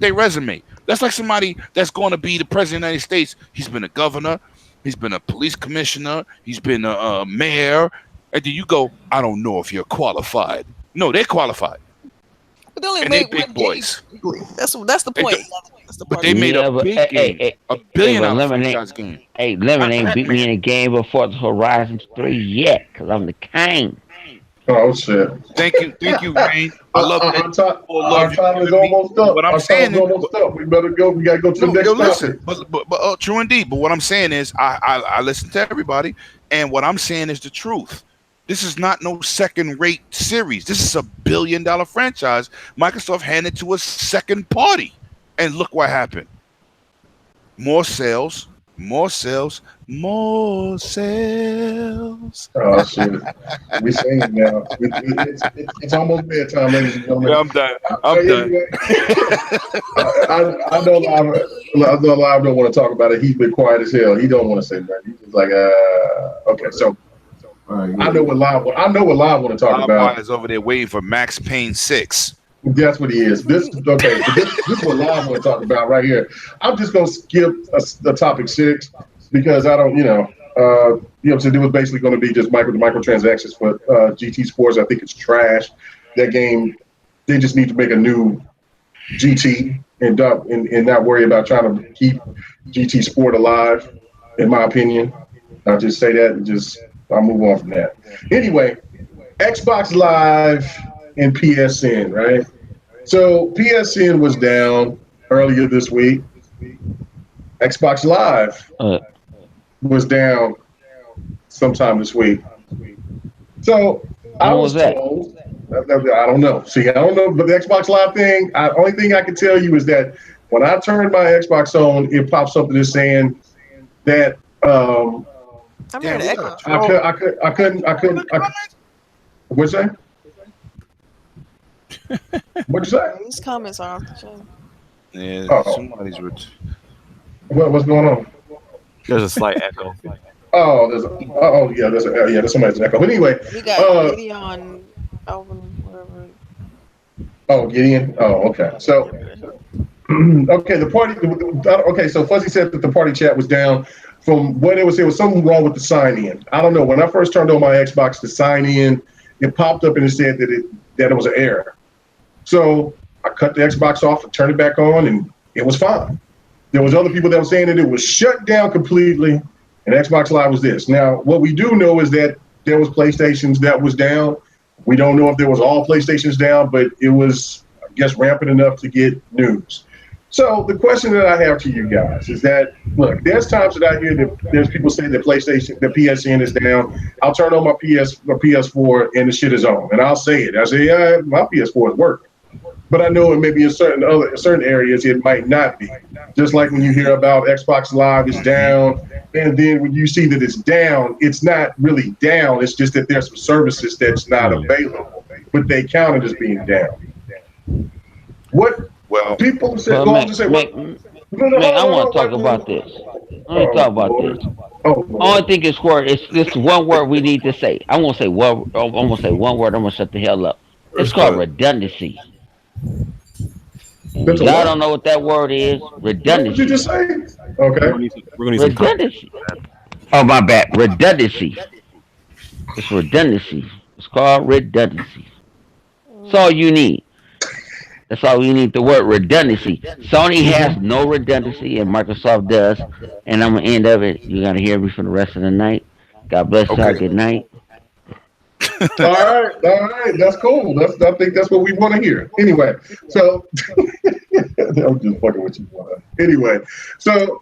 their resume. That's like somebody that's going to be the president of the United States. He's been a governor, he's been a police commissioner, he's been a mayor, and then you go, I don't know if you're qualified. No, they're qualified. But they only and made big boys. That's the point. But they made a big game, $1 billion franchise game. Hey, Lemon ain't beat me in a game before the Horizon 3 yet, because I'm the king. Oh shit! Thank you, Wayne. I love that. Our time is almost up. What I'm saying is, we better go. We gotta go to the next listen, but true indeed. But what I'm saying is, I listen to everybody, and what I'm saying is the truth. This is not no second-rate series. This is $1 billion franchise. Microsoft handed to a second party, and look what happened. More sales. Oh shit! We saying it now. It's almost bedtime, ladies and gentlemen. Yeah, I'm done. Anyway, I know Live don't want to talk about it. He's been quiet as hell. He don't want to say that. He's just like, okay. So I know what Live want to talk about. Is over there waiting for Max Payne 6. That's what he is. This is what Live want to talk about right here. I'm just gonna skip the topic 6 because I don't, so it was basically going to be just microtransactions for GT Sports. I think it's trash. That game, they just need to make a new GT and not worry about trying to keep GT Sport alive. In my opinion, I'll just say that and I'll move on from that. Anyway, Xbox Live and PSN, right? So PSN was down earlier this week. Xbox Live was down sometime this week. So I was told, I don't know. See, I don't know, but the Xbox Live thing, only thing I can tell you is that when I turn my Xbox on, it pops up that's saying that I'm hearing the echo. I couldn't. What's that? What'd you say? These comments are off the chain. Yeah, somebody's rich. What's going on? There's a slight echo. Oh, there's somebody's echo. But anyway, We got Gideon, Alvin, whatever. oh, Gideon. Oh, okay. So, okay, the party. Okay, so Fuzzy said that the party chat was down. From what it was something wrong with the sign in. I don't know. When I first turned on my Xbox to sign in, it popped up and it said that it was an error. So I cut the Xbox off and turned it back on, and it was fine. There was other people that were saying that it was shut down completely, and Xbox Live was this. Now, what we do know is that there was PlayStations that was down. We don't know if there was all PlayStations down, but it was, I guess, rampant enough to get news. So the question that I have to you guys is that, look, there's times that I hear that there's people saying that the PSN is down. I'll turn on my PS4 and the shit is on, and I'll say it. I say, yeah, my PS4 is working. But I know it may be in certain areas it might not be. Just like when you hear about Xbox Live is down, and then when you see that it's down, it's not really down. It's just that there's some services that's not available, but they count it as being down. What? Well, people say, I want to talk about this. Let me talk about this. I think it's word. It's this one word we need to say. I won't say one. I'm gonna say one word. I'm gonna shut the hell up. It's called redundancy. Y'all don't know what that word is. Redundancy. What did you just say? Okay. We're gonna need redundancy. Oh my bad. Redundancy. It's redundancy. It's called redundancy. That's all you need. That's all we need. The word redundancy. Sony has no redundancy, and Microsoft does. And I'm gonna end of it. You gotta hear me for the rest of the night. God bless y'all. Good night. all right, that's cool. I think that's what we want to hear. Anyway, so I'm just fucking with you. Anyway, so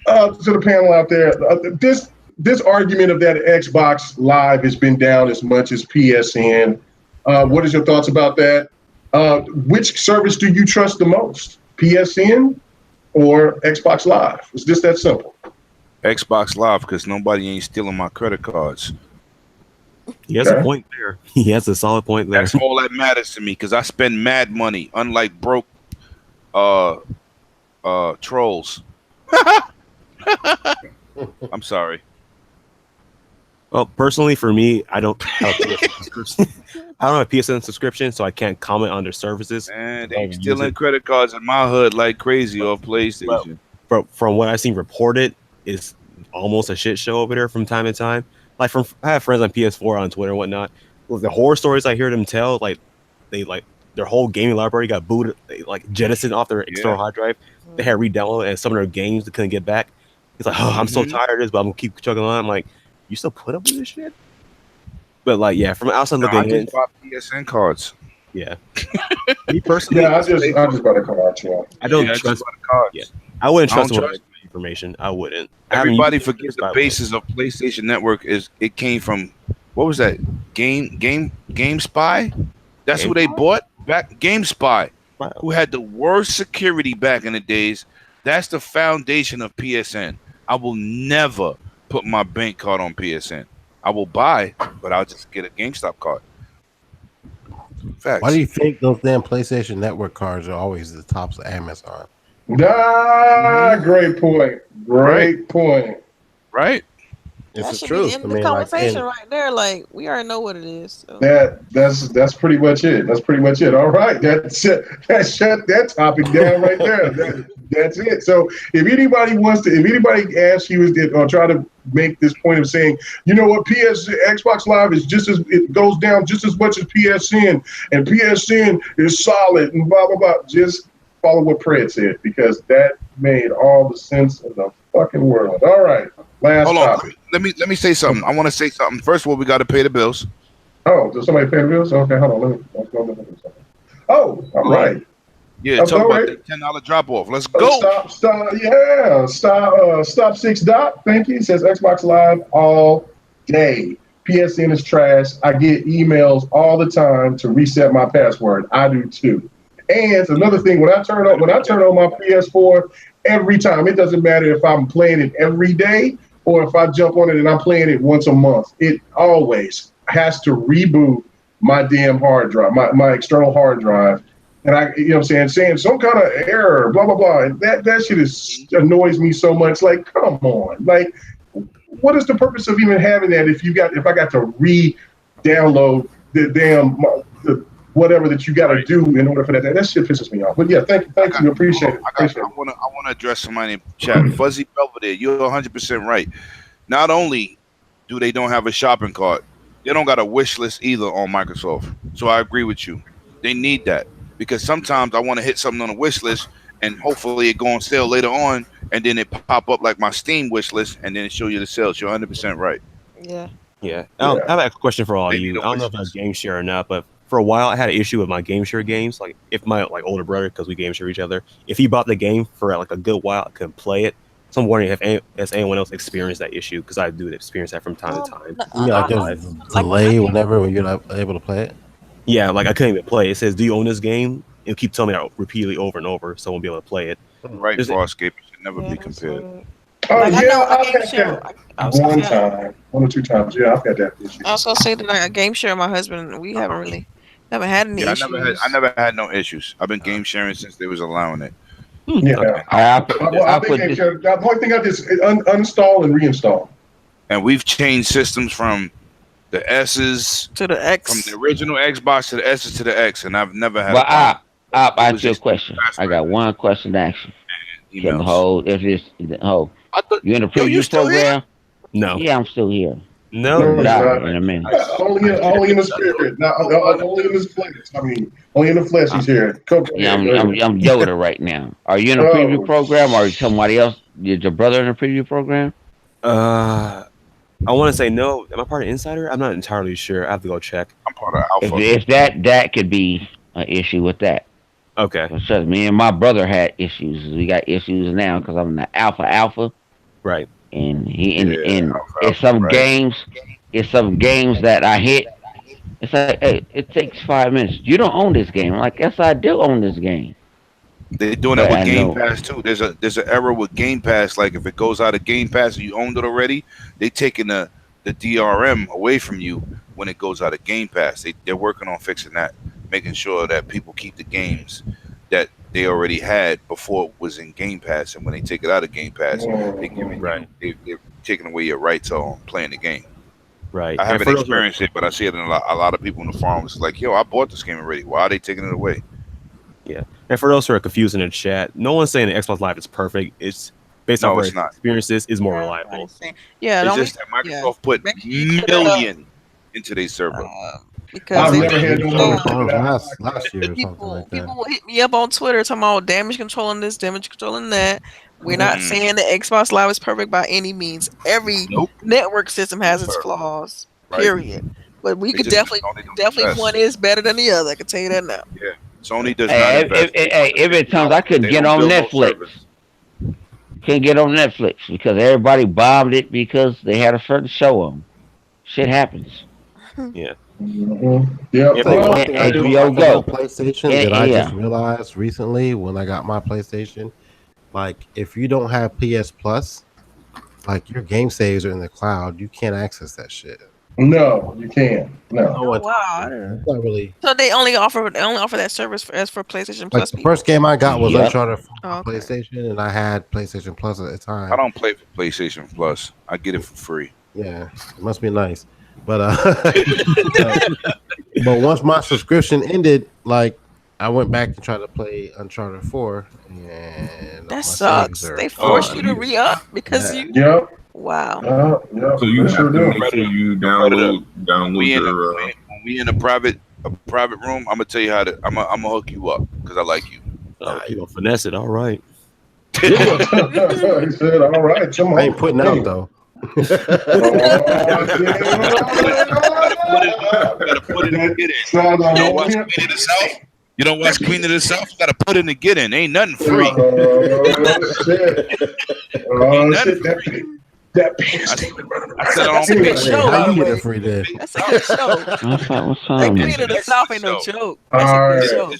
to the panel out there, this argument of that Xbox Live has been down as much as PSN. What is your thoughts about that? Which service do you trust the most, PSN or Xbox Live? It's just that simple. Xbox Live, because nobody ain't stealing my credit cards. He has a point there. He has a solid point there. That's all that matters to me, because I spend mad money, unlike broke trolls. I'm sorry. Well, personally, for me, I don't have a PSN subscription, so I can't comment on their services. And they stealing credit cards in my hood like crazy off PlayStation. But from what I've seen reported, it's almost a shit show over there from time to time. Like I have friends on PS4 on Twitter and whatnot. With the horror stories I hear them tell, like their whole gaming library got booted, jettisoned off their external hard drive. They had re-downloaded, and some of their games they couldn't get back. It's like, oh, I'm so tired of this, but I'm gonna keep chugging on. I'm like, you still put up with this shit? But from outside looking in, I just bought PSN cards. Yeah. Me personally, I just bought a card. I don't trust cards. Yeah. I wouldn't trust information. I wouldn't. Everybody forgets the basis of PlayStation Network is it came from, what was that? GameSpy? That's who they bought back. GameSpy, who had the worst security back in the days. That's the foundation of PSN. I will never put my bank card on PSN. I will buy, but I'll just get a GameStop card. Facts. Why do you think those damn PlayStation Network cards are always the tops of Amazon? Great point. Great point. Right? It's the truth. In the conversation right there, like we already know what it is. So. That's pretty much it. That's pretty much it. All right, that shut that topic down right there. That's it. So if anybody asks you or try to make this point of saying, you know what, Xbox Live is it goes down just as much as PSN, and PSN is solid and blah blah blah. Just follow what Fred said, because that made all the sense in the fucking world. All right. Last topic. Let me say something. I want to say something. First of all, we got to pay the bills. Oh, does somebody pay the bills? Okay, hold on. Let's go. Oh, all right. Yeah, talk about the $10 drop off. Let's go. Stop 6 dot. Thank you. It says Xbox Live all day. PSN is trash. I get emails all the time to reset my password. I do too. And another thing, when I turn on my PS4, every time, it doesn't matter if I'm playing it every day or if I jump on it and I'm playing it once a month, it always has to reboot my damn hard drive, my external hard drive. And saying some kind of error, blah, blah, blah. And that shit annoys me so much. Like, come on. Like, what is the purpose of even having that if I got to re-download the damn whatever that you got to do in order for that? That shit pisses me off. But yeah, thank you, appreciate it. I want to address somebody in chat. Fuzzy Belvedere, you're 100% right. Not only do they don't have a shopping cart, they don't got a wish list either on Microsoft. So I agree with you. They need that because sometimes I want to hit something on a wish list and hopefully it go on sale later on, and then it pop up like my Steam wish list, and then it show you the sales. You're 100% right. Yeah. Yeah. I have a question for all of you. I don't know if that's game share or not, but for a while I had an issue with my game share games. Like if my older brother, because we game share each other, if he bought the game for like a good while, I couldn't play it. So I'm wondering if has anyone else experienced that issue, because I do experience that from time to time. Like there's a delay whenever when you're not able to play it. Yeah, like I couldn't even play. It says, "Do you own this game?" It'll keep telling me that repeatedly over and over, so I won't be able to play it. Right, Farscape should never be compared. I've had that one or two times. Yeah, I've got that issue. I was gonna say that I game share with my husband. We haven't had any issues. I never had no issues. I've been game sharing since they was allowing it. Yeah. The only thing I did is uninstall and reinstall. And we've changed systems from the S's to the X, from the original Xbox to the S's to the X, and I've never had. Well, I answer your question. I got one question to ask you. You in the preview program? No. Yeah, I'm still here. No, in a minute. Only in the spirit, not only in the flesh. I mean, only in the flesh. He's here. Yeah, I'm Yoda right now. Are you in a preview program, or is somebody else? Is your brother in a preview program? I want to say no. Am I part of Insider? I'm not entirely sure. I have to go check. I'm part of Alpha. If that could be an issue with that. Okay. So me and my brother had issues. We got issues now because I'm in the Alpha. Right. And it's some games that I hit. It's like, hey, it takes 5 minutes. You don't own this game. I'm like, yes, I do own this game. They're doing that with Game Pass too. There's an error with Game Pass. Like if it goes out of Game Pass and you owned it already, they taking the DRM away from you when it goes out of Game Pass. They're working on fixing that, making sure that people keep the games that they already had before it was in Game Pass, and when they take it out of Game Pass, they're taking away your rights on playing the game. Right. I haven't experienced it, but I see it in a lot of people in the forums. It's like, yo, I bought this game already. Why are they taking it away? Yeah. And for those who are confused in the chat, no one's saying that Xbox Live is perfect. It's based on where experiences is more reliable. Yeah, it's just that Microsoft put million into their server. Because I've never had last year. People will hit me up on Twitter talking about damage controlling this, damage controlling that. We're not saying that Xbox Live is perfect by any means. Every network system has its flaws. Period. But we could definitely one is better than the other. I can tell you that now. Yeah. Sony does not invest. Every time I couldn't get on Netflix. Couldn't get on Netflix because everybody bombed it because they had a certain show on. Shit happens. Yeah. Yeah. HBO Go. PlayStation that I just realized recently when I got my PlayStation, like if you don't have PS Plus, like your game saves are in the cloud, you can't access that shit. No, you can't. No. Oh, wow. Not really. So they only offer that service for PlayStation Plus. The first game I got was Uncharted for PlayStation, and I had PlayStation Plus at the time. I don't play for PlayStation Plus. I get it for free. Yeah, it must be nice. But but once my subscription ended, like I went back to try to play Uncharted 4, and that sucks. They force you to re-up because you. Yep. Wow. So you have to make sure you download when we in a private room. I'm gonna tell you how to. I'm gonna hook you up because I like you. You gonna finesse it? All right. He said, "All right, come on." I ain't putting out though. Gotta put it in to get in. You don't watch Queen of the South? You gotta put in to get in. Ain't nothing free. Ain't nothing free. That PS demon running around. That's a good show. How you get it free there? That's a good show. That Queen of the South ain't no joke. That's a good show.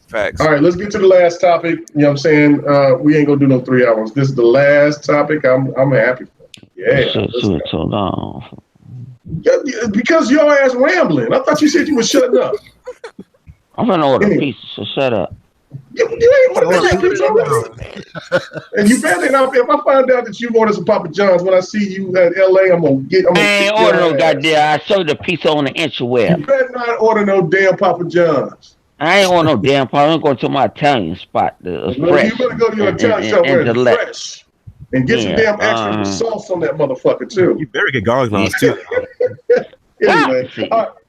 Facts. All right, let's get to the last topic. You know what I'm saying? We ain't gonna do no 3 hours. This is the last topic. I'm happy for. Yeah. So long. Because your ass rambling. I thought you said you were shutting up. I'm gonna order pizza, so shut up. You ain't ordered that pizza already. And you better not. If I find out that you ordered some Papa John's when I see you at LA, I'm gonna I ain't order no goddamn. I showed the pizza on the interweb. You better not order no damn Papa John's. I ain't order no damn Papa. I'm going to my Italian spot. The Well, you better go to your Italian shop where it's fresh. And get some damn extra sauce on that motherfucker too. You better get garlic knots too. Anyway,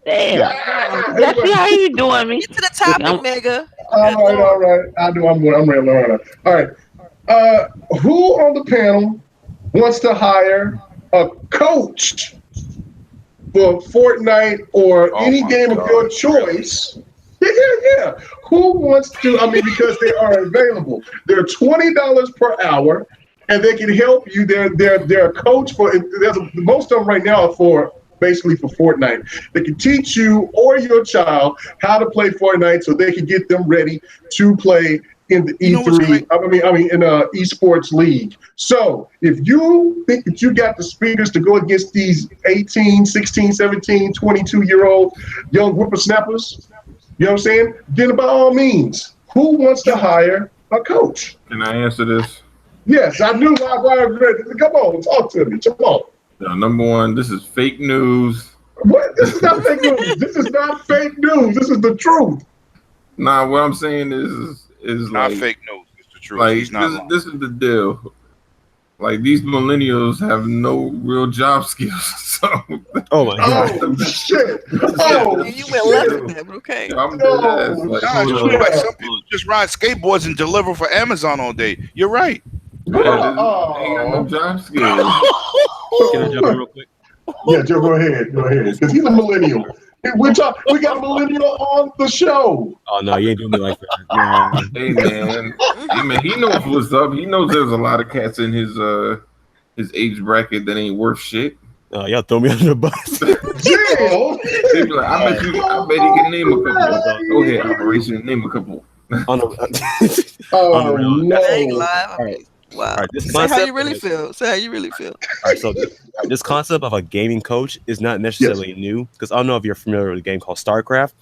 damn. Let's see how you doing, me. Get to the topic, Mega. All right. I'm ready. All right. Who on the panel wants to hire a coach for Fortnite or any game of your choice? Yeah. Who wants to? I mean, because they are available. They're $20 per hour, and they can help you. They're a coach for. Most of them right now are for Fortnite. They can teach you or your child how to play Fortnite, so they can get them ready to play in the E3. In esports league. So if you think that you got the speakers to go against these 18, 16, 17, 22-year-old young whippersnappers, you know what I'm saying? Then by all means, who wants to hire a coach? Can I answer this? Yes, I knew why I read it. Come on, talk to me. Come on. Now, number one, this is fake news. What? This is not fake news. This is not fake news. This is the truth. Nah, what I'm saying is not like, fake news. It's the truth. Like this is the deal. Like these millennials have no real job skills. So oh my god. Oh shit. You went left with that, but okay. I'm dead ass. Like some people just ride skateboards and deliver for Amazon all day. You're right. Ain't got no job skills. Can I jump in real quick? Yeah, Joe, go ahead. Because he's a millennial. We got a millennial on the show. Oh no, you ain't doing me like that. Hey man, he knows what's up. He knows there's a lot of cats in his age bracket that ain't worth shit. Oh, y'all throw me under the bus. Jail. They be like, I bet he can name a couple. Go ahead, Operation, name a couple. On the real. No. Live. All right. Wow. All right, this Say how concept you really feel. Say how you really feel. All right, so this concept of a gaming coach is not necessarily new, because I don't know if you're familiar with a game called StarCraft.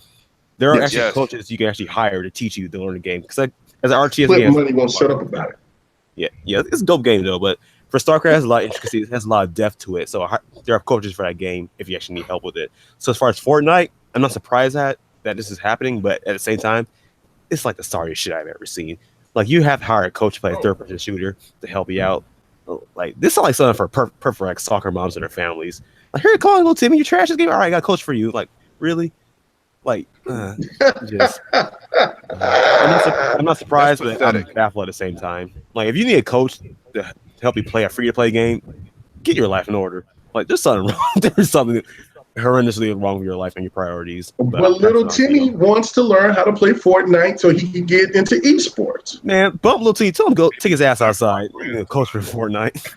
There are actually coaches you can actually hire to teach you to learn the game. Because as an RTS game, money won't shut up about it. Yeah, it's a dope game though. But for StarCraft, it has a lot of intricacies. It has a lot of depth to it. So there are coaches for that game if you actually need help with it. So as far as Fortnite, I'm not surprised that this is happening, but at the same time, it's like the sorriest shit I've ever seen. Like, you have to hire a coach to play a third-person shooter to help you out. Like, this is like something for perfect like soccer moms and their families. Like, here you go, little Timmy, you trash this game. All right, I got a coach for you. Like, really? Like, just. I'm not surprised, but I'm baffled at the same time. Like, if you need a coach to help you play a free-to-play game, get your life in order. Like, there's something wrong. There's something horrendously wrong with your life and your priorities. But little Timmy wants to learn how to play Fortnite so he can get into esports. Man, bump little Timmy. Tell him go take his ass outside. Coach for Fortnite.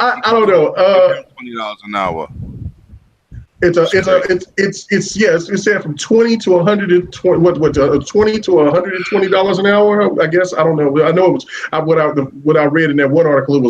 I don't know. $20 an hour. It's said from 20 to 120. $20 to $120 an hour. I guess I don't know. I know it was what I read in that one article. It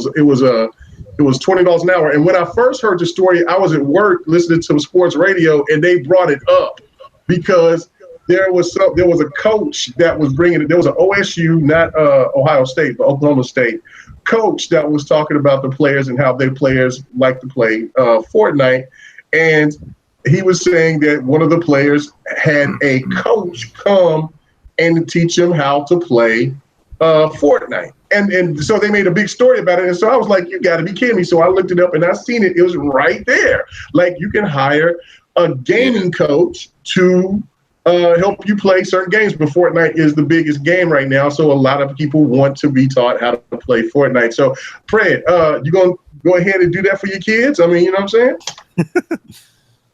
was $20 an hour. And when I first heard the story, I was at work listening to sports radio, and they brought it up because there was a coach that was bringing it. There was an OSU, not Ohio State, but Oklahoma State coach that was talking about the players and how their players like to play Fortnite. And he was saying that one of the players had a coach come and teach him how to play Fortnite. And so they made a big story about it. And so I was like, you got to be kidding me. So I looked it up and I seen it. It was right there. Like, you can hire a gaming coach to help you play certain games. But Fortnite is the biggest game right now. So a lot of people want to be taught how to play Fortnite. So, Fred, you going to go ahead and do that for your kids? I mean, you know what I'm saying?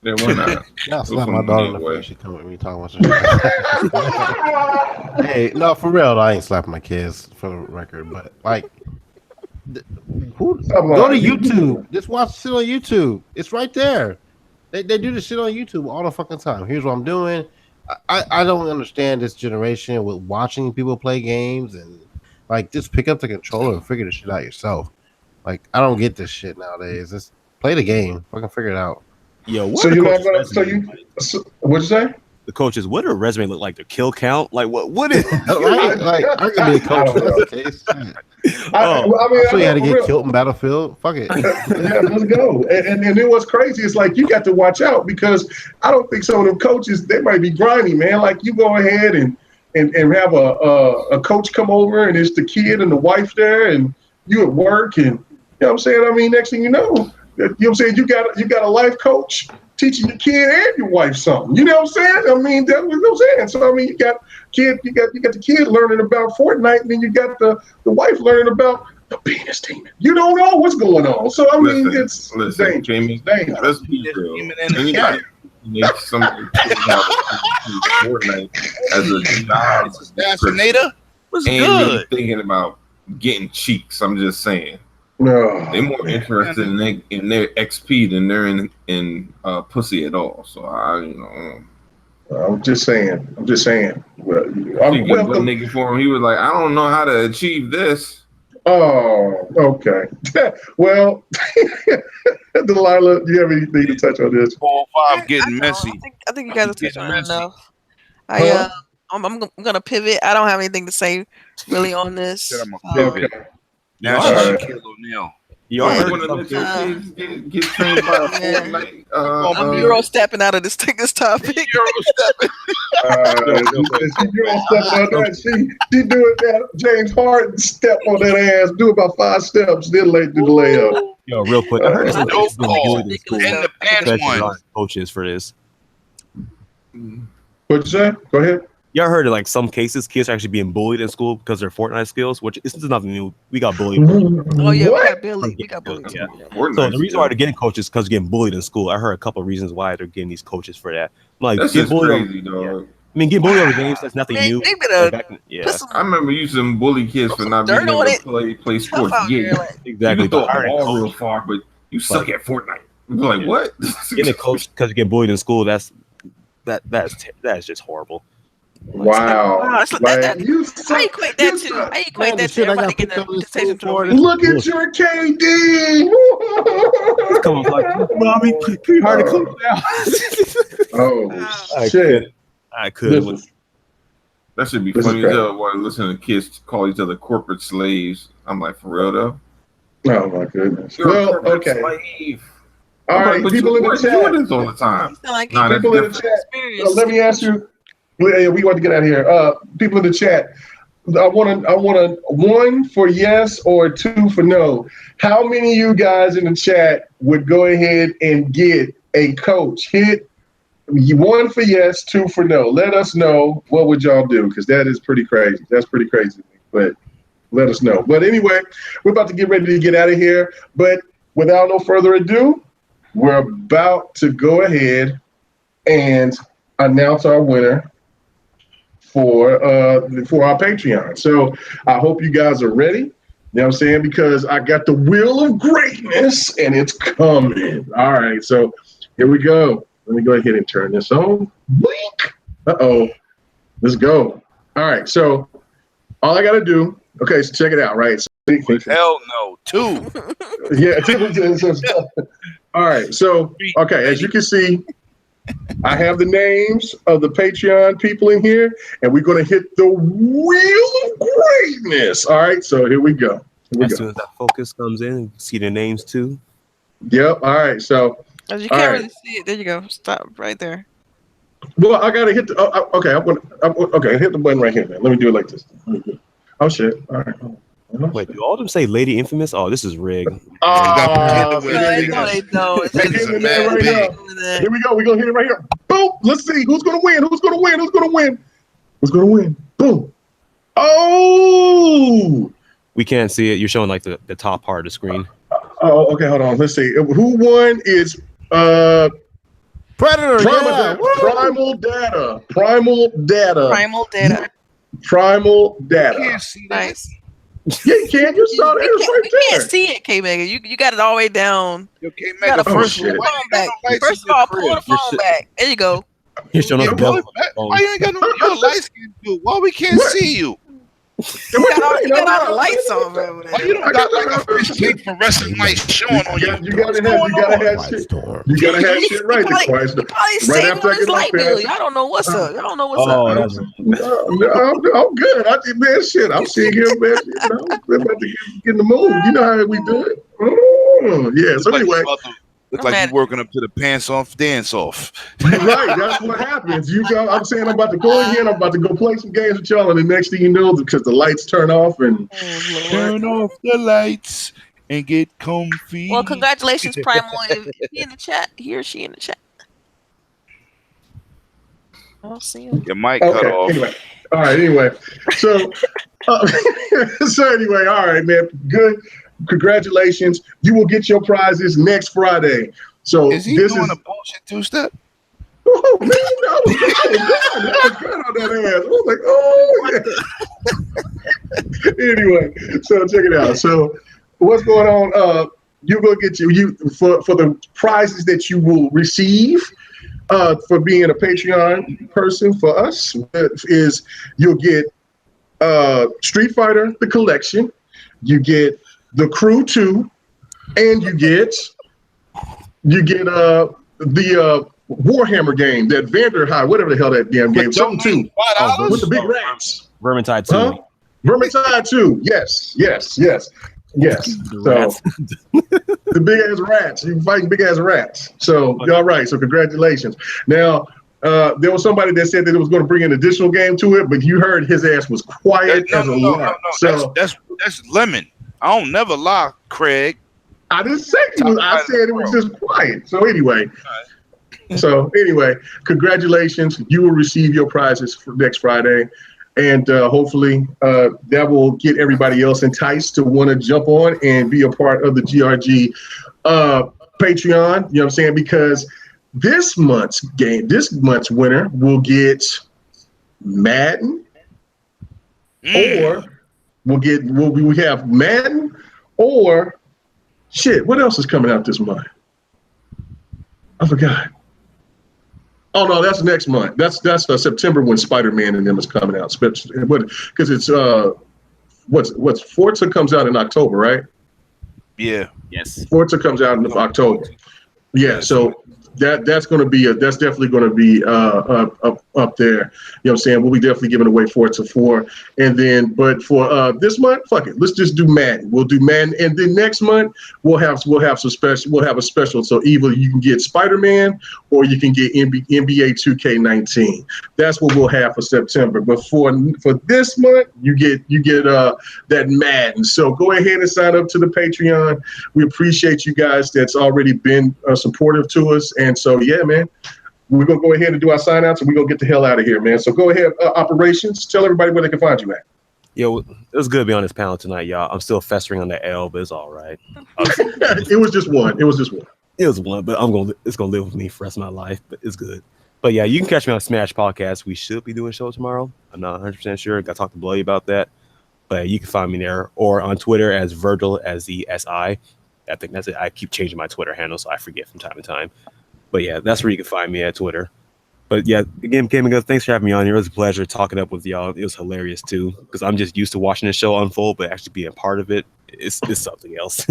Yeah, why not? I'll slap my daughter in the face. She come with me talking about some Hey, no, for real, I ain't slapping my kids for the record, but like, go to YouTube. Just watch shit on YouTube. It's right there. They do this shit on YouTube all the fucking time. Here's what I'm doing. I don't understand this generation with watching people play games and like just pick up the controller and figure this shit out yourself. Like, I don't get this shit nowadays. Just play the game. Fucking figure it out. Yo, so you're not gonna. What'd you say? the coaches, what do a resume look like? Their kill count? Like what is like I could be a coach in this case. I so you had to get killed in Battlefield. Fuck it. Yeah, let's go. And then what's crazy is like you got to watch out because I don't think some of them coaches they might be grimy, man. Like you go ahead and have a coach come over and it's the kid and the wife there and you at work and you know what I'm saying? I mean, next thing you know what I'm saying, you got a life coach teaching your kid and your wife something. You know what I'm saying? I mean, that's what I'm saying. So I mean, you got the kid learning about Fortnite, and then you got the wife learning about the penis demon. You don't know what's going on. So I mean, it's dangerous. Jamie, let's be real. Make something Fortnite as a job. Assassinator was good. Thinking about getting cheeks. I'm just saying. No, They're more interested in their XP than they're in pussy at all. So I'm just saying. Well, I'm welcome. Nigga for him. He was like, I don't know how to achieve this. Oh, okay. Well, Delilah, do you have anything to touch on this? 4-5 getting messy. I think you guys are touching on it enough. I'm gonna pivot. I don't have anything to say really on this. I'm gonna pivot. Now she's Shaquille O'Neal. You are going to let your kids get trained by a Fortnite. I'm Euro stepping out of this topic. Euro stepping. She doing that. James Harden step on that ass. Do about 5 steps. Then do the layup. Yo, real quick. I heard no call. And the pants one. Coaches for this. What'd you say? Go ahead. Y'all heard of like some cases kids are actually being bullied in school because of their Fortnite skills, which this is nothing new. We got bullied. Oh yeah, we got bullied. Yeah. So the reason why they're getting coaches is because they're getting bullied in school. I heard a couple of reasons why they're getting these coaches for that. Like that's just crazy, dog. Yeah. I mean, getting bullied over games, that's nothing new. I remember using bully kids for not being able to play sports. Yeah, exactly. You throw the ball real far, but you suck at Fortnite. You're like, what? Getting a coach because you get bullied in school, that's just horrible. Wow. How you equate that to? I equate that to everybody getting a decision to look at your KD. Come on, like, mommy, pretty hard to close down. Oh, shit. I could. That should be funny as hell while listening to kids call each other corporate slaves. I'm like, for real though? Oh my goodness. Well, okay. Slave. All right, people in the chat. Doing this all the time. People in the chat. Let me ask you. We want to get out of here. People in the chat. I want a 1 for yes or 2 for no. How many of you guys in the chat would go ahead and get a coach? Hit 1 for yes, 2 for no. Let us know what would y'all do because that is pretty crazy. That's pretty crazy. But let us know. But anyway, we're about to get ready to get out of here. But without no further ado, we're about to go ahead and announce our winner for our Patreon. So I hope you guys are ready. You know what I'm saying? Because I got the wheel of greatness and it's coming. All right. So here we go. Let me go ahead and turn this on. Blink. Uh-oh. Let's go. All right. So all I got to do. Okay. So check it out. Right. So, hell no. 2. Yeah. All right. So, okay. As you can see, I have the names of the Patreon people in here, and we're going to hit the wheel of greatness. All right, so here we go. As soon as that focus comes in, see the names too. Yep. All right. So you can't really see it. There you go. Stop right there. Well, I got to hit the. Okay, hit the button right here, man. Let me do it like this. Oh shit! All right. Wait, do all of them say Lady Infamous? Oh, this is rigged. Oh, they don't. Here we go. We're going to hit it right here. Boom. Let's see. Who's going to win? Who's going to win? Who's going to win? Who's going to win? Boom. Oh. We can't see it. You're showing like the top part of the screen. Oh, okay. Hold on. Let's see. Who won is Predator. Primal Data. Primal Data. Primal Data. Primal Data. You can't see that. Nice. Yeah, you can. You saw that. It's right there. You can't see it, K-Mega. You got it all the way down. Yo, You got to first pull the phone back. First of all, pull the phone back. There you go. You're showing us why you ain't got no light skin dude? Why we can't see you? You got all the lights on, man. Why you don't got like a fish tank for wrestling lights showing on you? You gotta have shit. You gotta have shit right. He probably saving on his light bill. Y'all don't know what's up. Y'all don't know what's up. I'm good. Man, shit. I'm seeing him, man. We're about to get in the mood. You know how we do it. Yeah. So anyway. Look like you working up to the pants off, dance off. Right, that's what happens. I'm saying I'm about to go in here and I'm about to go play some games with y'all, and the next thing you know, because the lights turn off and turn off the lights and get comfy. Well, congratulations, Primal. If he in the chat, he or she in the chat. I don't see him. Your mic cut off. Anyway. All right. Anyway, so anyway, all right, man. Good. Congratulations. You will get your prizes next Friday. So is he doing a bullshit two-step? Oh man, that was good on that ass. I was like, oh yeah. Anyway, so check it out. So what's going on? You're gonna get you for the prizes that you will receive for being a Patreon person for us is you'll get Street Fighter the collection, you get The Crew 2, and you get the Warhammer game, that Vanderhigh, whatever the hell that damn game, something too, with the big rats. Vermintide 2. Huh? Vermintide 2. Yes. So the big ass rats, you fighting big ass rats. So y'all right. So congratulations. Now there was somebody that said that it was going to bring an additional game to it, but you heard his ass was quiet as a lark. So that's Lemon. I don't never lie, Craig. I didn't say it was, I said it was just quiet. So anyway, congratulations. You will receive your prizes for next Friday. And hopefully that will get everybody else enticed to want to jump on and be a part of the GRG Patreon. You know what I'm saying? Because this month's winner will get Madden or we have Madden or shit. What else is coming out this month? I forgot. Oh no, that's next month. That's September when Spider-Man and them is coming out. Because it's what's Forza comes out in October, right? Yeah. Yes. Forza comes out in October. Yeah. So that's definitely going to be up there. You know what I'm saying? We'll be definitely giving away Forza 4, and then but for this month, fuck it, let's just do Madden. We'll do Madden, and then next month we'll have a special. So either you can get Spider-Man or you can get NBA 2K19. That's what we'll have for September. But for this month, you get that Madden. So go ahead and sign up to the Patreon. We appreciate you guys that's already been supportive to us. And so, yeah, man, we're going to go ahead and do our sign-outs, and we're going to get the hell out of here, man. So go ahead, Operations. Tell everybody where they can find you at. Yo, it was good to be on this panel tonight, y'all. I'm still festering on the L, but it's all right. It was just one. It was one, but it's going to live with me for the rest of my life, but it's good. But, yeah, you can catch me on Smash Podcast. We should be doing a show tomorrow. I'm not 100% sure. Got to talk to Bloody about that. But you can find me there or on Twitter as Virgil as the SI. I think that's it. I keep changing my Twitter handle, so I forget from time to time. But yeah, that's where you can find me at Twitter. But yeah, again, Gaming, thanks for having me on here. It was a pleasure talking up with y'all. It was hilarious too, because I'm just used to watching the show unfold, but actually being a part of it is something else.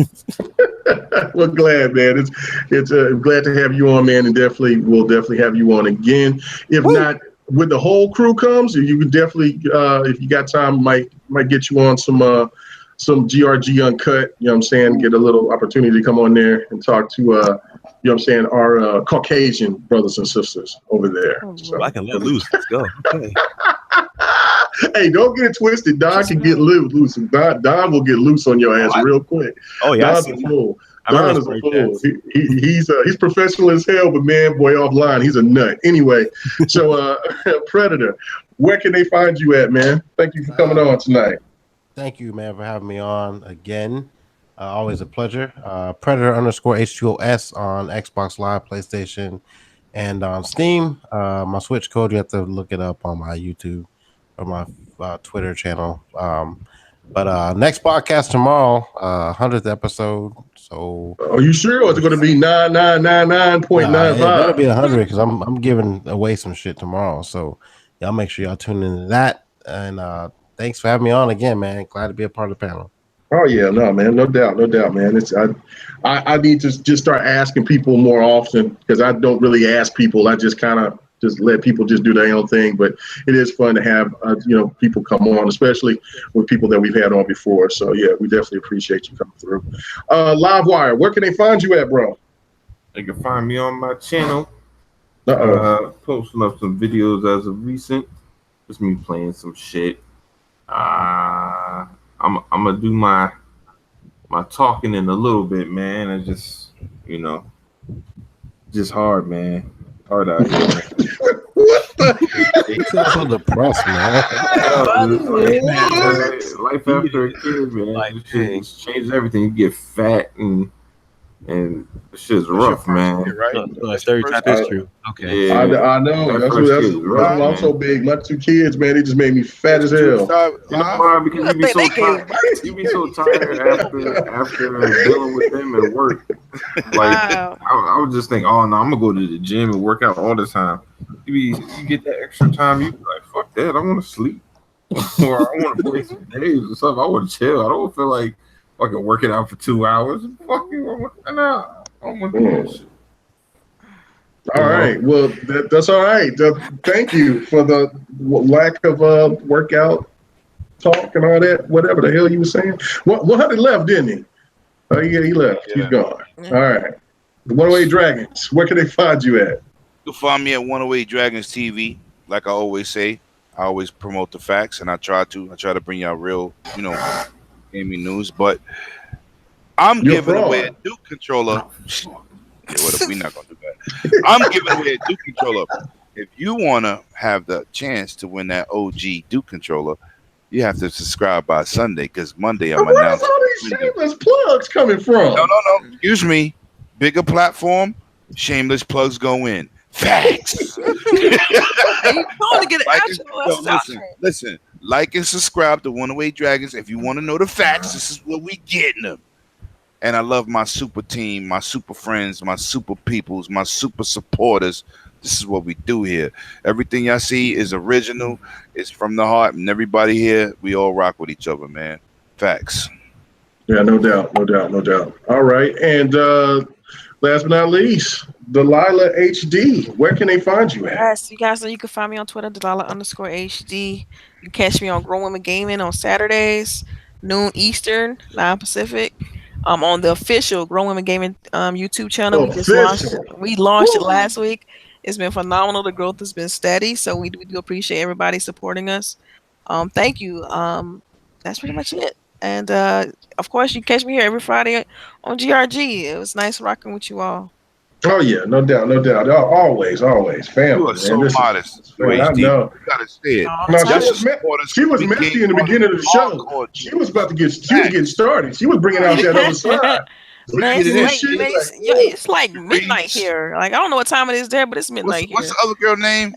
Well, glad, man. It's glad to have you on, man, and we'll definitely have you on again. If not, when the whole crew comes, you can definitely, if you got time, might get you on some GRG Uncut. You know what I'm saying? Get a little opportunity to come on there and talk to you know what I'm saying, our Caucasian brothers and sisters over there. So I can let loose. Let's go. Okay. Hey, don't get it twisted. Don can get loose. Don will get loose on your ass real quick. Oh yeah, Don's a fool. Don is a fool. He's professional as hell, but man, boy, offline, he's a nut. Anyway, so Predator, where can they find you at, man? Thank you for coming on tonight. Thank you, man, for having me on again. Always a pleasure. Predator_H2OS on Xbox Live, PlayStation, and on Steam. My Switch code, you have to look it up on my YouTube or my Twitter channel. But next podcast tomorrow, 100th episode. So, are you sure, or is it going to be 9999.95? It's going to be 100 because I'm giving away some shit tomorrow. So y'all make sure y'all tune into that. And thanks for having me on again, man. Glad to be a part of the panel. Oh yeah, no man, no doubt, man. It's I need to just start asking people more often because I don't really ask people. I just kind of just let people just do their own thing. But it is fun to have people come on, especially with people that we've had on before. So yeah, we definitely appreciate you coming through. Livewire, where can they find you at, bro? They can find me on my channel. Posting up some videos as of recent. Just me playing some shit. I'm gonna do my talking in a little bit, man. It's just just hard, man. Hard out here, man. What the? You're so depressed, man. Life after a kid, man. Like, just changes everything. You get fat and this shit's rough, man. Right? Stereotype is true. Okay. Yeah. I know. That's why I'm so big. My 2 kids, man, they just made me fat as hell. You know why? Because you be so tired. You be so tired after dealing with them at work. Like I would just think, oh no, I'm gonna go to the gym and work out all the time. You get that extra time, you be like, fuck that, I want to sleep, or I want to play some days or something. I want to chill. I don't feel like fucking working out for 2 hours. Fucking I don't want to do that shit. All right. Well, that's all right. Thank you for the lack of workout talk and all that. Whatever the hell you were saying. 100 left, didn't he? Oh yeah, he left. Yeah. He's gone. All right. The 108 Dragons. Where can they find you at? You can find me at 108 Dragons TV. Like I always say, I always promote the facts, and I try to bring y'all real, gaming news. But I'm giving away a Duke controller. We're not gonna do that. I'm giving away a Duke controller. If you wanna have the chance to win that OG Duke controller, you have to subscribe by Sunday because Monday I'm announcing. Where's all these shameless plugs coming from? No. Excuse me. Bigger platform. Shameless plugs go in. Facts. Listen. Like and subscribe to 108 Dragons. If you want to know the facts, this is what we getting them. And I love my super team, my super friends, my super peoples, my super supporters. This is what we do here. Everything y'all see is original. It's from the heart. And everybody here, we all rock with each other, man. Facts. Yeah, no doubt. All right. And last but not least, Delilah HD. Where can they find you at? Yes, you guys know you can find me on Twitter, Delilah_HD. You can catch me on Grown Women Gaming on Saturdays, noon Eastern, 9 Pacific. On the official Grown Women Gaming YouTube channel. We launched it last week. It's been phenomenal. The growth has been steady. So we do appreciate everybody supporting us. Thank you. That's pretty much it. And of course, you catch me here every Friday on GRG. It was nice rocking with you all. Oh yeah, no doubt. Always, family. You are so modest. I know. You gotta say it. She was messy in the beginning of the show. She was getting started. She was bringing out that other side. Man, it's like midnight here. Like I don't know what time it is there, but it's midnight here. What's the other girl name?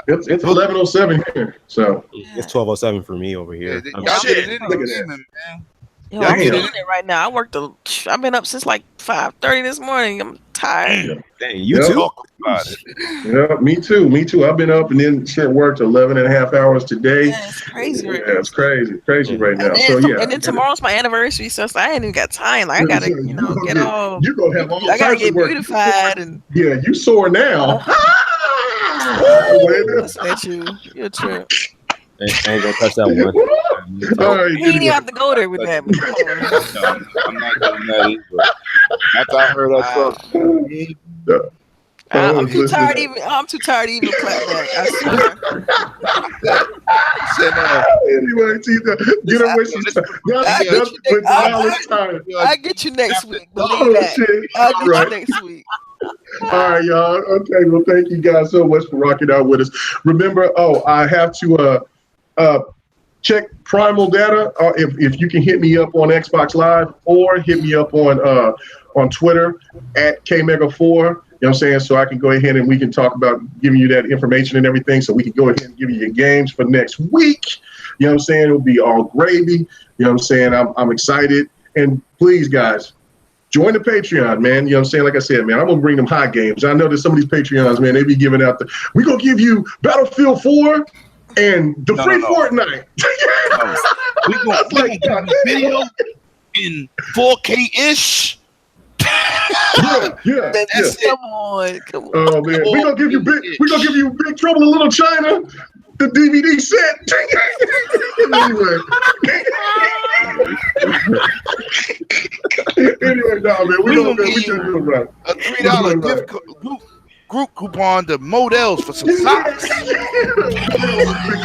It's 11:07 here. So it's 12:07 for me over here. Look at that. I'm feeling it right now. I've been up since like 5:30 this morning. I'm tired. Dang, you too. Yeah, me too. I've been up and then worked 11 and a half hours today. Yeah, it's crazy. It's crazy right now. And then tomorrow's my anniversary, so I ain't even got time. Like I gotta, get all. You're gonna have all. I gotta get beautified and. Yeah, you sore now. Listen at you. You're a trip. I ain't gonna touch that one. All right, he didn't have to go there with that. I'm not doing that either. After I heard that I'm too tired to even clap back. I swear. Anyway, get her when she's tired. I'll get you next week. Believe that. I'll get you next week. All right, y'all. Okay, well, thank you guys so much for rocking out with us. Remember, I have to check Primal data. If you can hit me up on Xbox Live or hit me up on Twitter at KMega4. You know what I'm saying? So I can go ahead and we can talk about giving you that information and everything. So we can go ahead and give you your games for next week. You know what I'm saying? It'll be all gravy. You know what I'm saying? I'm excited. And please, guys, join the Patreon, man. You know what I'm saying? Like I said, man, I'm going to bring them high games. I know that some of these Patreons, man, they be giving out we're going to give you Battlefield 4 and the free Fortnite. We gonna give you video in 4K-ish. Yeah. Come on. Oh man, we're gonna give you Big Trouble in Little China, the DVD set. anyway, no man, we should do it right. A $3 gift group coupon to Models for some socks.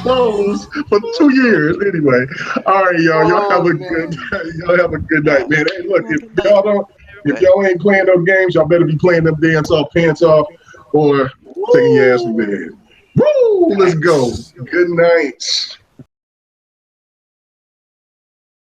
Clothes for 2 years. Anyway, all right, y'all have a good night, man. Hey, look, if y'all ain't playing those games, y'all better be playing them dance off, pants off, or taking your ass to bed. Woo! Let's go. Good night.